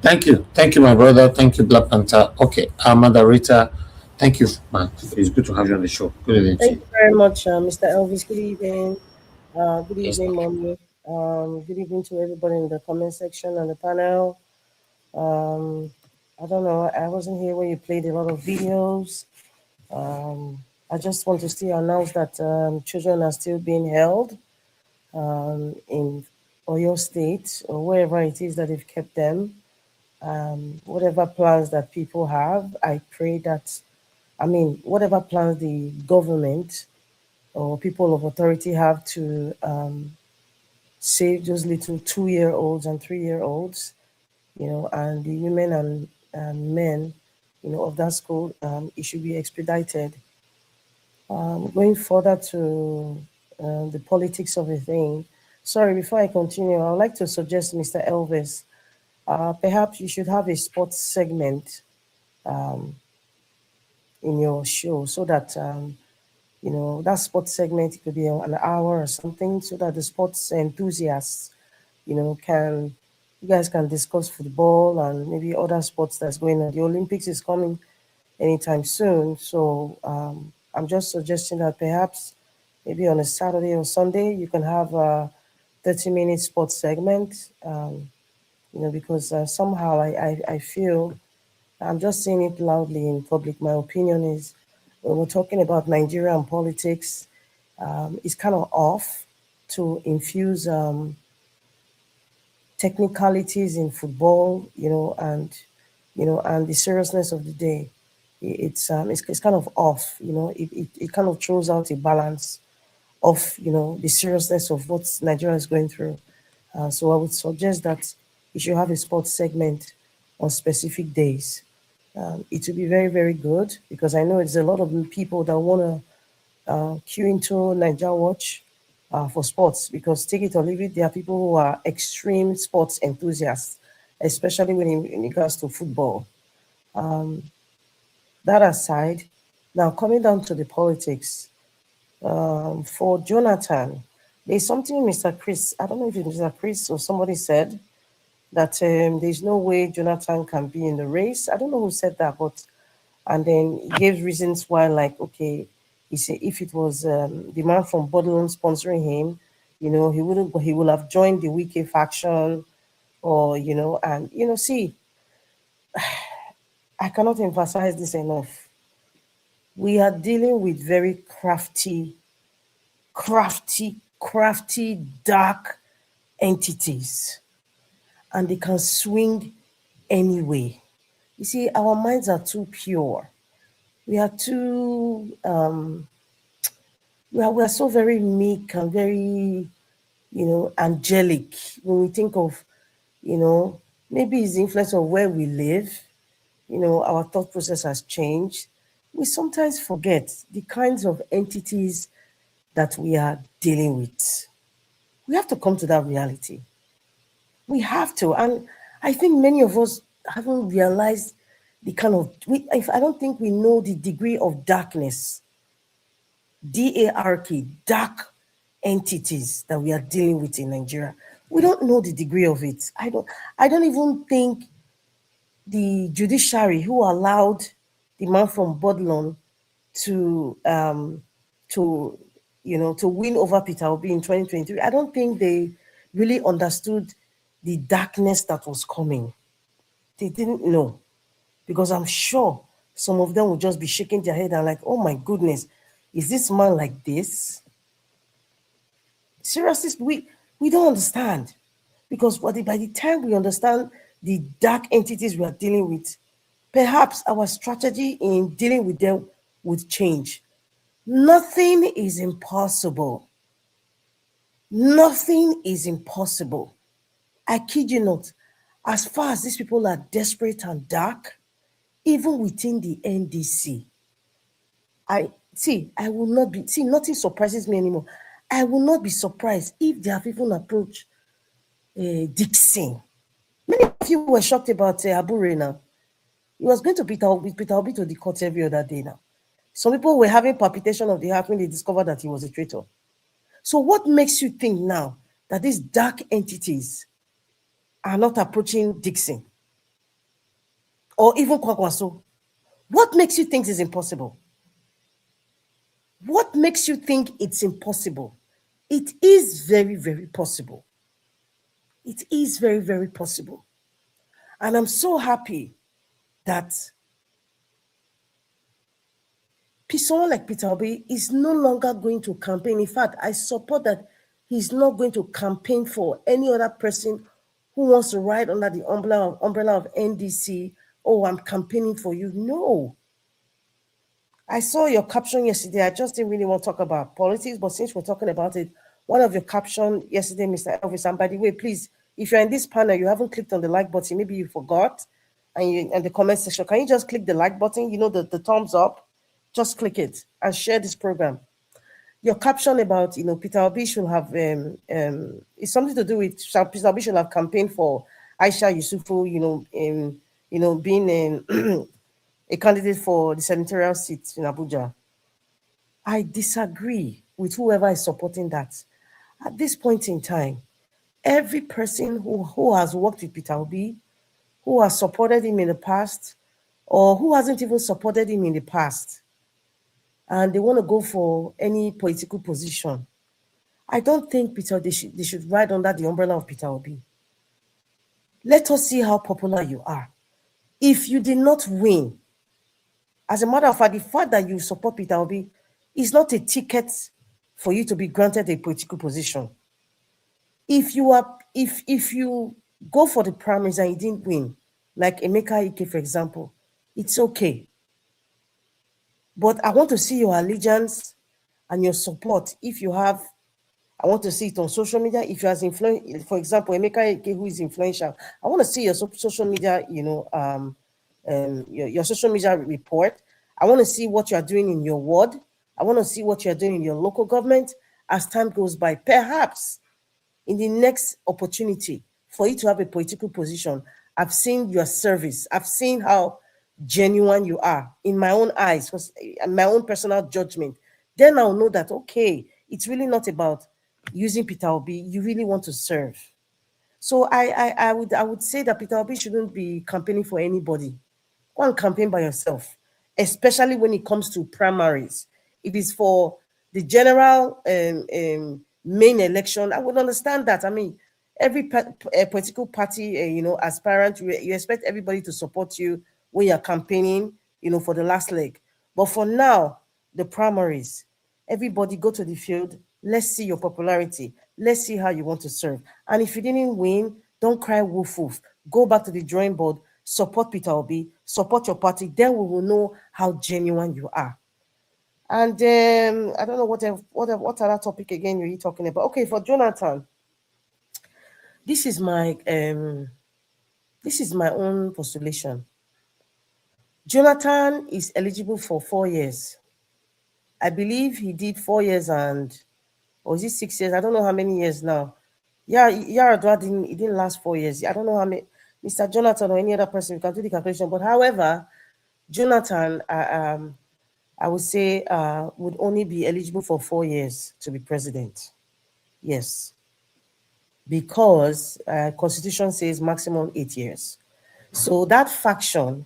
Thank you, my brother. Thank you, Black Panther. Okay, our moderator. Thank you, man. It's good to have you on the show. Good evening. Thank you very much, Mr. Elvis. Good evening. Good evening, Mommy. Good evening to everybody in the comment section and the panel. I don't know. I wasn't here when you played a lot of videos. I just want to still announce that children are still being held in Oyo State or wherever it is that they've kept them. Whatever plans that people have, I pray that, whatever plans the government or people of authority have to save those little 2-year-olds and 3-year-olds, and the women and men, of that school, it should be expedited. Going further to the politics of the thing. Sorry, before I continue, I would like to suggest, Mr. Elvis, perhaps you should have a sports segment in your show so that, that sports segment could be an hour or something so that the sports enthusiasts, you guys can discuss football and maybe other sports that's going on. The Olympics is coming anytime soon. So I'm just suggesting that perhaps maybe on a Saturday or Sunday, you can have a 30-minute sports segment, because somehow I feel, I'm just saying it loudly in public, my opinion is when we're talking about Nigeria and politics, it's kind of off to infuse technicalities in football, and the seriousness of the day. It's kind of off, it kind of throws out a balance of, the seriousness of what Nigeria is going through. So I would suggest that you should have a sports segment on specific days. It will be very, very good because I know there's a lot of people that want to queue into Nigeria Watch for sports because take it or leave it, there are people who are extreme sports enthusiasts, especially when in regards to football. That aside, now coming down to the politics, for Jonathan, there's something Mr. Chris, I don't know if it's Mr. Chris or somebody said that there's no way Jonathan can be in the race. I don't know who said that, but, and then he gave reasons why, like, okay, he said if it was the man from Bodolon sponsoring him, he would have joined the Wike faction or, and, see, I cannot emphasize this enough. We are dealing with very crafty, dark entities, and they can swing anyway. You see, our minds are too pure. We are too, we are so very meek and very, angelic when we think of, maybe it's the influence of where we live, our thought process has changed. We sometimes forget the kinds of entities that we are dealing with. We have to come to that reality. We have to. And I think many of us haven't realized the kind of, I don't think we know the degree of darkness, D-A-R-K, dark entities that we are dealing with in Nigeria. We don't know the degree of it. I don't even think the judiciary who allowed the man from Bodlon to win over Peter Obi in 2023, I don't think they really understood the darkness that was coming. They didn't know, because I'm sure some of them would just be shaking their head and like, oh my goodness, is this man like this? Seriously, we don't understand, because by the time we understand the dark entities we are dealing with, perhaps our strategy in dealing with them would change. Nothing is impossible. Nothing is impossible. I kid you not. As far as these people are desperate and dark, even within the NDC, I will not be, nothing surprises me anymore. I will not be surprised if they have even approached Dixon. Many of you were shocked about Abure now. He was going to Peter Obi to the court every other day now. Some people were having palpitation of the heart when they discovered that he was a traitor. So what makes you think now that these dark entities are not approaching Dixon or even Kwakwaso? What makes you think it's impossible? What makes you think it's impossible? It is very, very possible. It is very, very possible. And I'm so happy that someone like Peter Obi is no longer going to campaign. In fact, I support that he's not going to campaign for any other person who wants to ride under the umbrella of NDC. Oh, I'm campaigning for you. No. I saw your caption yesterday. I just didn't really want to talk about politics, but since we're talking about it, one of your caption yesterday, Mr. Elvis, and by the way, please, if you're in this panel, you haven't clicked on the like button, maybe you forgot, and the comment section, can you just click the like button? You know, the thumbs up, just click it and share this program. Your caption about, Peter Obi should have, it's something to do with Peter Obi should have campaigned for Aisha Yusufu, being a candidate for the senatorial seat in Abuja. I disagree with whoever is supporting that. At this point in time, every person who has worked with Peter Obi, who has supported him in the past, or who hasn't even supported him in the past, and they want to go for any political position, I don't think they should ride under the umbrella of Peter Obi. Let us see how popular you are. If you did not win, as a matter of fact, the fact that you support Peter Obi is not a ticket for you to be granted a political position. If you go for the primaries and you didn't win, like Emeka Ike, for example, it's okay. But I want to see your allegiance and your support. If you have, I want to see it on social media. If you have influence, for example, Emeka Ike, who is influential, I want to see your social media, your social media report. I want to see what you are doing in your ward. I want to see what you are doing in your local government as time goes by. Perhaps in the next opportunity for you to have a political position, I've seen your service. I've seen how genuine you are in my own eyes, my own personal judgment. Then I'll know that, okay, it's really not about using Peter Obi. You really want to serve. So I would say that Peter Obi shouldn't be campaigning for anybody. Go and campaign by yourself, especially when it comes to primaries. If it's for the general main election, I would understand that. I mean, every political party, aspirant, you expect everybody to support you when you're campaigning, for the last leg. But for now, the primaries, everybody go to the field. Let's see your popularity. Let's see how you want to serve. And if you didn't win, don't cry woof woof. Go back to the drawing board, support Peter Obi, support your party. Then we will know how genuine you are. And I don't know what other topic again you're talking about. Okay, for Jonathan, this is my own postulation. Jonathan is eligible for 4 years. I believe he did 4 years or is it 6 years? I don't know how many years now. Yeah, Yaradua didn't last 4 years. I don't know how many. Mr. Jonathan or any other person, you can do the calculation. But however, Jonathan, I would say, would only be eligible for 4 years to be president. Yes. Because Constitution says maximum 8 years. So that faction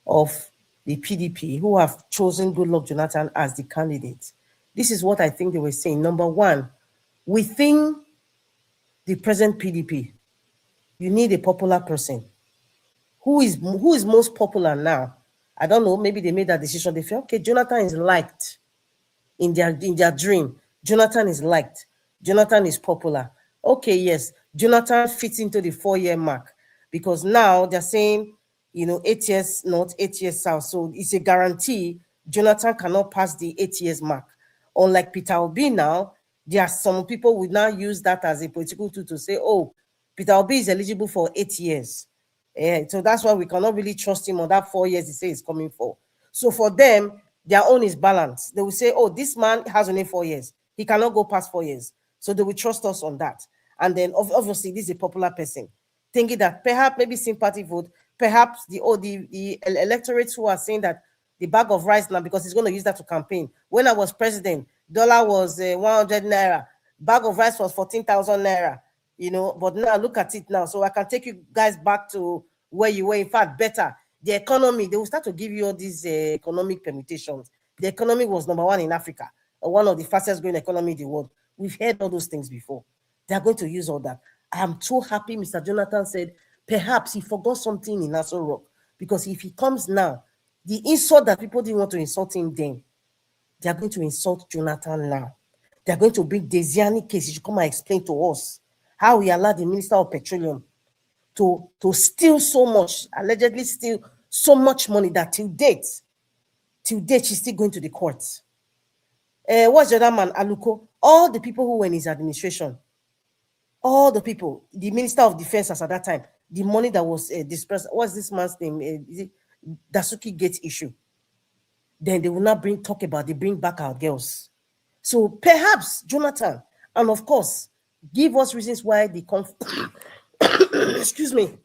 of the PDP who have chosen Goodluck Jonathan as the candidate, this is what I think they were saying. Number one, within the present PDP, you need a popular person. Who is most popular now? I don't know. Maybe they made that decision. They feel, okay, Jonathan is liked in their dream. Jonathan is liked. Jonathan is popular. Okay, yes, Jonathan fits into the 4-year mark because now they're saying, 8 years north, 8 years south. So it's a guarantee Jonathan cannot pass the 8 years mark. Unlike Peter Obi now, there are some people who now use that as a political tool to say, oh, Peter Obi is eligible for 8 years. So that's why we cannot really trust him on that 4 years he says he's coming for. So for them, their own is balanced. They will say, oh, this man has only 4 years. He cannot go past 4 years. So they will trust us on that. And then obviously this is a popular person, thinking that perhaps maybe sympathy vote, perhaps the electorates who are saying that the bag of rice now, because he's going to use that to campaign. When I was president, dollar was 100 naira. Bag of rice was 14,000 naira. But now look at it now. So I can take you guys back to where you were. In fact, better. The economy, they will start to give you all these economic permutations. The economy was number one in Africa, one of the fastest growing economy in the world. We've heard all those things before. They're going to use all that. I am too happy Mr. Jonathan said perhaps he forgot something in Aso Rock, because if he comes now, the insult that people didn't want to insult him then, They are going to insult Jonathan now. They are going to bring Desiani case. He should come and explain to us how he allowed the Minister of Petroleum to steal so much, allegedly steal so much money that till date, she's still going to the courts. What's the other man, Aluko? All the people who were in his administration, all the people, the Minister of Defense as at that time, the money that was dispersed, what's this man's name? Is it Dasuki Gate issue? Then they will not talk about, they bring back our girls. So perhaps Jonathan, and of course, give us reasons why the excuse me,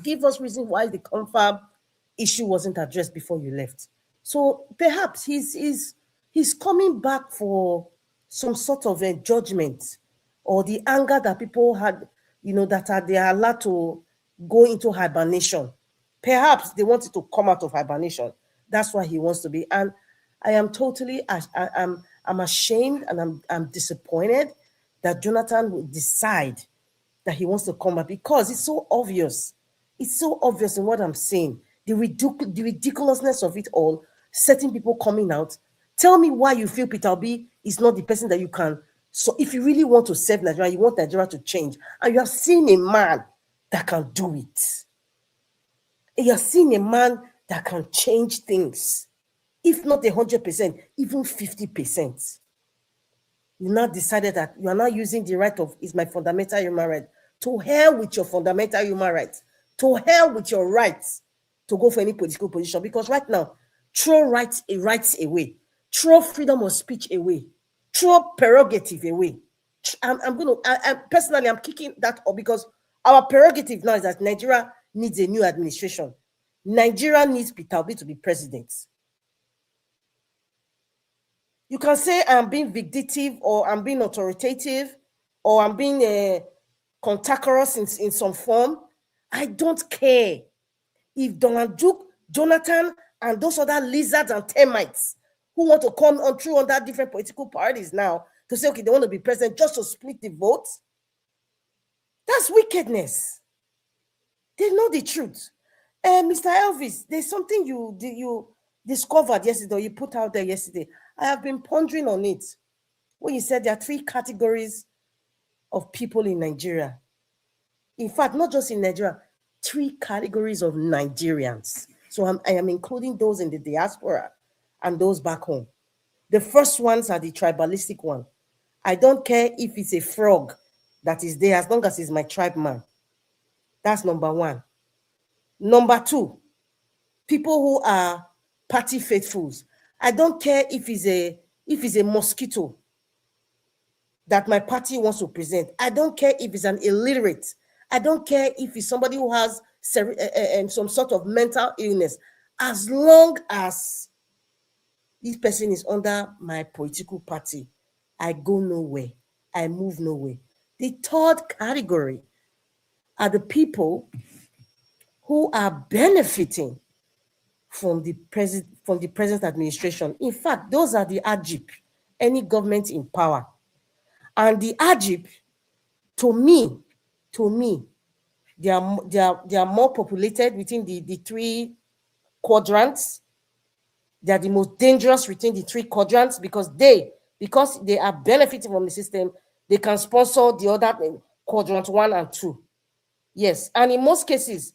give us reasons why the confab issue wasn't addressed before you left. So perhaps he's coming back for some sort of a judgment, or the anger that people had, that they are allowed to go into hibernation. Perhaps they wanted to come out of hibernation. That's why he wants to be. And I am totally, I'm ashamed, and I'm disappointed that Jonathan would decide that he wants to come back, because it's so obvious. It's so obvious in what I'm saying. The ridiculousness of it all, certain people coming out. Tell me why you feel Peter Obi is not the person that you can. So if you really want to save Nigeria, you want Nigeria to change, and you have seen a man that can do it. You have seen a man that can change things, if not 100%, even 50%. You now decided that you are now using the right of, is my fundamental human right. To hell with your fundamental human rights. To hell with your rights to go for any political position. Because right now, throw rights away. Throw freedom of speech away. Throw prerogative away. Personally, I'm kicking that up, because our prerogative now is that Nigeria needs a new administration. Nigeria needs Peter Obi to be president. You can say I'm being vindictive, or I'm being authoritative, or I'm being cantankerous in some form. I don't care. If Donald Duke, Jonathan, and those other lizards and termites who want to come on through under different political parties now to say, okay, they want to be president just to split the votes, that's wickedness. They know the truth. Mr. Elvis, there's something you discovered yesterday, or you put out there yesterday. I have been pondering on it. When you said there are 3 categories of people in Nigeria. In fact, not just in Nigeria, 3 categories of Nigerians. So I am including those in the diaspora and those back home. The first ones are the tribalistic one. I don't care if it's a frog that is there, as long as it's my tribe man. That's number 1. Number 2, people who are party faithfuls. I don't care if it's a mosquito that my party wants to present. I don't care if it's an illiterate. I don't care if it's somebody who has some sort of mental illness. As long as this person is under my political party, I go nowhere. I move nowhere. The third category are the people who are benefiting from the present administration. In fact, those are the AGIP, any government in power. And the AGIP, to me, they are more populated within the 3 quadrants. They are the most dangerous within the 3 quadrants, because they are benefiting from the system, they can sponsor the other quadrant 1 and 2. Yes, and in most cases,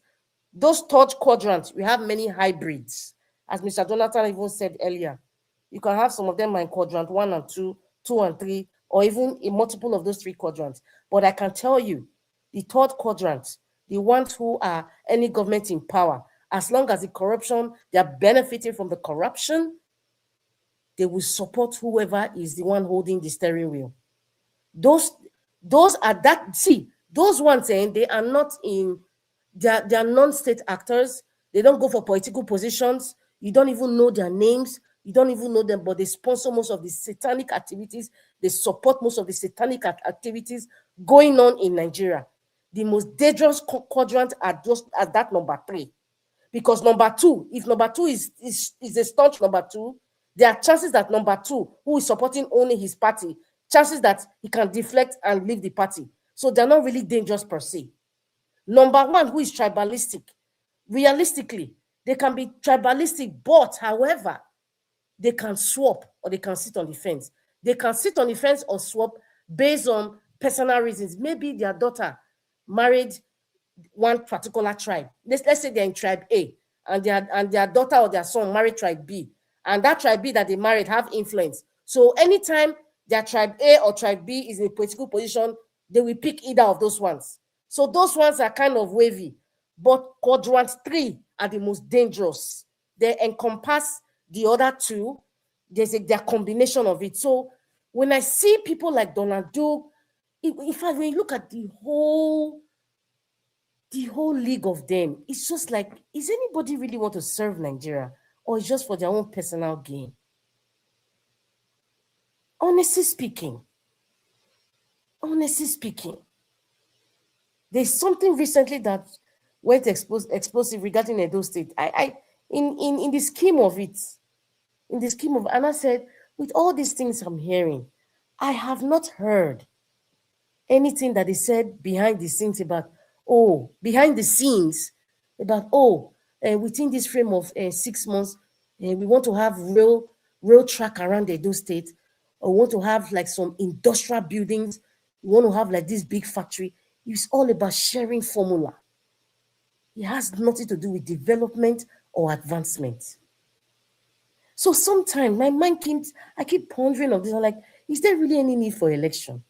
those third quadrants, we have many hybrids. As Mr. Jonathan even said earlier, you can have some of them in quadrant 1 and 2, 2 and 3, or even a multiple of those 3 quadrants. But I can tell you, the third quadrant, the ones who are any government in power, as long as the corruption, they are benefiting from the corruption, they will support whoever is the one holding the steering wheel. Those are that, see, those ones saying they are not in, they are non-state actors. They don't go for political positions. You don't even know their names. You don't even know them, but they sponsor most of the satanic activities. They support most of the satanic activities going on in Nigeria. The most dangerous quadrant are just at that number 3. Because number 2, if number 2 is a staunch number 2, there are chances that number 2, who is supporting only his party, chances that he can deflect and leave the party. So they're not really dangerous per se. Number 1, who is tribalistic, realistically, they can be tribalistic, but however, they can swap or they can sit on the fence. They can sit on the fence or swap based on personal reasons. Maybe their daughter married one particular tribe. Let's say they're in tribe A, and their daughter or their son married tribe B, and that tribe B that they married have influence. So anytime their tribe A or tribe B is in a political position, they will pick either of those ones. So those ones are kind of wavy, but quadrant 3 are the most dangerous. They encompass the other two. There's their combination of it. So when I see people like Donald Duke, in fact, when you look at the whole league of them, it's just like, is anybody really want to serve Nigeria, or it's just for their own personal gain? Honestly speaking, there's something recently that went explosive regarding Edo State. In the scheme of it, and I said, with all these things I'm hearing, I have not heard anything that is said behind the scenes about, within this frame of 6 months, we want to have real track around Edo State, or want to have like some industrial buildings, we want to have like this big factory. It's all about sharing formula. It has nothing to do with development or advancement. So sometimes my mind I keep pondering on this. I'm like, is there really any need for election?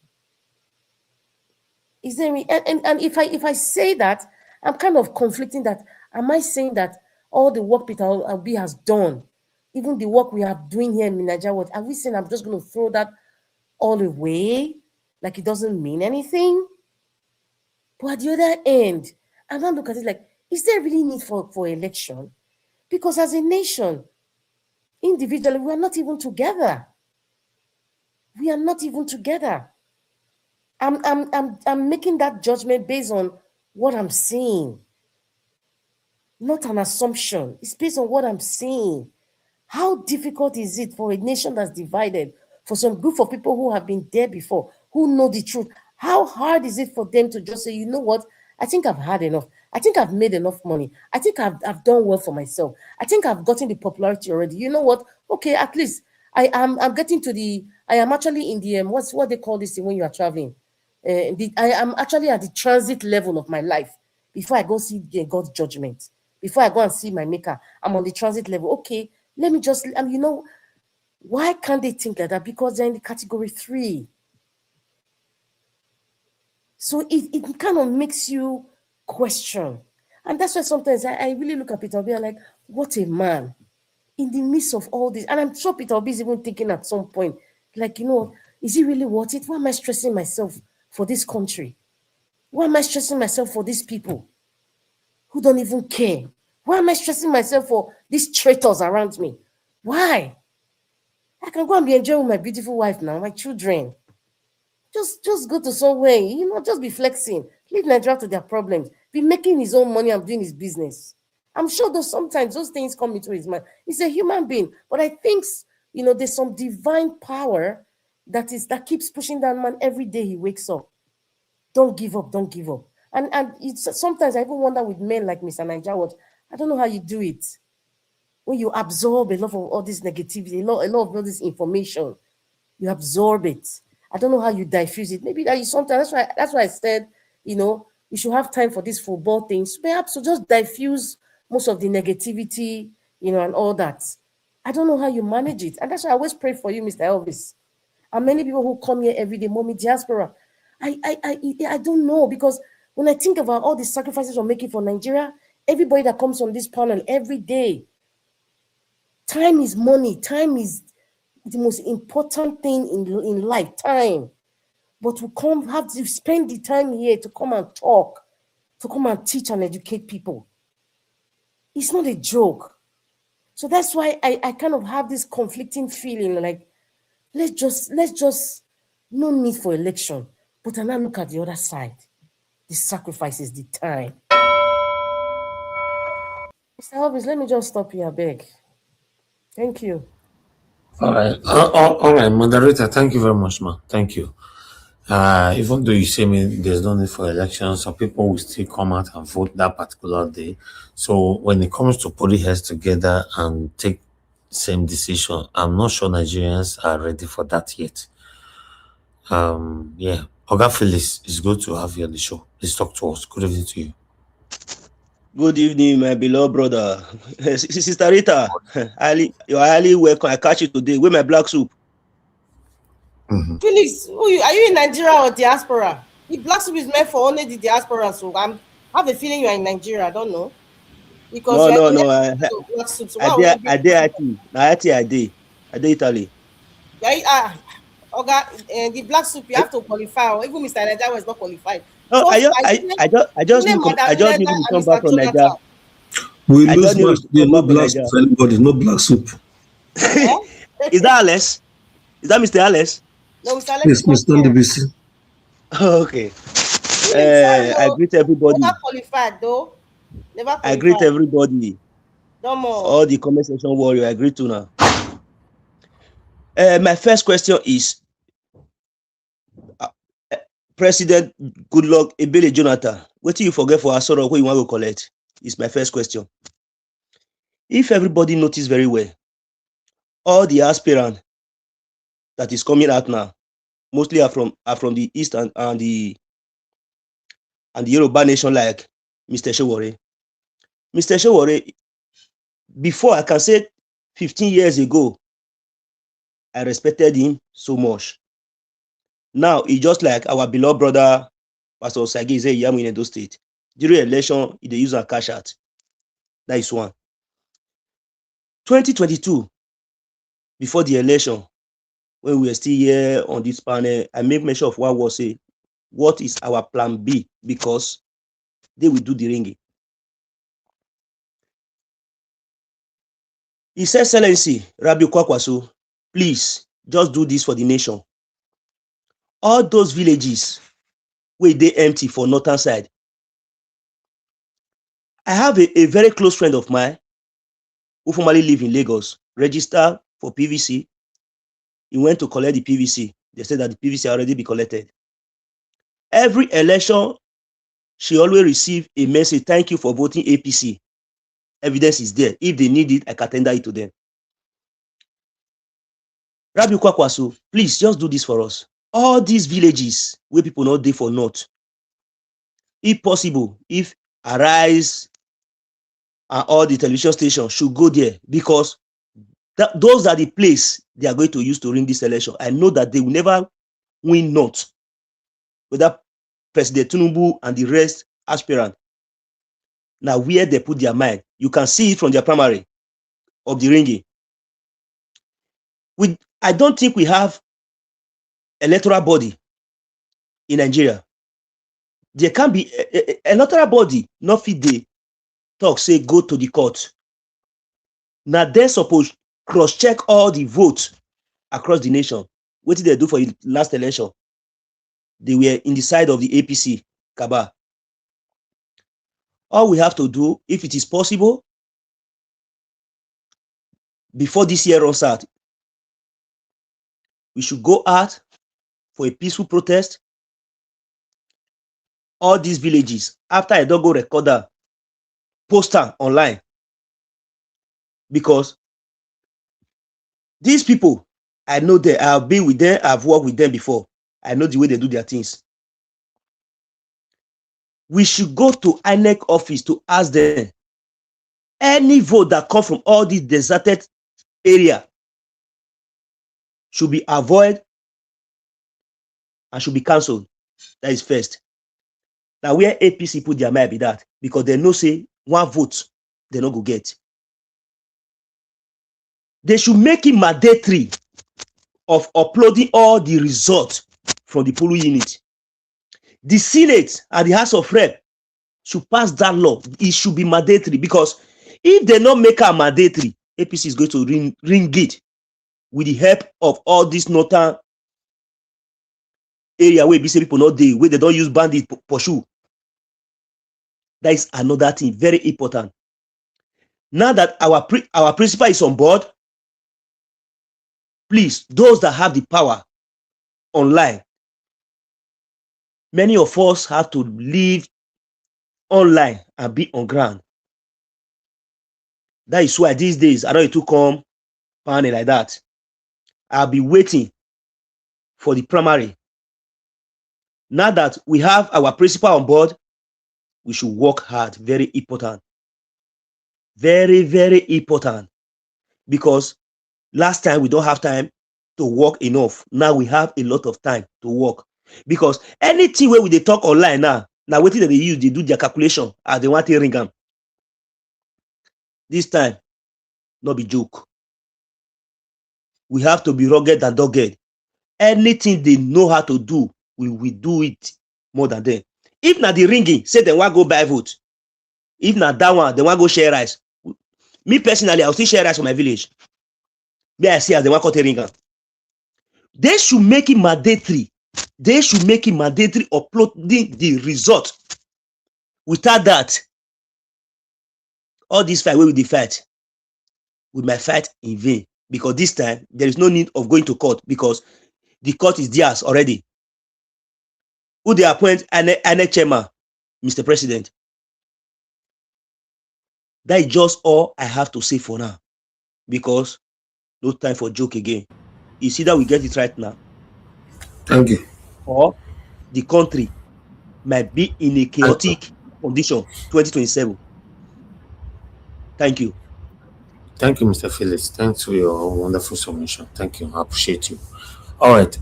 Is there any, and if I say that, I'm kind of conflicting that. Am I saying that all the work Peter Obi has done, even the work we are doing here in Nigeria, are we saying I'm just going to throw that all away, like it doesn't mean anything? But at the other end, I don't look at it like, is there really need for election? Because as a nation, individually, we are not even together. We are not even together. I'm making that judgment based on what I'm seeing, not an assumption. It's based on what I'm seeing. How difficult is it for a nation that's divided, for some group of people who have been there before, who know the truth? How hard is it for them to just say, you know what? I think I've had enough. I think I've made enough money. I think I've done well for myself. I think I've gotten the popularity already. You know what? Okay, at least I'm getting to the, I am actually in the, what they call this thing when you are traveling? I am actually at the transit level of my life before I go see God's judgment. Before I go and see my maker, I'm on the transit level. Okay, let me just, you know, why can't they think like that? Because they're in the category 3. So it kind of makes you question. And that's why sometimes I really look at Peter Obi and like, what a man. In the midst of all this, and I'm sure Peter Obi is even thinking at some point, like, you know, is it really worth it? Why am I stressing myself for this country? Why am I stressing myself for these people who don't even care? Why am I stressing myself for these traitors around me? Why? I can go and be enjoying my beautiful wife now, my children. Just go to somewhere, you know, just be flexing. Leave Nigeria to their problems. Be making his own money and doing his business. I'm sure sometimes those things come into his mind. He's a human being. But I think, you know, there's some divine power that keeps pushing that man every day he wakes up. Don't give up, don't give up. And it's, sometimes I even wonder with men like Mr. Nigeria, I don't know how you do it. When you absorb a lot of all this negativity, a lot of all this information, you absorb it. I don't know how you diffuse it. Maybe that is sometimes, that's why I said, you know, we should have time for these football things. Perhaps to just diffuse most of the negativity, you know, and all that. I don't know how you manage it. And that's why I always pray for you, Mr. Elvis. And many people who come here every day, Mommy Diaspora. I don't know, because when I think about all the sacrifices we're making for Nigeria, everybody that comes on this panel every day, time is money. Time is the most important thing in life, time. But we have to spend the time here to come and talk, to come and teach and educate people. It's not a joke. So that's why I kind of have this conflicting feeling like, let's just, no need for election. But I now look at the other side, the sacrifices, the time. Mr. Elvis, let me just stop here, I beg. Thank you. All right. All right, moderator, thank you very much, man. Thank you. Even though you say there's no need for elections, some people will still come out and vote that particular day. So when it comes to putting heads together and take same decision. I'm not sure Nigerians are ready for that yet. Yeah. Oga Phyllis, it's good to have you on the show. Please talk to us. Good evening to you. Good evening, my beloved brother. Sister Rita, you're highly welcome. I catch you today. With my black soup. Felix, are you in Nigeria or diaspora? The black soup is meant for only the diaspora, so I have a feeling you are in Nigeria. I don't know. Because No. black soup. So I did Italy. The black soup, you have to qualify. Even Mr. Nigeria was not qualified. No, So I just need to come back from Nigeria. We lose match today. No black soup for anybody. No black soup. Is that Alex? Is that Mr. Alex? No, Mr. Alex. Yes, Mr. DBC. Okay. I greet everybody. Never qualified though. Never qualified. I greet everybody. No more. All the comment section warrior. I greet to now. My first question is President Goodluck Ebele Jonathan. What do you forget for Asoro who you want to collect? Is my first question. If everybody notice very well, all the aspirants that is coming out now, mostly are from the East and the Yoruba nation, like Mr. Showore. Mr. Showore, before I can say 15 years ago, I respected him so much. Now it's just like our beloved brother Pastor Sagi is in Edo State. During election, they use a cash out. That is one. 2022, before the election, when we were still here on this panel, I make mention of one was say, what is our plan B? Because they will do the ringing. His Excellency, Rabbi Kwakwaso, please, just do this for the nation. All those villages where they empty for northern side. I have a very close friend of mine who formerly live in Lagos, registered for PVC. He went to collect the PVC. They said that the PVC already be collected. Every election, she always receive a message, thank you for voting APC. Evidence is there. If they need it, I can tender it to them. Rabbi Kwakwaso, please just do this for us. All these villages where people not there for north, if possible, if Arise and all the television stations should go there, because those are the place they are going to use to ring this election. I know that they will never win north without President Tinubu and the rest aspirant. Now where they put their mind, you can see it from their primary of the ringing. I don't think we have electoral body in Nigeria. There can be electoral body, not fit they talk, say go to the court. Now they're supposed cross-check all the votes across the nation. What did they do for the last election? They were in the side of the APC, Kaba. All we have to do, if it is possible, before this year runs out, we should go out for a peaceful protest. All these villages, after I don't go record that, poster online. Because these people, I know them, I've been with them, I've worked with them before. I know the way they do their things. We should go to INEC office to ask them, any vote that comes from all these deserted area should be avoided and should be cancelled. That is first. Now where APC put their mind be that, because they know say one vote they not go get. They should make it mandatory of uploading all the results from the polling unit. The Senate and the House of Rep should pass that law. It should be mandatory, because if they not make it mandatory, APC is going to ring it with the help of all this northern area where BC people not there, where they don't use bandit pursue. That is another thing, very important. Now that our principal is on board, please, those that have the power online, many of us have to live online and be on ground. That is why these days, I know it will come panel like that. I'll be waiting for the primary. Now that we have our principal on board, we should work hard. Very important. Very, very important. Because last time we don't have time to work enough. Now we have a lot of time to work. Because anything where we they talk online now waiting that they use, they do their calculation as they want to ring them. This time, not be joke. We have to be rugged and dogged. Anything they know how to do, we will do it more than them. If not the ringing, say they want go buy vote. If not that one, they want go share rice. Me personally, I'll still share rice for my village. Me, I see as they want to ring. They should make it mandatory. They should make it mandatory uploading the result. Without that, all this fight we will fight. We might fight in vain. Because this time, there is no need of going to court because the court is theirs already. Who they appoint INEC chairman, Mr. President. That is just all I have to say for now. Because no time for joke again. You see that we get it right now. Thank you. Or the country might be in a chaotic condition 2027. Thank you. Thank you, Mr. Phillips. Thanks for your wonderful submission. Thank you. I appreciate you. All right,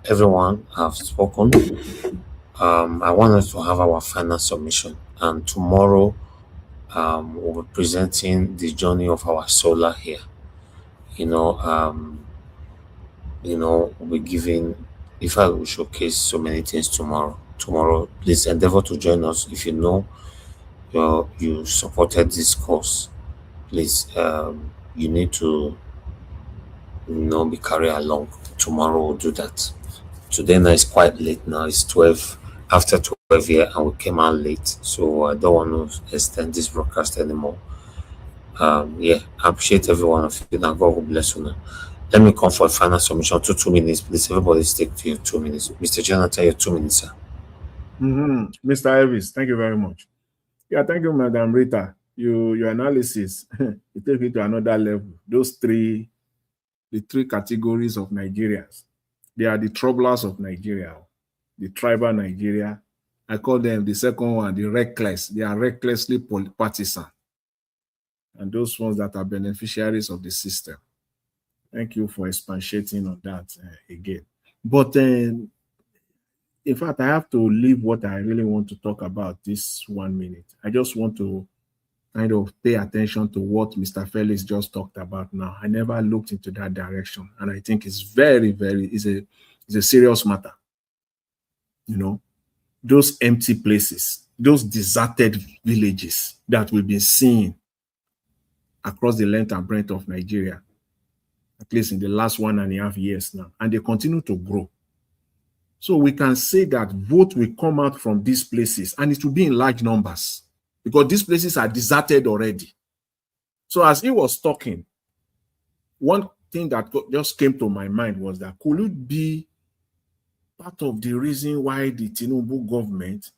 everyone have spoken. I want us to have our final submission, and tomorrow we'll be presenting the journey of our solar here. We'll be giving. If I will showcase so many things tomorrow. Tomorrow, please endeavor to join us. If you know you supported this course, please you need to be carried along. Tomorrow we'll do that. Today now it's quite late now. It's 12 after 12 here, and we came out late, so I don't want to extend this broadcast anymore. I appreciate every one of you. Now God will bless you now. Let me come for a final submission. 2 minutes, please. Everybody stick to your 2 minutes. Mr. Jonathan, your 2 minutes, sir. Mr. Elvis, thank you very much. Yeah, thank you, Madam Rita. Your analysis, it take it to another level. Those the three categories of Nigerians, they are the troublers of Nigeria, the tribal Nigeria. I call them the second one, the reckless. They are recklessly partisan. And those ones that are beneficiaries of the system. Thank you for expatiating on that again. But in fact, I have to leave what I really want to talk about this 1 minute. I just want to kind of pay attention to what Mr. Felix just talked about now. I never looked into that direction. And I think it's very, it's a serious matter. Those empty places, those deserted villages that we've been seeing across the length and breadth of Nigeria, at least in the last 1.5 years now, and they continue to grow. So we can say that vote will come out from these places, and it will be in large numbers because these places are deserted already. So as he was talking, one thing that just came to my mind was that could it be part of the reason why the Tinubu government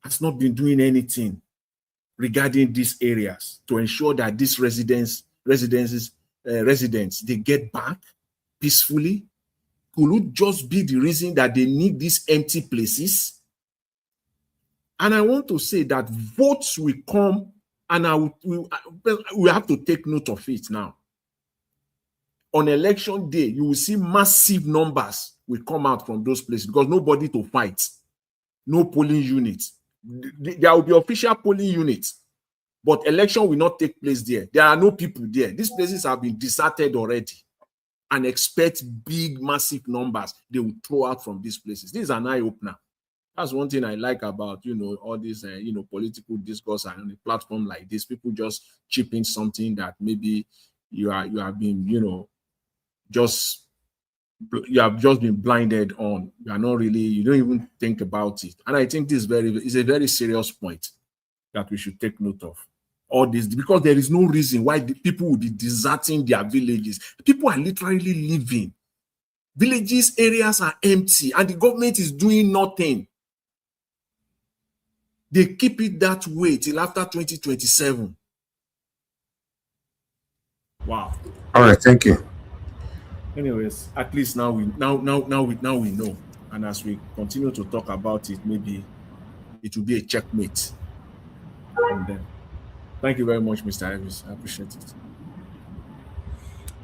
has not been doing anything regarding these areas to ensure that these residents, they get back peacefully? Could it just be the reason that they need these empty places? And I want to say that votes will come, and we have to take note of it now. On election day, you will see massive numbers will come out from those places because nobody to fight, no polling units. There will be official polling units, but election will not take place there. There are no people there. These places have been deserted already, and expect big, massive numbers they will throw out from these places. This is an eye-opener. That's one thing I like about, all this, political discourse and on a platform like this. People just chip in something that maybe you have been, you have just been blinded on. You are not really, you don't even think about it. And I think this is a very serious point that we should take note of. All this, because there is no reason why the people will be deserting their villages. People are literally living. Villages, areas are empty, and the government is doing nothing. They keep it that way till after 2027. Wow. All right, thank you. Anyways, at least now we know, and as we continue to talk about it, maybe it will be a checkmate from them. Thank you very much, Mr. Ivis. I appreciate it.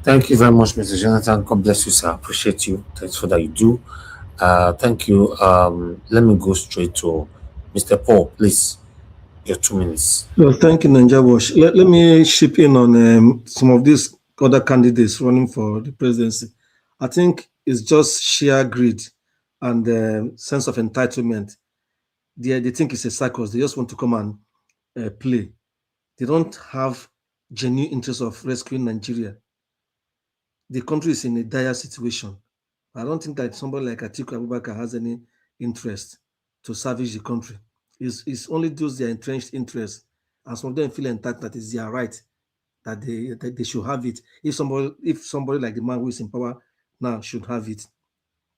Thank you very much, Mr. Jonathan. God bless you, sir. I appreciate you. Thanks for that you do. Thank you. Let me go straight to Mr. Paul, please. Your 2 minutes. Well, thank you, Ninja Wash. Let me chip in on some of these other candidates running for the presidency. I think it's just sheer greed and sense of entitlement. They think it's a circus. They just want to come and play. They don't have genuine interest of rescuing Nigeria. The country is in a dire situation. I don't think that somebody like Atiku Abubakar has any interest to salvage the country. It's only those their entrenched interests, and some of them feel entitled that it's their right that they should have it. If somebody like the man who is in power now should have it,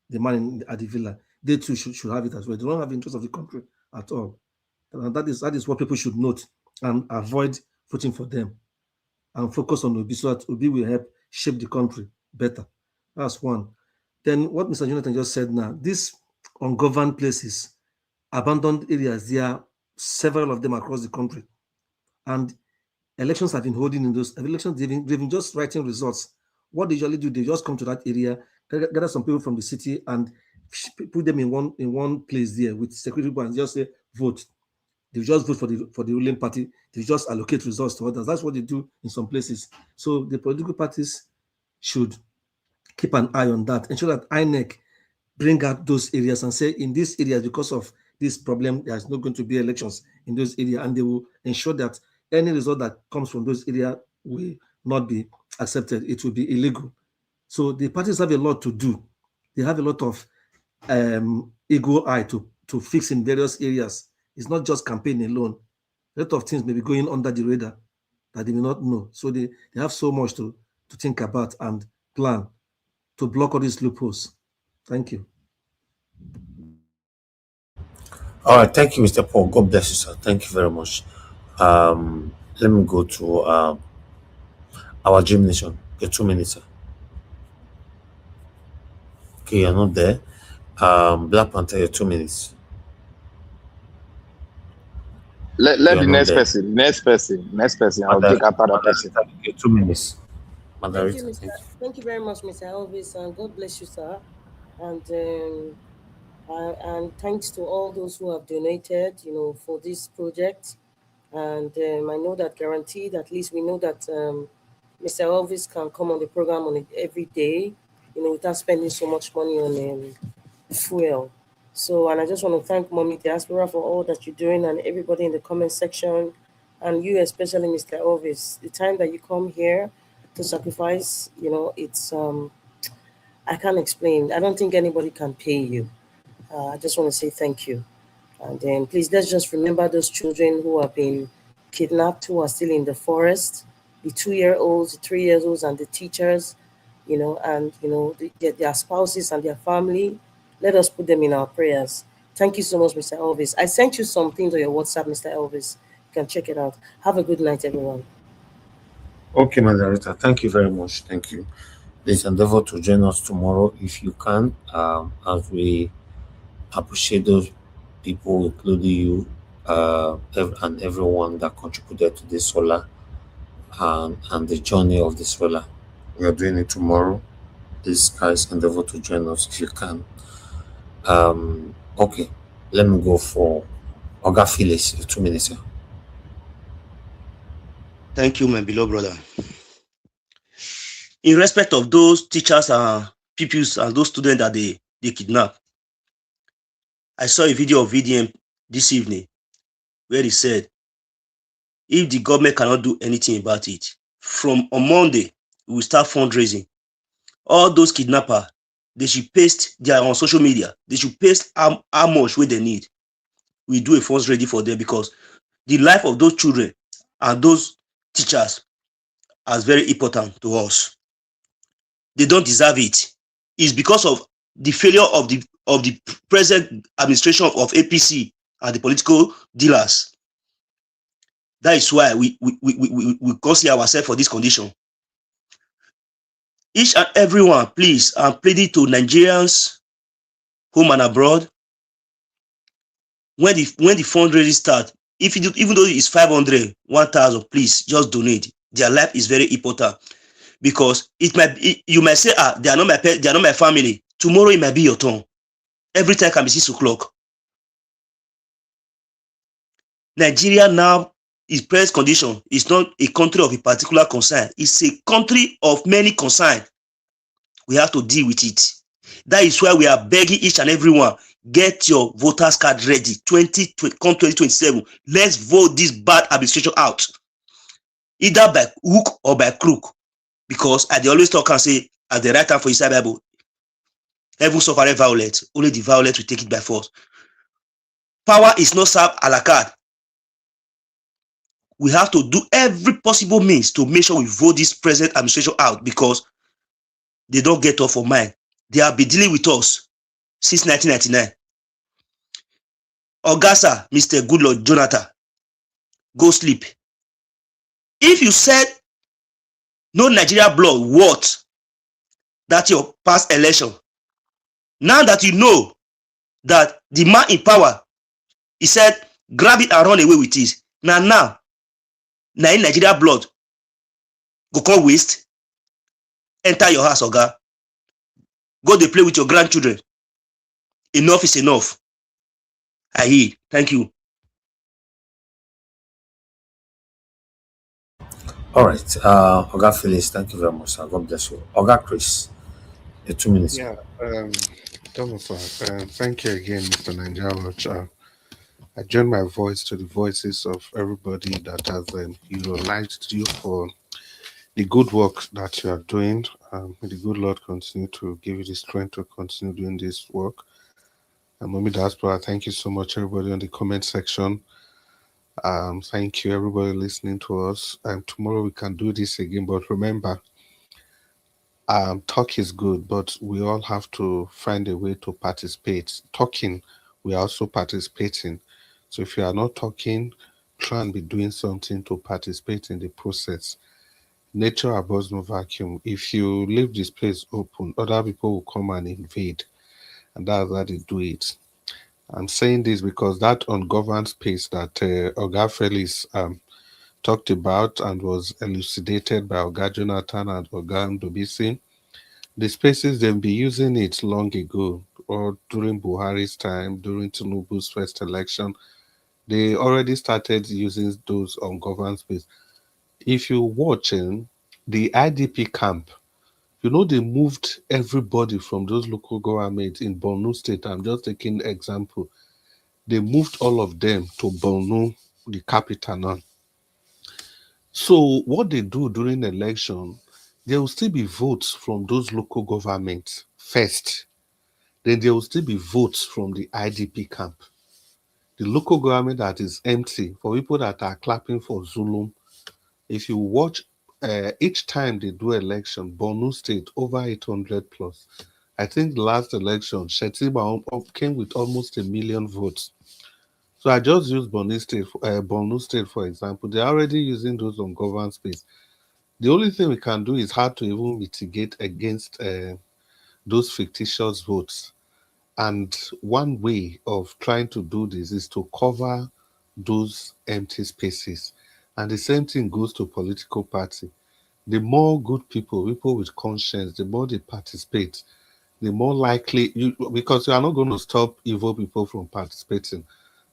the man at the villa, they too should have it as well. They don't have interest of the country at all. And that is what people should note and avoid voting for them and focus on Obi so that Obi will help shape the country better. That's one. Then what Mr. Jonathan just said now, these ungoverned places, abandoned areas, there are several of them across the country. And elections have been holding in those elections, they've been just writing results. What they usually do, they just come to that area, gather some people from the city and put them in one place there with security people and just say, vote. They just vote for the ruling party. They just allocate results to others. That's what they do in some places. So the political parties should keep an eye on that. Ensure that INEC bring out those areas and say, in these areas, because of this problem, there's not going to be elections in those areas, and they will ensure that any result that comes from those areas will not be accepted. It will be illegal. So the parties have a lot to do. They have a lot of eagle eye to fix in various areas. It's not just campaign alone. A lot of things may be going under the radar that they may not know. So they have so much to think about and plan to block all these loopholes. Thank you. All right, thank you, Mr. Paul. God bless you, sir. Thank you very much. Let me go to our Dream Nation. Your 2 minutes, sir. Okay, you're not there. Black Panther, your 2 minutes. Let the next person. I'll take after that person. Okay, 2 minutes. Thank you very much, Mr. Elvis, and God bless you, sir. And thanks to all those who have donated, for this project. And I know that guaranteed, at least we know that Mr. Elvis can come on the program on it every day, without spending so much money on fuel. So, and I just want to thank Mommy Diaspora for all that you're doing and everybody in the comment section, and you especially, Mr. Elvis. The time that you come here to sacrifice, it's I can't explain. I don't think anybody can pay you. I just want to say thank you. And then please, let's just remember those children who have been kidnapped, who are still in the forest, the 2-year-olds, the 3-year-olds, and the teachers, and, their spouses and their family. Let us put them in our prayers. Thank you so much, Mr. Elvis. I sent you some things on your WhatsApp, Mr. Elvis. You can check it out. Have a good night, everyone. Okay, Margarita. Thank you very much. Thank you. Please endeavor to join us tomorrow if you can, as we appreciate those people, including you, and everyone that contributed to this solar and the journey of the solar. We are doing it tomorrow. Please, guys, endeavor to join us if you can. Okay, let me go for Oga Phyllis, 2 minutes. Sir. Thank you, my beloved brother. In respect of those teachers and pupils and those students that they kidnap, I saw a video of VDM this evening where he said, if the government cannot do anything about it, from on Monday, we will start fundraising. All those kidnappers, they should paste, they are on social media, they should paste how much they need. We do a funds ready for them, because the life of those children and those teachers is very important to us. They don't deserve it. It's because of the failure of the present administration of APC and the political dealers. That is why we consider ourselves for this condition. Each and everyone, please, I'm pleading to Nigerians, home and abroad, when the fundraising start, even though it's 500, 1,000, please just donate. Their life is very important, because you might say, they are not my family. Tomorrow it might be your turn. Every time can be 6 o'clock. Nigeria now is present condition. It's not a country of a particular concern. It's a country of many concern. We have to deal with it. That is why we are begging each and everyone, get your voters card ready. 2027. Let's vote this bad administration out, either by hook or by crook. Because I dey always talk and say, at the right time for inside Bible, heaven suffer violence, only the violent will take it by force. Power is not served a la carte. We have to do every possible means to make sure we vote this present administration out, because they don't get off of mind. They have been dealing with us since 1999. Augusta, Mr. Goodluck Jonathan, go sleep. If you said no Nigeria blood what that your past election, now that you know that the man in power, he said grab it and run away with it. Now in Nigeria blood go come waste, enter your house, oga, go dey play with your grandchildren. Enough is enough. I hear. Thank you. All right. Oga Phyllis, thank you very much, sir. God bless you. Oga Chris, 2 minutes. Yeah, thank you again, Mr. Nigeria. I join my voice to the voices of everybody that has utilized you for the good work that you are doing. May the good Lord continue to give you the strength to continue doing this work. And Mommy Diaspora, thank you so much, everybody on the comment section. Thank you, everybody listening to us. Tomorrow we can do this again, but remember, talk is good, but we all have to find a way to participate. Talking, we are also participating. So if you are not talking, try and be doing something to participate in the process. Nature abhors no vacuum. If you leave this place open, other people will come and invade, and that's how they do it. I'm saying this because that ungoverned space that Oga Felix talked about and was elucidated by Oga Jonathan and Oga Ndobisi, the spaces they've been using it long ago, or during Buhari's time, during Tinubu's first election, they already started using those ungoverned space. If you're watching the IDP camp, you know they moved everybody from those local governments in Borno State. I'm just taking an example. They moved all of them to Borno, the capital now. So what they do during the election, there will still be votes from those local governments first. Then there will still be votes from the IDP camp. The local government that is empty, for people that are clapping for Zulum, if you watch each time they do election, Borno State over 800 plus. I think the last election, Shetima came with almost 1 million votes. So I just use Borno State, for example. They're already using those ungoverned space. The only thing we can do is how to even mitigate against those fictitious votes. And one way of trying to do this is to cover those empty spaces. And the same thing goes to political party. The more good people with conscience, the more they participate, the more likely because you are not going to stop evil people from participating,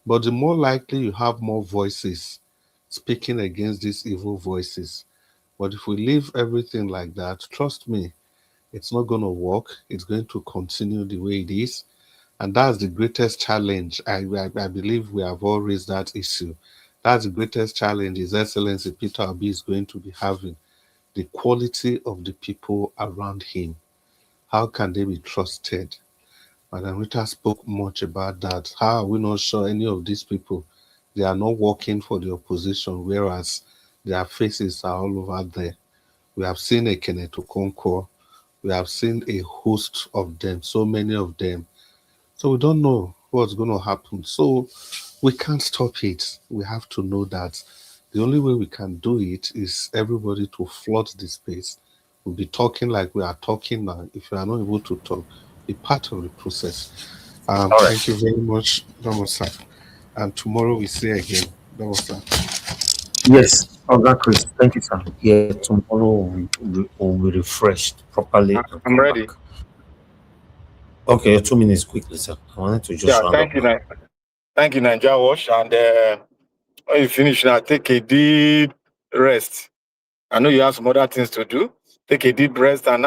but the more likely you have more voices speaking against these evil voices. But if we leave everything like that, trust me, it's not going to work. It's going to continue the way it is. And that's the greatest challenge. I believe we have all raised that issue. That's the greatest challenge His Excellency Peter Obi is going to be having. The quality of the people around him. How can they be trusted? Madam Rita spoke much about that. How are we not sure any of these people, they are not working for the opposition, whereas their faces are all over there. We have seen a Kenneth Okonkwo. We have seen a host of them, so many of them. So we don't know what's going to happen. So we can't stop it. We have to know that the only way we can do it is everybody to flood the space We'll be talking like we are talking now. If you are not able to talk, be part of the process. All right. Thank you very much, Domosa. And tomorrow we see again, Domosa. Yes, Oga Chris, thank you, sir. Yeah, tomorrow we'll be refreshed properly and I'm come ready. back. Okay, 2 minutes quickly, sir. I wanted to just round up. Thank you, Nigeria Wash. And when you finish now, take a deep rest. I know you have some other things to do. Take a deep rest and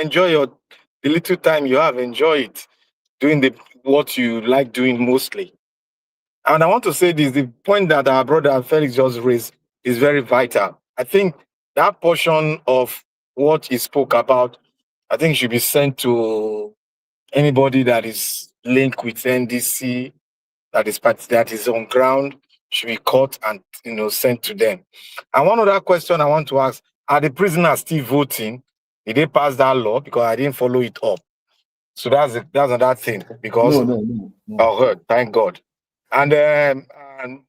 enjoy the little time you have. Enjoy it, doing what you like doing mostly. And I want to say this: the point that our brother Felix just raised is very vital. I think that portion of what he spoke about, I think, should be sent to anybody that is linked with NDC, that is on ground, should be caught and sent to them. And one other question I want to ask: are the prisoners still voting? Did they pass that law? Because I didn't follow it up. So that's another thing. Because No. oh, good, thank God. And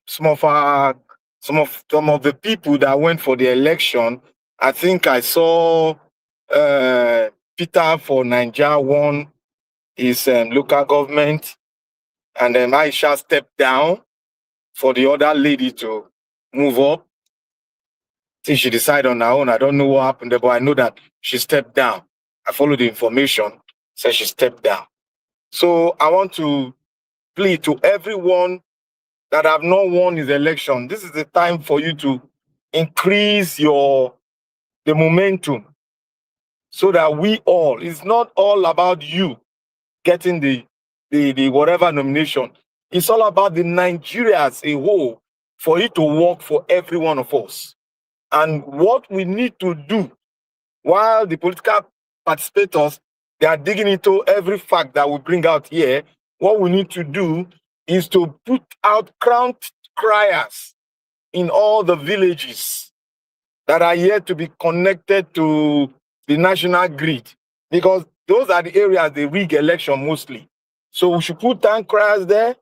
some of the people that went for the election, I think I saw Peter for Nigeria won his local government, and then Aisha stepped down for the other lady to move up. Till she decided on her own. I don't know what happened there, but I know that she stepped down. I followed the information, said she stepped down. So I want to plead to everyone that have not won his election. This is the time for you to increase the momentum, so that it's not all about you getting the whatever nomination. It's all about the Nigeria as a whole, for it to work for every one of us. And what we need to do, while the political participators, they are digging into every fact that we bring out here, what we need to do is to put out crown criers in all the villages that are yet to be connected to the national grid, because those are the areas they rig election mostly. So we should put town criers there,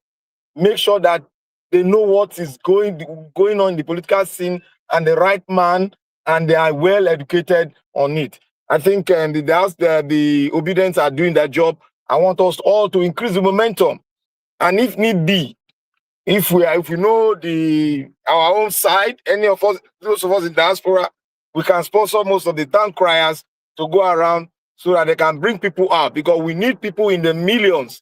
make sure that they know what is going on in the political scene and the right man, and they are well educated on it. I think the obedience are doing their job. I want us all to increase the momentum, and if need be, if we know our own side, any of us, those of us in diaspora, we can sponsor most of the town criers to go around so that they can bring people out, because we need people in the millions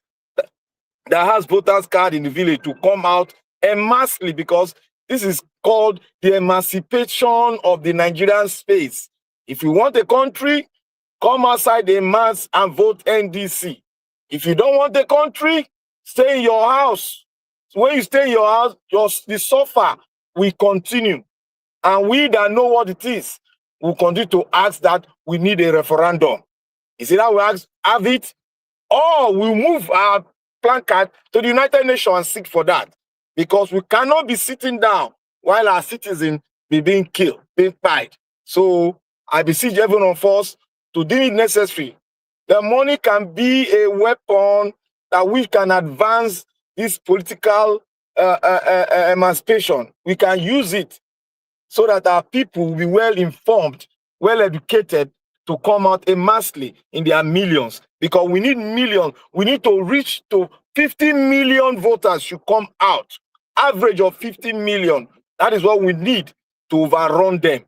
that has voters card in the village to come out en massively, because this is called the emancipation of the Nigerian space. If you want a country, come outside the mass and vote NDC. If you don't want the country, stay in your house. So when you stay in your house, the suffer will continue. And we that know what it is will continue to ask that we need a referendum. Is it that we have it? Or we move our placard to the United Nations and seek for that. Because we cannot be sitting down while our citizens be being killed, being fired. So I beseech every one of us to do it necessary. The money can be a weapon that we can advance this political emancipation. We can use it so that our people will be well informed, well educated, to come out massively in their millions. Because we need millions. We need to reach to 50 million voters should come out. Average of 50 million. That is what we need to overrun them.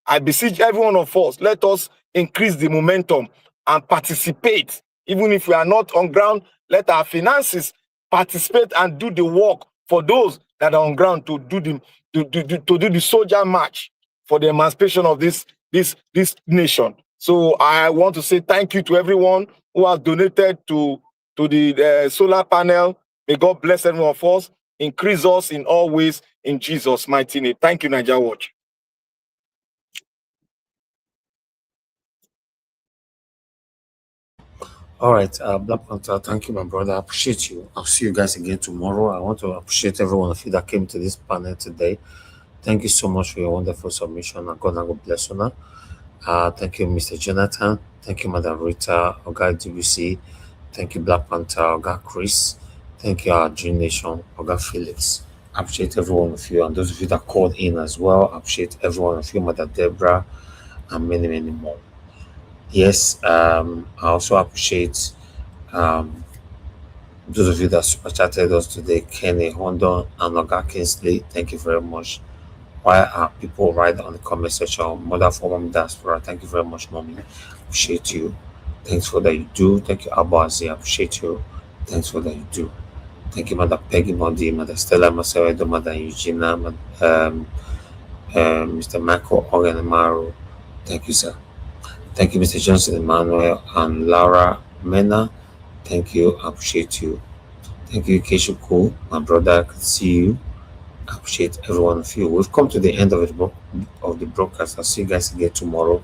I beseech every one of us, let us increase the momentum and participate. Even if we are not on ground, let our finances participate and do the work for those that are on ground to do the soldier march for the emancipation of this nation. So I want to say thank you to everyone who has donated to the solar panel. May God bless every one of us, increase us in all ways in Jesus' mighty name. Thank you, Nigeria Watch. All right, Black Panther, thank you, my brother. I appreciate you. I'll see you guys again tomorrow. I want to appreciate every one of you that came to this panel today. Thank you so much for your wonderful submission. And God bless you now. Thank you, Mr. Jonathan. Thank you, Madam Rita, Oga DBC. Thank you, Black Panther, Oga Chris. Thank you, our Dream Nation, Oga Felix. I appreciate every one of you, and those of you that called in as well. I appreciate every one of you, Mother Deborah, and many, many more. Yes, I also appreciate um, those of you that super chatted us today, Kenny, Honda, and Oga Kingsley. Thank you very much. Why are people right on the comment section? Mother for Mom Diaspora. Thank you very much, Mommy. Appreciate you. Thanks for that you do. Thank you, Abazi. Appreciate you. Thanks for that you do. Thank you, Mother Peggy Mondi, Mother Stella Masawedo, Mother Eugenia, Mr. Michael Oganamaru. Thank you, sir. Thank you, Mr. Johnson Emmanuel and Laura Mena. Thank you. I appreciate you. Thank you, Keshuko, my brother. I could see you. I appreciate every one of you. We've come to the end of the broadcast. I'll see you guys again tomorrow.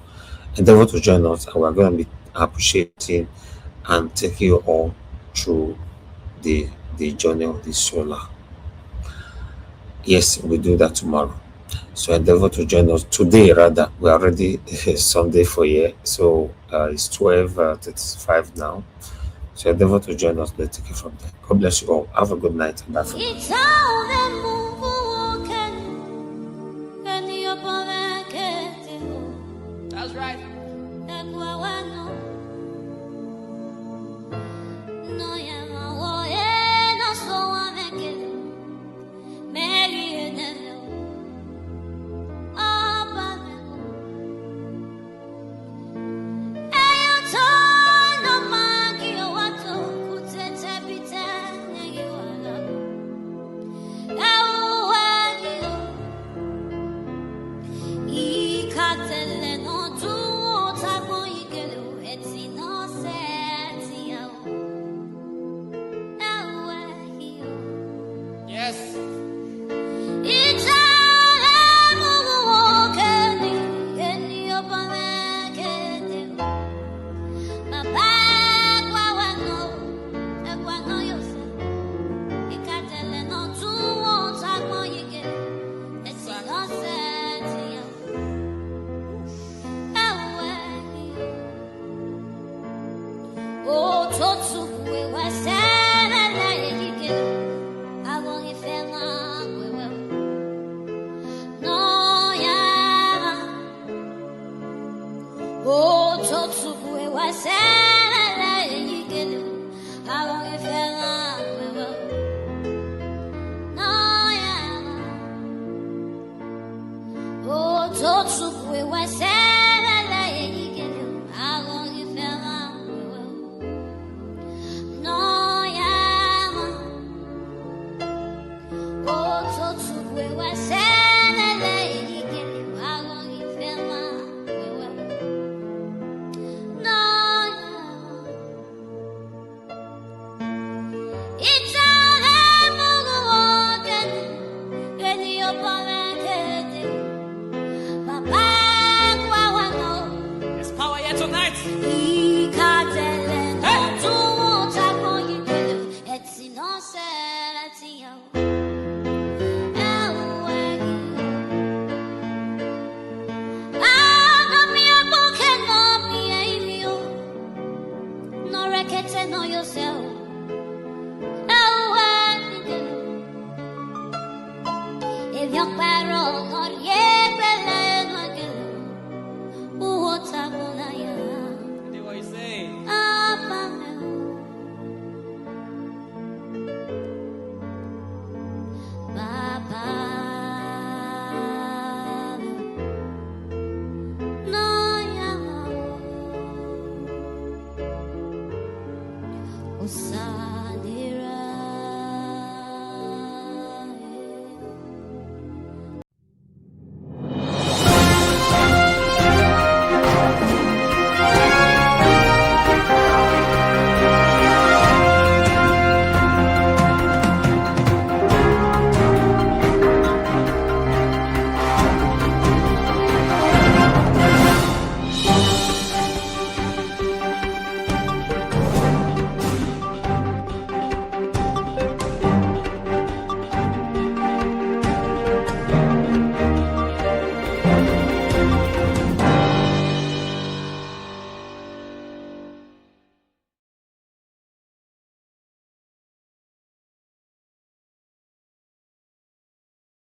Endeavor to join us, and we're going to be appreciating and taking you all through the journey of the solar. Yes, we do that tomorrow. So endeavor to join us today. Rather, we are already Sunday for here, so it's 12:35 now. So endeavor to join us. Let's take it from there. God bless you all. Have a good night. Bye for now. That's right. Yes. There's power here tonight.